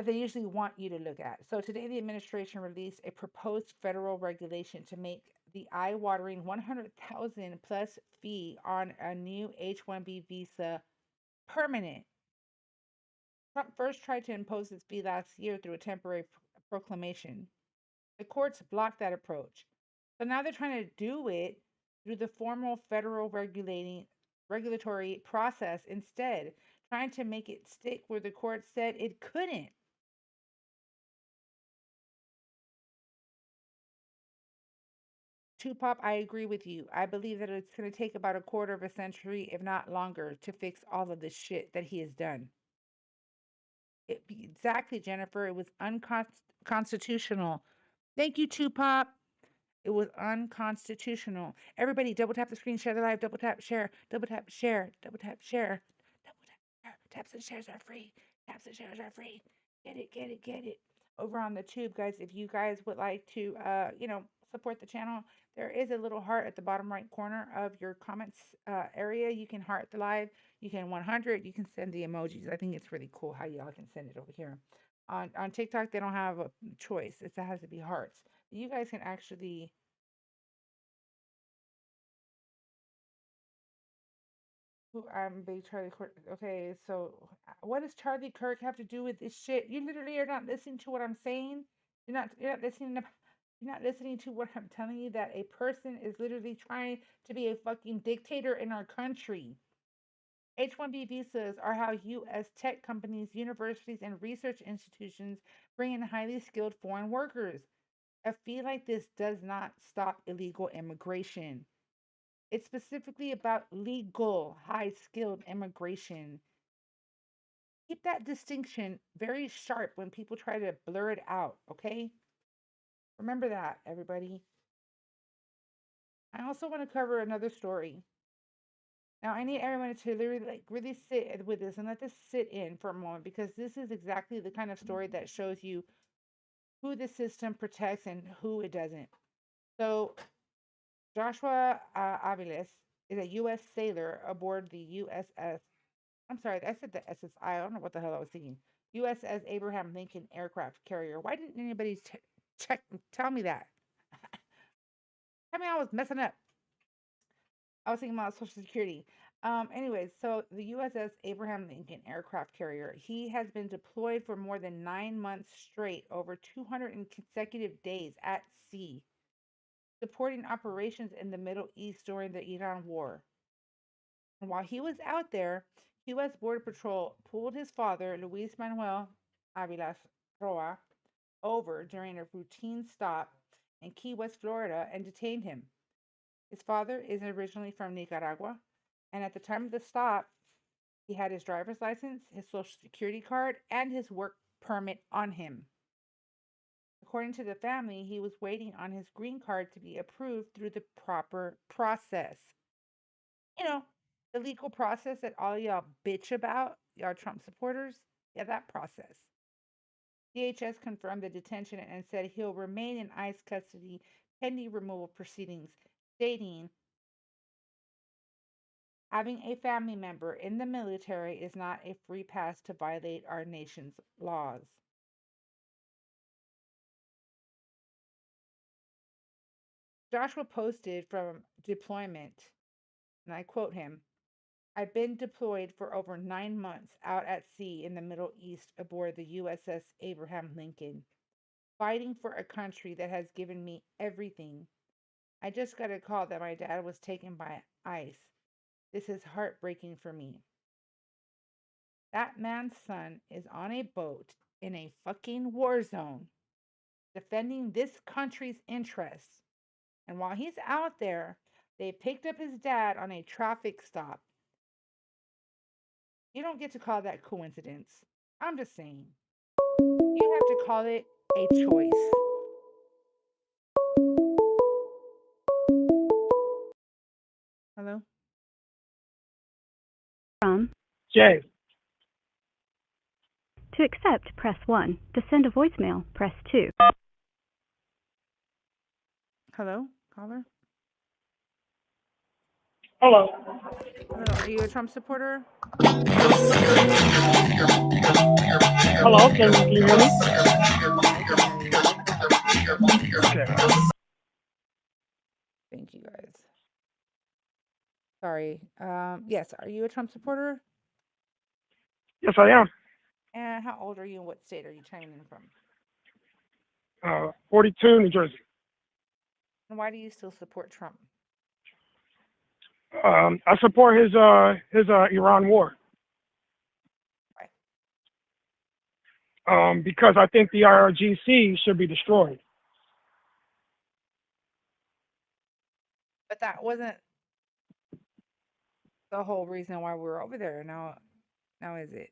they usually want you to look at. So today, the administration released a proposed federal regulation to make the eye-watering 100,000 plus fee on a new H-1B visa permanent. Trump first tried to impose this fee last year through a temporary proclamation. The courts blocked that approach. So now they're trying to do it through the formal federal regulatory process instead, trying to make it stick where the court said it couldn't. Tupop, I agree with you. I believe that it's going to take about a quarter of a century, if not longer, to fix all of this shit that he has done. Exactly, Jennifer. It was unconstitutional. Thank you, Tupop. It was unconstitutional. Everybody, double tap the screen, share the live, double tap, share, double tap, share, double tap, share, double tap, share. Taps and shares are free. Taps and shares are free. Get it, get it, get it. Over on the tube, guys, if you guys would like to, support the channel, there is a little heart at the bottom right corner of your comments area. You can heart the live. You can 100. You can send the emojis. I think it's really cool how y'all can send it over here. On TikTok, they don't have a choice. It has to be hearts. You guys can actually who big Charlie Kirk. Okay, so what does Charlie Kirk have to do with this shit? You literally are not listening to what I'm saying. You're not listening to you're not listening to what I'm telling you that a person is literally trying to be a fucking dictator in our country. H-1B visas are how U.S. tech companies, universities, and research institutions bring in highly skilled foreign workers. A fee like this does not stop illegal immigration. It's specifically about legal, high skilled immigration. Keep that distinction very sharp when people try to blur it out, okay? Remember that, everybody. I also want to cover another story. Now, I need everyone to really sit with this and let this sit in for a moment because this is exactly the kind of story that shows you who the system protects and who it doesn't. So, Joshua Aviles is a U.S. sailor aboard the USS. I'm sorry, I said the SSI. I don't know what the hell I was thinking. USS Abraham Lincoln aircraft carrier. Why didn't anybody check? Tell me that. Tell me I was messing up. I was thinking about Social Security. Anyways, so the USS Abraham Lincoln aircraft carrier, he has been deployed for more than 9 months straight, over 200 consecutive days at sea, supporting operations in the Middle East during the Iran war. And while he was out there, U.S. Border Patrol pulled his father, Luis Manuel Avilas Roa, over during a routine stop in Key West, Florida, and detained him. His father is originally from Nicaragua, and at the time of the stop, he had his driver's license, his social security card, and his work permit on him. According to the family, he was waiting on his green card to be approved through the proper process. You know, the legal process that all y'all bitch about, y'all Trump supporters. Yeah, that process. DHS confirmed the detention and said he'll remain in ICE custody pending removal proceedings, stating having a family member in the military is not a free pass to violate our nation's laws. Joshua posted from deployment, and I quote him: I've been deployed for over 9 months out at sea in the Middle East aboard the USS Abraham Lincoln, fighting for a country that has given me everything. I just got a call that my dad was taken by ICE. This is heartbreaking for me. That man's son is on a boat in a fucking war zone defending this country's interests. And while he's out there, they picked up his dad on a traffic stop. You don't get to call that coincidence. I'm just saying. You have to call it a choice. Hello? From. Jay. To accept, press 1. To send a voicemail, press 2. Hello, caller? Hello. Hello, are you a Trump supporter? Hello, can you hear me? Okay. Thank you guys. Sorry. Yes, are you a Trump supporter? Yes, I am. And how old are you and what state are you chiming in from? 42, New Jersey. And why do you still support Trump? I support his Iran war. Why? Because I think the IRGC should be destroyed. But that wasn't the whole reason why we were over there. Now is it?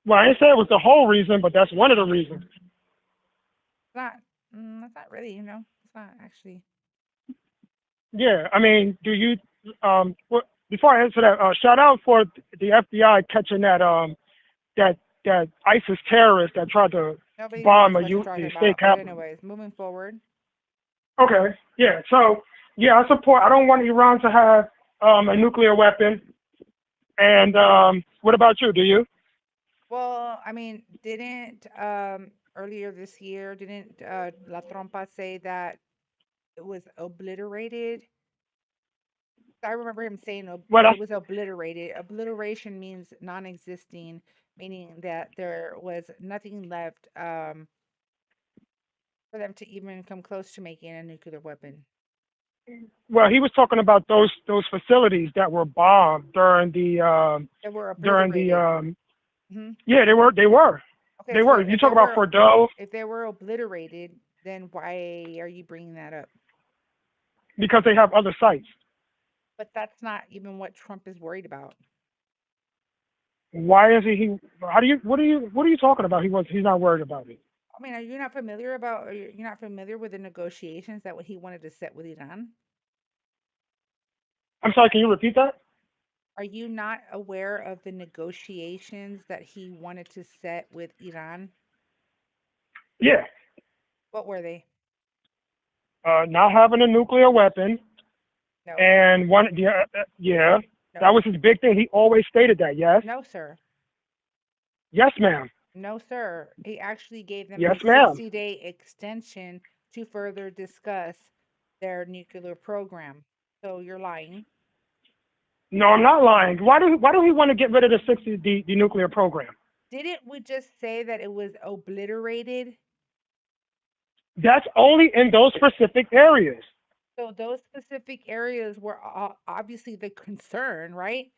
Well, I didn't say it was the whole reason, but that's one of the reasons. It's not. That's not really. It's not actually. Yeah, I mean, do you? Before I answer that, shout out for the FBI catching that ISIS terrorist that tried to Nobody bomb knows a what you're the talking state about. But capitol. anyways, moving forward. Okay, yeah. So yeah, I support. I don't want Iran to have a nuclear weapon. And what about you? Do you? Well, I mean, didn't earlier this year didn't La Trompa say that it was obliterated? I remember him saying Well, that it was obliterated. Obliteration means non-existing, meaning that there was nothing left for them to even come close to making a nuclear weapon. well, he was talking about those facilities that were bombed during the They were during obliterated. the yeah, they were Okay, they so were. You talk about Fordo if they were obliterated, then why are you bringing that up? because they have other sites. But that's not even what Trump is worried about. Why is he? How do you? What are you talking about? He's not worried about it. I mean, are you not familiar with the negotiations that he wanted to set with Iran? I'm sorry. Can you repeat that? Are you not aware of the negotiations that he wanted to set with Iran? Yeah. What were they? Not having a nuclear weapon. No. And yeah, No. that was his big thing. He always stated that. Yes. No, sir. Yes, ma'am. No, sir. He actually gave them Yes, a ma'am. 60-day extension to further discuss their nuclear program. So you're lying. No, I'm not lying. Why do he want to get rid of the nuclear program? Didn't we just say that it was obliterated? That's only in those specific areas. So those specific areas were obviously the concern, right?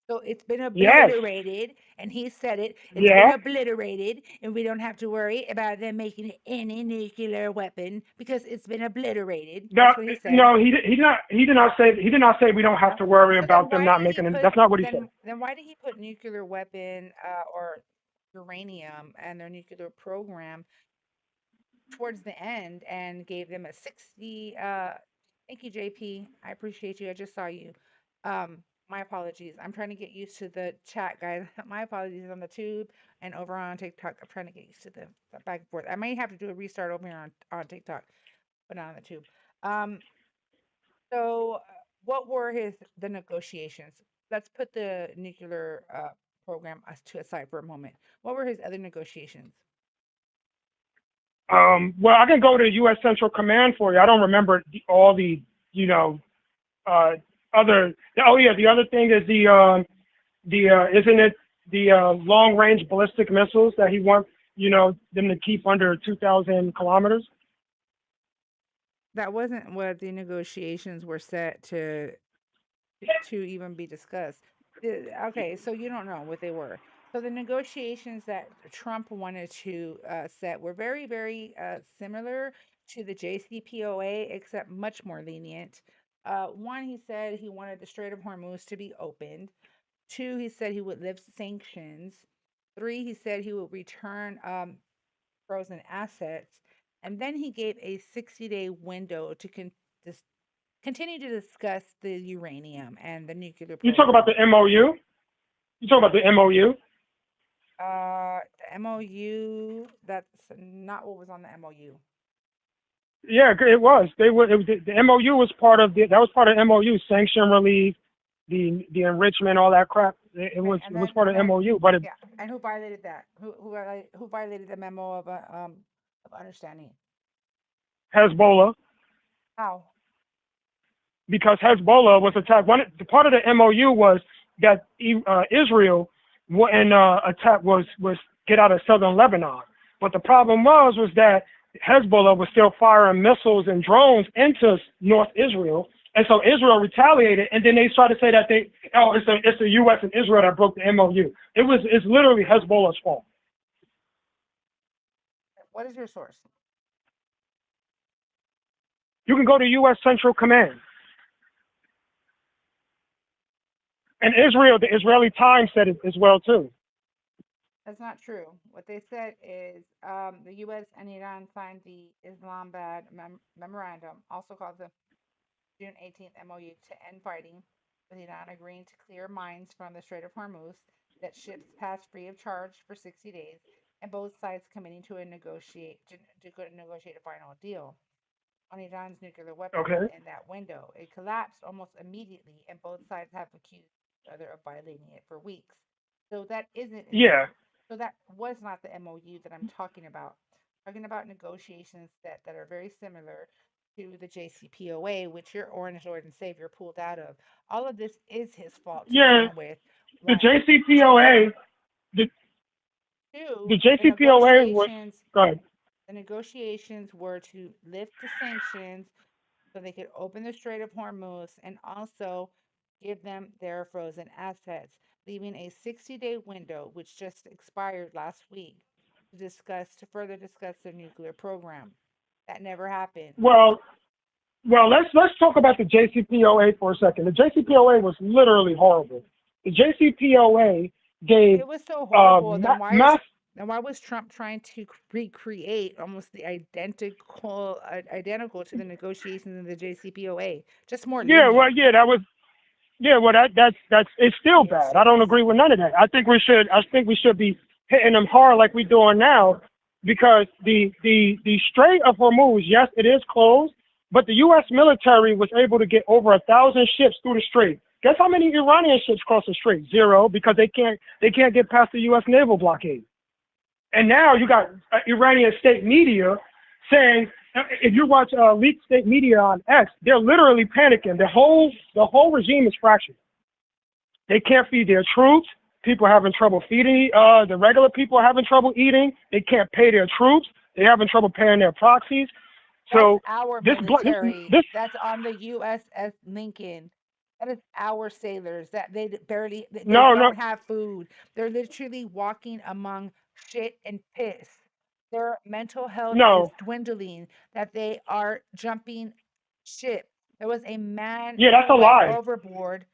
So it's been Yes. obliterated, and he said it. It's Yeah. been obliterated, and we don't have to worry about them making any nuclear weapon because it's been obliterated. No, That's what he said. no, he did not say we don't have to worry So about them not making it. That's not what he said. Then why did he put nuclear weapon or uranium and their nuclear program towards the end and gave them a 60. Thank you, JP. I appreciate you. I just saw you. My apologies. I'm trying to get used to the chat, guys. My apologies on the tube and over on TikTok. I'm trying to get used to the back and forth. I may have to do a restart over here on TikTok, but not on the tube. Um, so, what were the negotiations? Let's put the nuclear program to aside for a moment. What were his other negotiations? Well, I can go to U.S. Central Command for you. I don't remember all the, you know, uh, other. Oh yeah, the other thing is isn't it the long range ballistic missiles that he wants, you know, them to keep under 2,000 kilometers? That wasn't what the negotiations were set to even be discussed. Okay, so you don't know what they were. So the negotiations that Trump wanted to set were very, very similar to the JCPOA, except much more lenient. One, he said he wanted the Strait of Hormuz to be opened. Two, he said he would lift sanctions. Three, he said he would return frozen assets. And then he gave a 60-day window to continue to discuss the uranium and the nuclear You talk about program. the MOU? You talk about the MOU? The MOU, that's not what was on the MOU. Yeah, it was. The MOU was part of that was part of MOU, sanction relief, the enrichment, all that crap. It Right, was part of MOU, but yeah, and who violated that? Who violated the memo of understanding? Hezbollah, How? because Hezbollah was attacked. The part of the MOU was that Israel wouldn't attack was get out of southern Lebanon. But the problem was that Hezbollah was still firing missiles and drones into North Israel, and so Israel retaliated. And then they tried to say that it's the U.S. and Israel that broke the MOU. It's literally Hezbollah's fault. What is your source? You can go to U.S. Central Command. And Israel, the Israeli Times said it as well too. That's not true. What they said is the U.S. and Iran signed the Islamabad Memorandum, also called the June 18th MOU, to end fighting, with Iran agreeing to clear mines from the Strait of Hormuz, let ships pass free of charge for 60 days, and both sides committing to negotiate a final deal on Iran's nuclear weapons Okay. in that window. It collapsed almost immediately, and both sides have accused each other of violating it for weeks. So that isn't. Yeah. So that was not the MOU that I'm talking about. I'm talking about negotiations that are very similar to the JCPOA, which your Orange Lord and Savior pulled out of. All of this is his fault to Yeah. begin with. The One. JCPOA. Two, The JCPOA was. Go ahead. the negotiations were to lift the sanctions so they could open the Strait of Hormuz and also give them their frozen assets, leaving a 60-day window, which just expired last week, to further discuss their nuclear program. That never happened. Well, let's talk about the JCPOA for a second. The JCPOA was literally horrible. The JCPOA gave It was so horrible. mass. Then why was Trump trying to recreate almost the identical to the negotiations in the JCPOA? Just more Yeah, well, lenient. yeah, that was. Yeah, well, that's it's still bad. I don't agree with none of that. I think we should be hitting them hard like we're doing now, because the Strait of Hormuz, yes, it is closed, but the U.S. military was able to get over 1,000 ships through the strait. Guess how many Iranian ships cross the strait? Zero, because they can't get past the U.S. naval blockade. And now you got Iranian state media saying, if you watch leaked state media on X, they're literally panicking. The whole regime is fractured. They can't feed their troops. People are having trouble feeding. The regular people are having trouble eating. They can't pay their troops. They're having trouble paying their proxies. So that's our this military. this That's on the USS Lincoln. That is our sailors. That they no don't have food. They're literally walking among shit and piss. Their mental health is no dwindling. That they are jumping ship. There was a man yeah, that's who a went lie. overboard.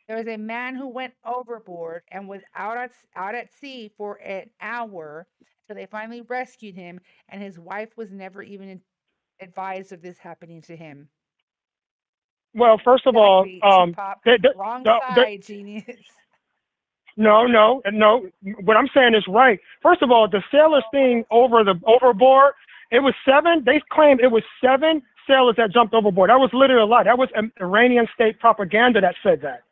There was a man who went overboard and was out at sea for an hour So they finally rescued him, and his wife was never even advised of this happening to him. Well, first of all, Exactly, T-Pop. the, the, Wrong the, side, genius. no. What I'm saying is right. First of all, the sailors thing over the overboard, it was 7. They claimed it was 7 sailors that jumped overboard. That was literally a lie. That was Iranian state propaganda that said that.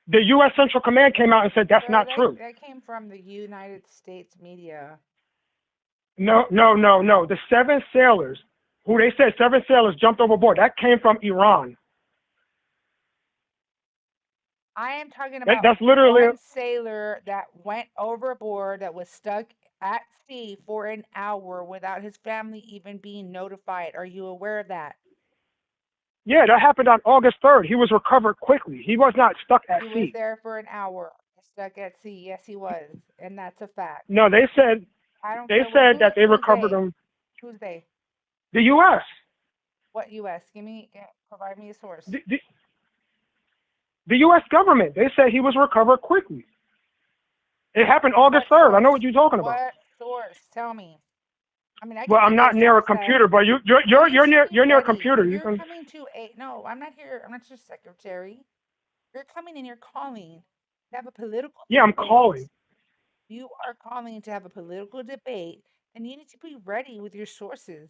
The U.S. Central Command came out and said that's Sir, not true. that came from the United States media. No. The 7 sailors, who they said 7 sailors jumped overboard, that came from Iran. I am talking about That's literally, one sailor that went overboard that was stuck at sea for an hour without his family even being notified. Are you aware of that? yeah, that happened on August 3rd. He was recovered quickly. He was not stuck at He was sea. there for an hour, stuck at sea. Yes, he was, and that's a fact. No, they said I don't they care said that they who's recovered they? him. Who's they? The U.S. What U.S.? Provide me a source. The U.S. government. They said he was recovered quickly. It happened August What 3rd. I know source? what you're talking about. What source? Tell me. I mean, I Well, can I'm give you a not near a source that computer, but you're you should be near a ready. computer. You You're can. coming to a no. I'm not here. I'm not your secretary. You're coming and you're calling to have a political Yeah, I'm debate. calling. You are calling to have a political debate, and you need to be ready with your sources.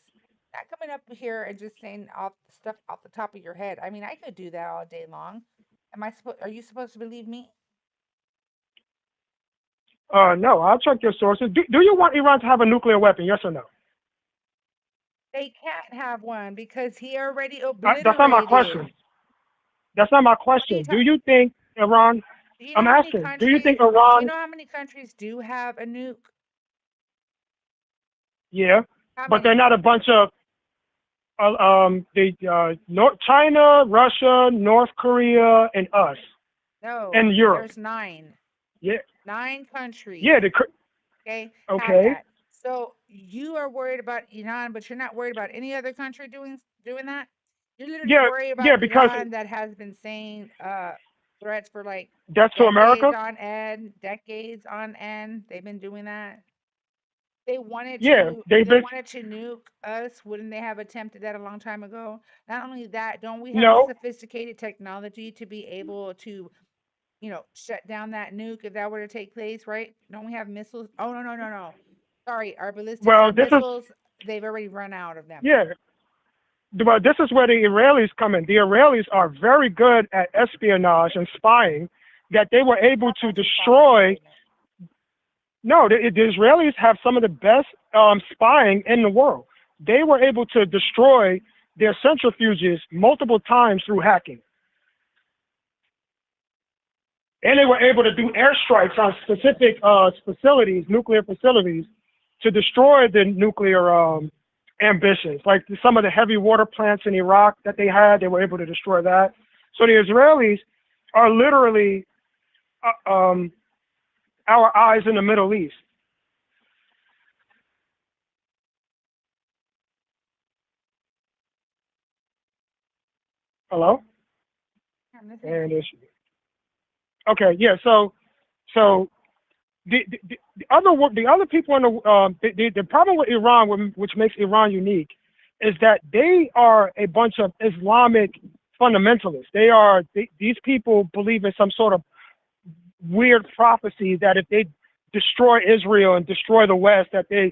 Not coming up here and just saying off stuff off the top of your head. I mean, I could do that all day long. Are you supposed to believe me? No, I'll check your sources. Do you want Iran to have a nuclear weapon? Yes or no? They can't have one because he already That's not my obliterated. question. That's not my What are you question. Do talking? you think Iran? Do you know I'm how many asking. Do you think countries? Do you Iran? know how many countries do have a nuke? Yeah, How but they're many? not a bunch of China, Russia, North Korea, and us, No, and Europe. there's 9. Yeah, 9 countries. yeah. Okay, have Okay. that. So you are worried about Iran, but you're not worried about any other country doing that. You're literally Yeah, worried yeah. about Because Iran that has been saying threats for like that's to decades America. on end, decades on end. They've been doing that. They wanted Yeah, to they've they been. wanted to nuke us. Wouldn't they have attempted that a long time ago? Not only that, don't we have the No. sophisticated technology to be able to, shut down that nuke if that were to take place, right? Don't we have missiles? Oh, no, no, no, no. Sorry, our ballistic Well, this is missiles, they've already run out of them. yeah. Well, this is where the Israelis come in. The Israelis are very good at espionage and spying. That they were able Stop to that, T-Pop. You're destroy. doing it. No, the Israelis have some of the best spying in the world. They were able to destroy their centrifuges multiple times through hacking. And they were able to do airstrikes on specific facilities, nuclear facilities, to destroy the nuclear ambitions. Like some of the heavy water plants in Iraq that they had, they were able to destroy that. So the Israelis are literally our eyes in the Middle East. Hello? I'm listening to And you. okay, yeah. So the other people in the problem with Iran, which makes Iran unique, is that they are a bunch of Islamic fundamentalists. These people believe in some sort of weird prophecy that if they destroy Israel and destroy the West, that they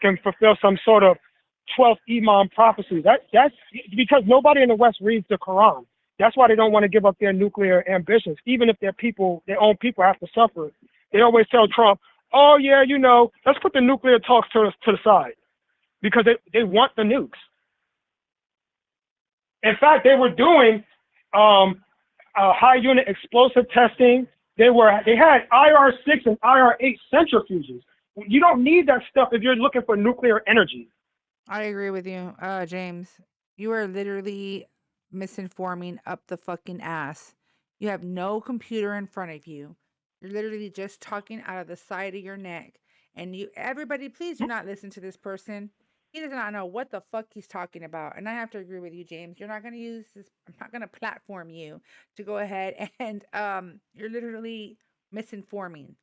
can fulfill some sort of 12th Imam prophecy. That's because nobody in the West reads the Quran. That's why they don't want to give up their nuclear ambitions, even if their own people have to suffer. They always tell Trump, "Oh yeah, let's put the nuclear talks to the side," because they want the nukes. In fact, they were doing high unit explosive testing. They had IR6 and IR8 centrifuges. You don't need that stuff if you're looking for nuclear energy. I agree with you, James. You are literally misinforming up the fucking ass. You have no computer in front of you. You're literally just talking out of the side of your neck. And everybody, please do not listen to this person. He does not know what the fuck he's talking about. And I have to agree with you, James. You're not going to use this. I'm not going to platform you to go ahead and you're literally misinforming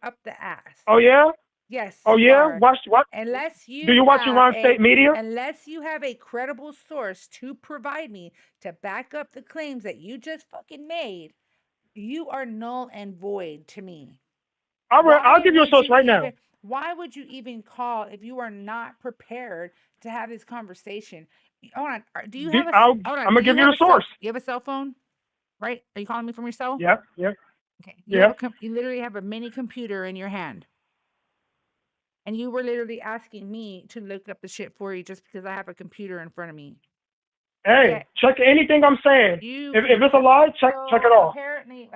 up the ass. Oh yeah? Yes, Oh you yeah, are. what? Unless Do you you watch have Iran a state media? unless you have a credible source to provide me to back up the claims that you just fucking made, you are null and void to me. I'll give you a source right now. Why would you even call if you are not prepared to have this conversation? Hold on. Do you have a hold I'm on? gonna Do you give you have the a cell? source. You have a cell phone, right? Are you calling me from your cell? Yep, yep, Okay. yep. You literally have a mini computer in your hand, and you were literally asking me to look up the shit for you just because I have a computer in front of me. Hey, Yet check anything I'm saying. you If can it's a lie, check it so off. apparently,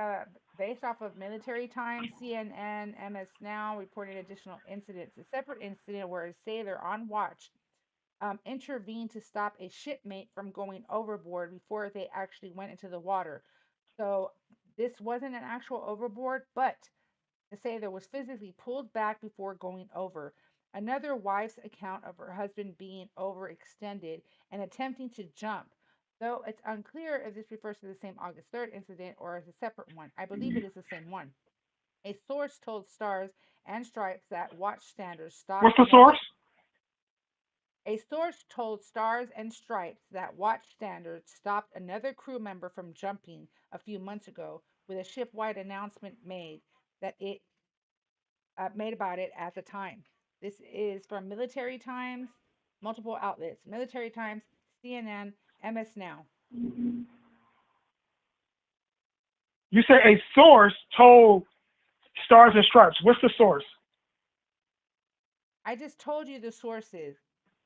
based off of military times, CNN, MS Now reported additional incidents. A separate incident where a sailor on watch intervened to stop a shipmate from going overboard before they actually went into the water. So this wasn't an actual overboard, but the sailor was physically pulled back before going over. Another wife's account of her husband being overextended and attempting to jump. Though it's unclear if this refers to the same August 3rd incident or as a separate one. I believe it is the same one. A source told Stars and Stripes that watch standards stopped What's the another. source? A source told Stars and Stripes that watch standards stopped another crew member from jumping a few months ago, with a ship-wide announcement made about it at the time. This is from Military Times, multiple outlets: Military Times, CNN, MS Now. You said a source told Stars and Stripes. What's the source? I just told you the sources: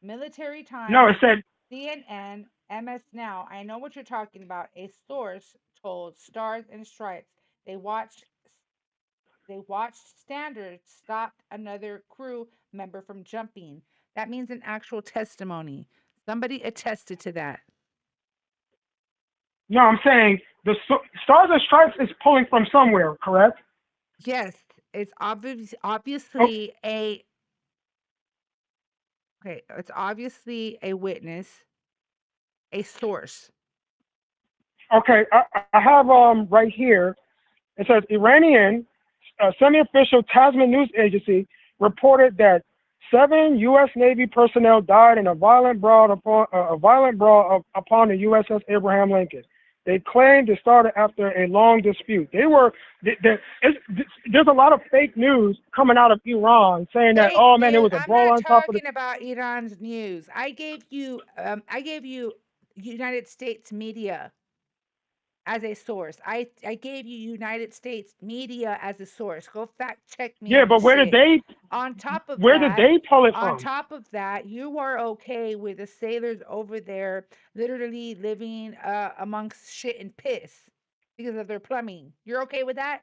Military No, Times, it said CNN, MS Now. I know what you're talking about. A source told Stars and Stripes they watched standards stopped another crew member from jumping. That means an actual testimony. Somebody attested to that. no. I'm saying Stars and Stripes is pulling from somewhere, correct? Yes, it's Oh, it's obviously a witness, a source. okay. I have right here. It says Iranian semi-official Tasman news agency reported that 7 U.S. Navy personnel died in a violent brawl upon the USS Abraham Lincoln. They claimed it started after a long dispute. There's a lot of fake news coming out of Iran saying that, Fake oh man, it news. was a I'm brawl not on top of the. talking about Iran's news. I gave you United States media as a source. I gave you United States media as a source. Go fact check me Yeah, on but this shit. On where did they pull it on from? top of that, you are okay with the sailors over there literally living amongst shit and piss because of their plumbing. You're okay with that?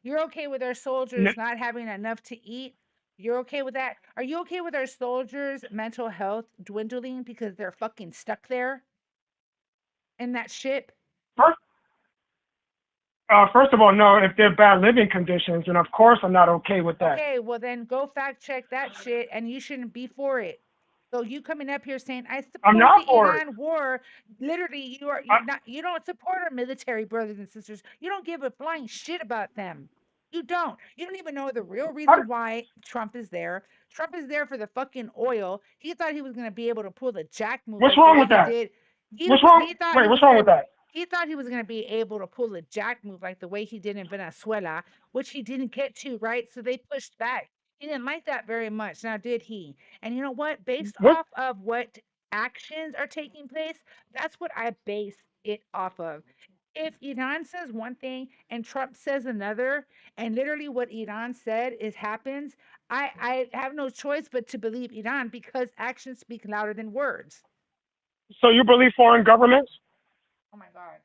You're okay with our N- soldiers not having enough to eat? You're okay with that? Are you okay with our soldiers' mental health dwindling because they're fucking stuck there in that ship? First, first of all, no. If they're bad living conditions, and of course I'm not okay with that. Okay, well then go fact check that shit and you shouldn't be for it. So you coming up here saying I I'm support not the for it. Iran war, literally I, you don't support our military brothers and sisters. You don't give a flying shit about them. You don't. You don't even know the real I, reason why Trump is there. Trump is there for the fucking oil. He thought he was gonna be able to pull the jack move what's like the wrong way with he that? did. What's wrong? He thought he Wait, what's was wrong gonna with that? he thought he was gonna be able to pull the jack move like the way he did in Venezuela, which he didn't get to, right? So they pushed back. He didn't like that very much. Now, did he? And you know what? Based What? off of what actions are taking place, that's what I base it off of. If Iran says one thing and Trump says another, and literally what Iran said is happens, I have no choice but to believe Iran because actions speak louder than words. So you believe foreign governments? Oh my God.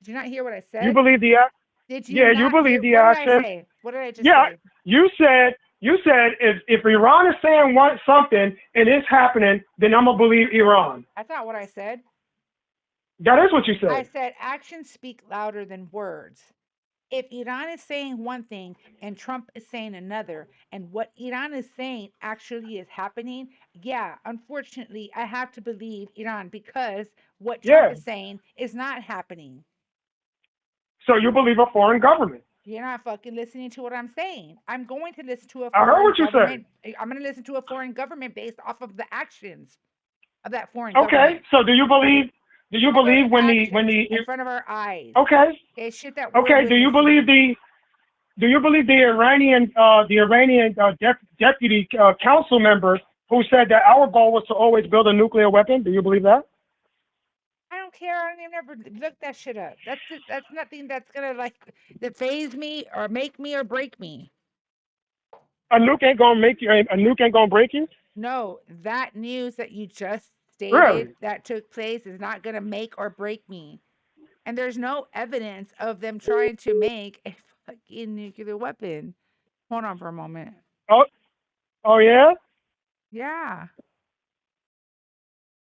Did you not hear what I You said? believe the act? Did you Yeah, you not hear? believe the What did I action. say? What did I just Yeah, say? you said if Iran is saying something and it's happening, then I'm gonna believe Iran. That's not what I said. That is what you I said. said actions speak louder than words. If Iran is saying one thing and Trump is saying another, and what Iran is saying actually is happening, yeah, unfortunately, I have to believe Iran because what Trump Yeah. is saying is not happening. So you believe a foreign government? You're not fucking listening to what I'm saying. I'm going to listen to a I heard foreign what you said. government. I'm going to listen to a foreign government based off of the actions of that foreign Okay, government. so do you believe? Do you believe Affirmative when actions the in front of our eyes. okay Okay, shit that we're okay? witnessing. Do you believe the Iranian deputy council member who said that our goal was to always build a nuclear weapon? Do you believe that? I don't care. I don't even ever look that shit up. That's nothing that's gonna that phase me or make me or break me. A nuke ain't gonna make you. A nuke ain't gonna break you. No, that news that you just stated Really? that took place is not gonna make or break me. And there's no evidence of them trying to make a fucking nuclear weapon. Hold on for a moment. Oh, oh yeah. Yeah.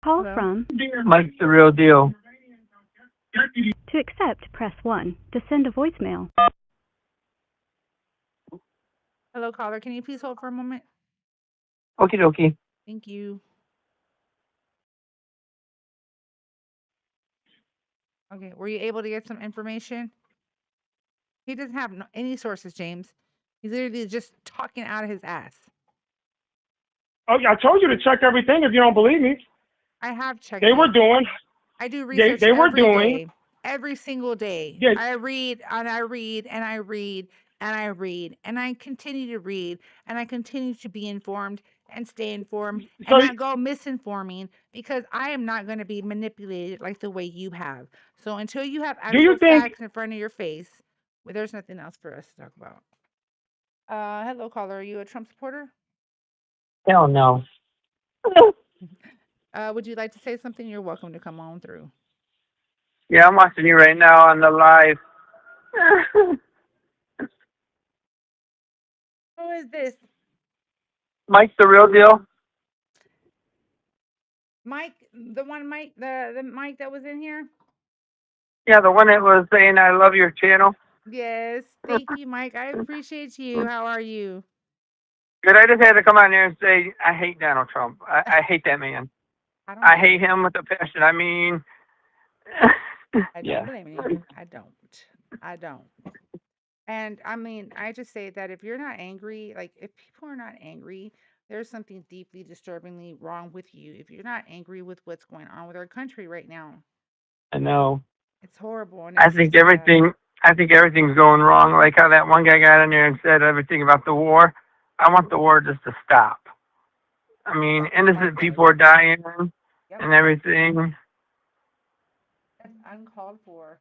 Call Hello? from. Mike's the real deal. To accept, press 1. To send a voicemail. Hello, caller. Can you please hold for a moment? Okie dokie. Thank you. Okay, were you able to get some information? He doesn't have any sources, James. He's literally just talking out of his ass. Oh, I told you to check everything. If you don't believe me, I have checked they were it. doing. I do research They were every doing. day, every single day. Yeah. I read and I read and I read and I read and I continue to read and I continue to be informed and stay informed So and not go misinforming because I am not going to be manipulated like the way you have. So until you have do you actual think? facts in front of your face, well, there's nothing else for us to talk about. Hello, caller. Are you a Trump supporter? Hell no. Would you like to say something? You're welcome to come on through. Yeah, I'm watching you right now on the live. Who is this? Mike's the real deal. Mike, the Mike that was in here? Yeah, the one that was saying I love your channel. Yes. Thank you, Mike. I appreciate you. How are you? Good. I just had to come out there and say I hate Donald Trump. I hate that man. I hate him with a passion. I mean, I don't yeah. blame you. I don't. And I mean, I just say that if you're not angry, like if people are not angry, there's something deeply disturbingly wrong with you. If you're not angry with what's going on with our country right now, I know. it's horrible and I it's think just sad. everything's going wrong. Like how that one guy got in there and said everything about the war. I want the war just to stop. I mean, innocent people are dying Yep. and everything. That's uncalled for.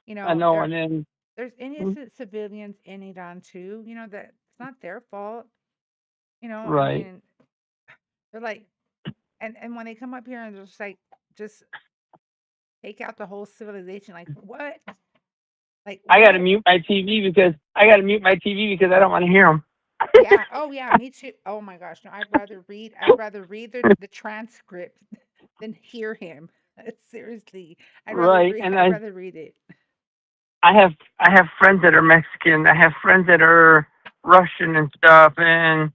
I know, and then There's innocent civilians in Iran too. That it's not their fault. I right. mean, they're like, and when they come up here and just take out the whole civilization, like what? Like I got to what? mute my TV because I don't want to hear them. Yeah. Oh yeah, me too. Oh my gosh, no, I'd rather read. The transcript than hear him. Seriously, Right, and I'd rather read it. I have friends that are Mexican. I have friends that are Russian and stuff, and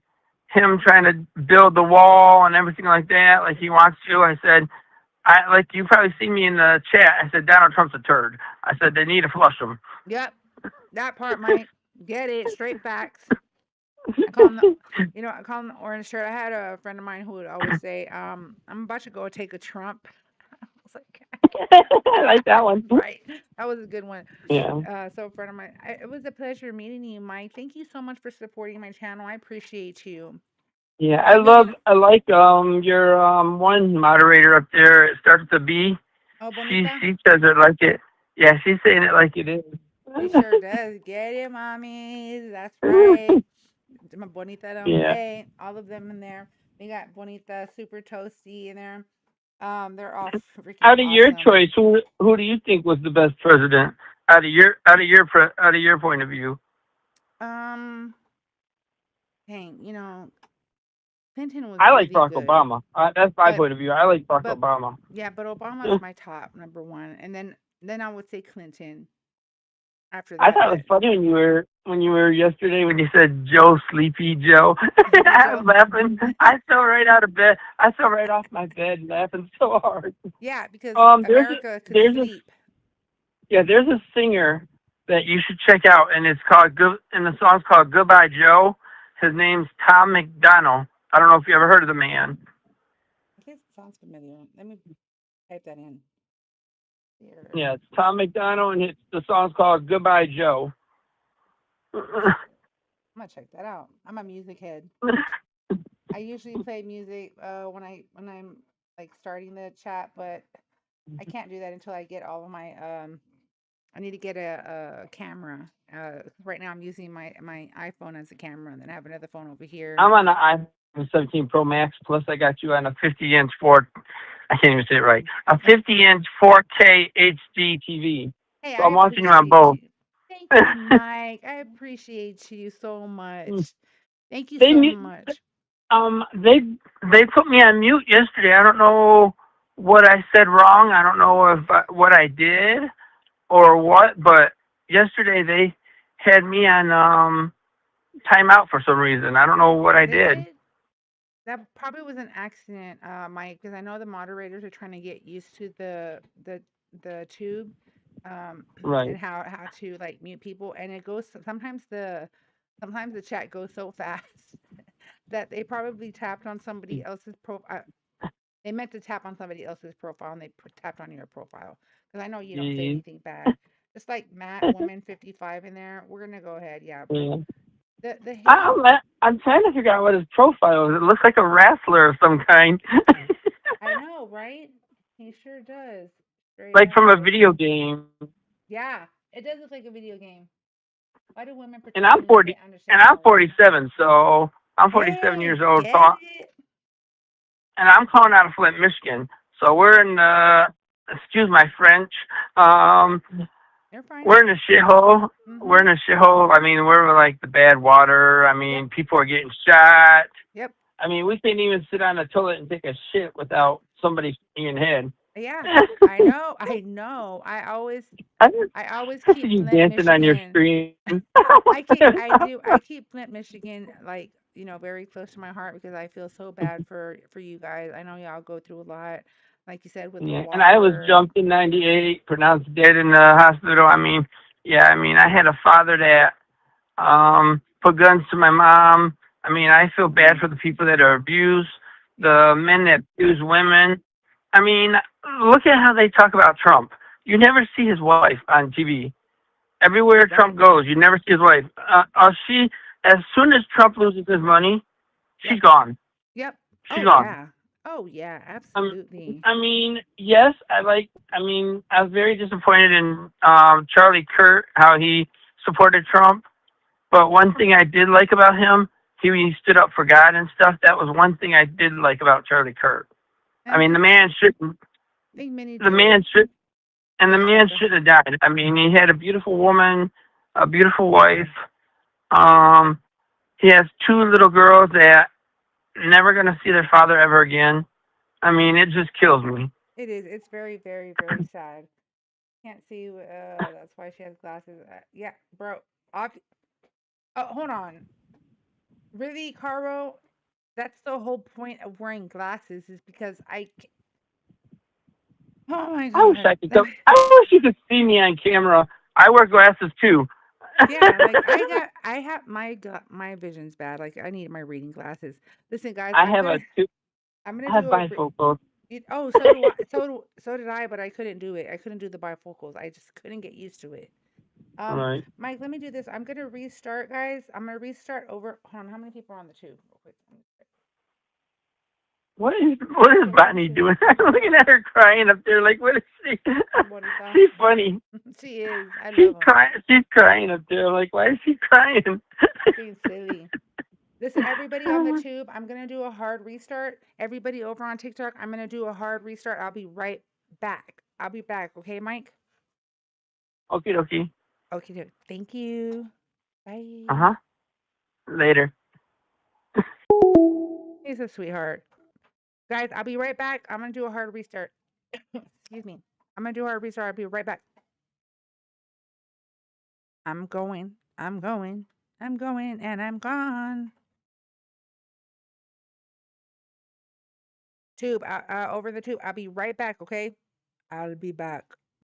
him trying to build the wall and everything like that, like he wants to. I said, you probably see me in the chat. I said Donald Trump's a turd. I said they need to flush him. Yep, that part, Mike. Get it straight facts. I call him the orange shirt. I had a friend of mine who would always say, I'm about to go take a Trump. I was like, I like that one. right. That was a good one. Yeah. So a friend of mine, it was a pleasure meeting you, Mike. Thank you so much for supporting my channel. I appreciate you. Yeah, I like your one moderator up there. It starts with a B. Oh, She Bonita? says it like it. Yeah, she's saying it like it is. She sure does. Get it, mommies. That's right. My Bonita don't Yeah. play. All of them in there. We got Bonita, Super Toasty in there. They're all freaking Out of your awesome. choice, who do you think was the best president? Out of your point of view. Dang, Clinton was I like really Barack good. Obama. That's my But point of view. I like Barack but Obama. yeah, but Obama's my top number one, and then I would say Clinton after I that. thought it was funny when you were yesterday when you said Joe, Sleepy Joe. Sleepy I Joe. was laughing. I fell right out of bed. I fell right off my bed laughing so hard. Yeah, because There's America could there's a sleep. there's a singer that you should check out, and it's called Good. And the song's called "Goodbye Joe." His name's Tom McDonald. I don't know if you ever heard of the man. I think it sounds familiar. Let me type that in here. Yeah, it's Tom McDonald, and the song's called "Goodbye Joe." I'm gonna check that out. I'm a music head. I usually play music when I'm like starting the chat, but I can't do that until I get all of my I need to get a camera. Right now I'm using my iPhone as a camera, and then I have another phone over here. I'm on an iPhone 17 Pro Max. Plus, I got you on a 50-inch I can't even say it right. A 50-inch 4K HD TV. Hey, So I I'm watching you on appreciate both. you. Thank you, Mike. I appreciate you so much. Thank you They so mu- much. they put me on mute yesterday. I don't know what I said wrong. I don't know if what I did or what, but yesterday they had me on timeout for some reason. I don't know what I They did. did? That probably was an accident, Mike, because I know the moderators are trying to get used to the tube, Right. and how to like mute people, and it goes sometimes the chat goes so fast that they probably tapped on somebody else's profile. They meant to tap on somebody else's profile, and they tapped on your profile, because I know you don't say Jeez. anything bad. Just like Matt Woman 55 in there, we're gonna go ahead, yeah. Yeah. The hate. I'm trying to figure out what his profile is. It looks like a wrestler of some kind. I know, right? He sure does. Straight Like from a up. video game. Yeah, it does look like a video game. Why do women And pretend I'm when you 40, can't and understand I'm them? 47, so I'm 47 Hey, years old. So, get it? and I'm calling out of Flint, Michigan. So we're in excuse my French. You're fine. We're in a shithole. We're in Mhm. a shithole. I mean, we're like the bad water. I mean, Yep. people are getting shot. Yep. I mean, we can't even sit on a toilet and take a shit without somebody being head. Yeah, I know. I know. I always I see keep you Flint, dancing on your Michigan. screen. I keep Flint, Michigan, like, very close to my heart, because I feel so bad for you guys. I know y'all go through a lot, like you said, with the Yeah, and I was water. jumped in '98, pronounced dead in the hospital. I mean, yeah, I mean, I had a father that put guns to my mom. I mean, I feel bad for the people that are abused, the men that abuse women. I mean, look at how they talk about Trump. You never see his wife on TV. Everywhere Trump goes, you never see his wife. As soon as Trump loses his money, she's gone. Yep. She's Oh gone. yeah. Oh yeah, absolutely. I mean, yes, I was very disappointed in Charlie Kirk, how he supported Trump. But one thing I did like about him, he stood up for God and stuff. That was one thing I did like about Charlie Kirk. I mean, the man shouldn't. I think many The do. man should, and the man should have died. I mean, he had a beautiful woman, a beautiful wife. He has two little girls that never gonna see their father ever again. I mean, it just kills me. It is. It's very, very, very sad. Can't see. That's why she has glasses. Yeah, bro. Off. Oh, hold on. Really, Caro? That's the whole point of wearing glasses, is because Oh my I wish god. I could come. I wish you could see me on camera. I wear glasses too. Yeah, like I have my vision's bad. Like, I need my reading glasses. Listen, guys, I have I'm I gonna have do a bifocals. oh, so do I. So did I, but I couldn't do it. I couldn't do the bifocals. I just couldn't get used to it. Right. Mike, let me do this. I'm gonna restart, guys. I'm gonna restart over. Hold on, how many people are on the tube? Real quick. What is Bonnie doing? I'm looking at her crying up there. Like, what is she? She's funny. She is. I She's love her. crying. She's crying up there. Like, why is she crying? Being silly. Listen, everybody on the tube, I'm gonna do a hard restart. Everybody over on TikTok, I'm gonna do a hard restart. I'll be right back. I'll be back. Okay, Mike? Okay, okay. Okay, thank you. Bye. Later. He's a sweetheart. Guys, I'll be right back. I'm gonna do a hard restart. Excuse me. I'm gonna do a hard restart. I'll be right back. I'm going, and I'm gone. Tube, over the tube. I'll be right back, okay? I'll be back.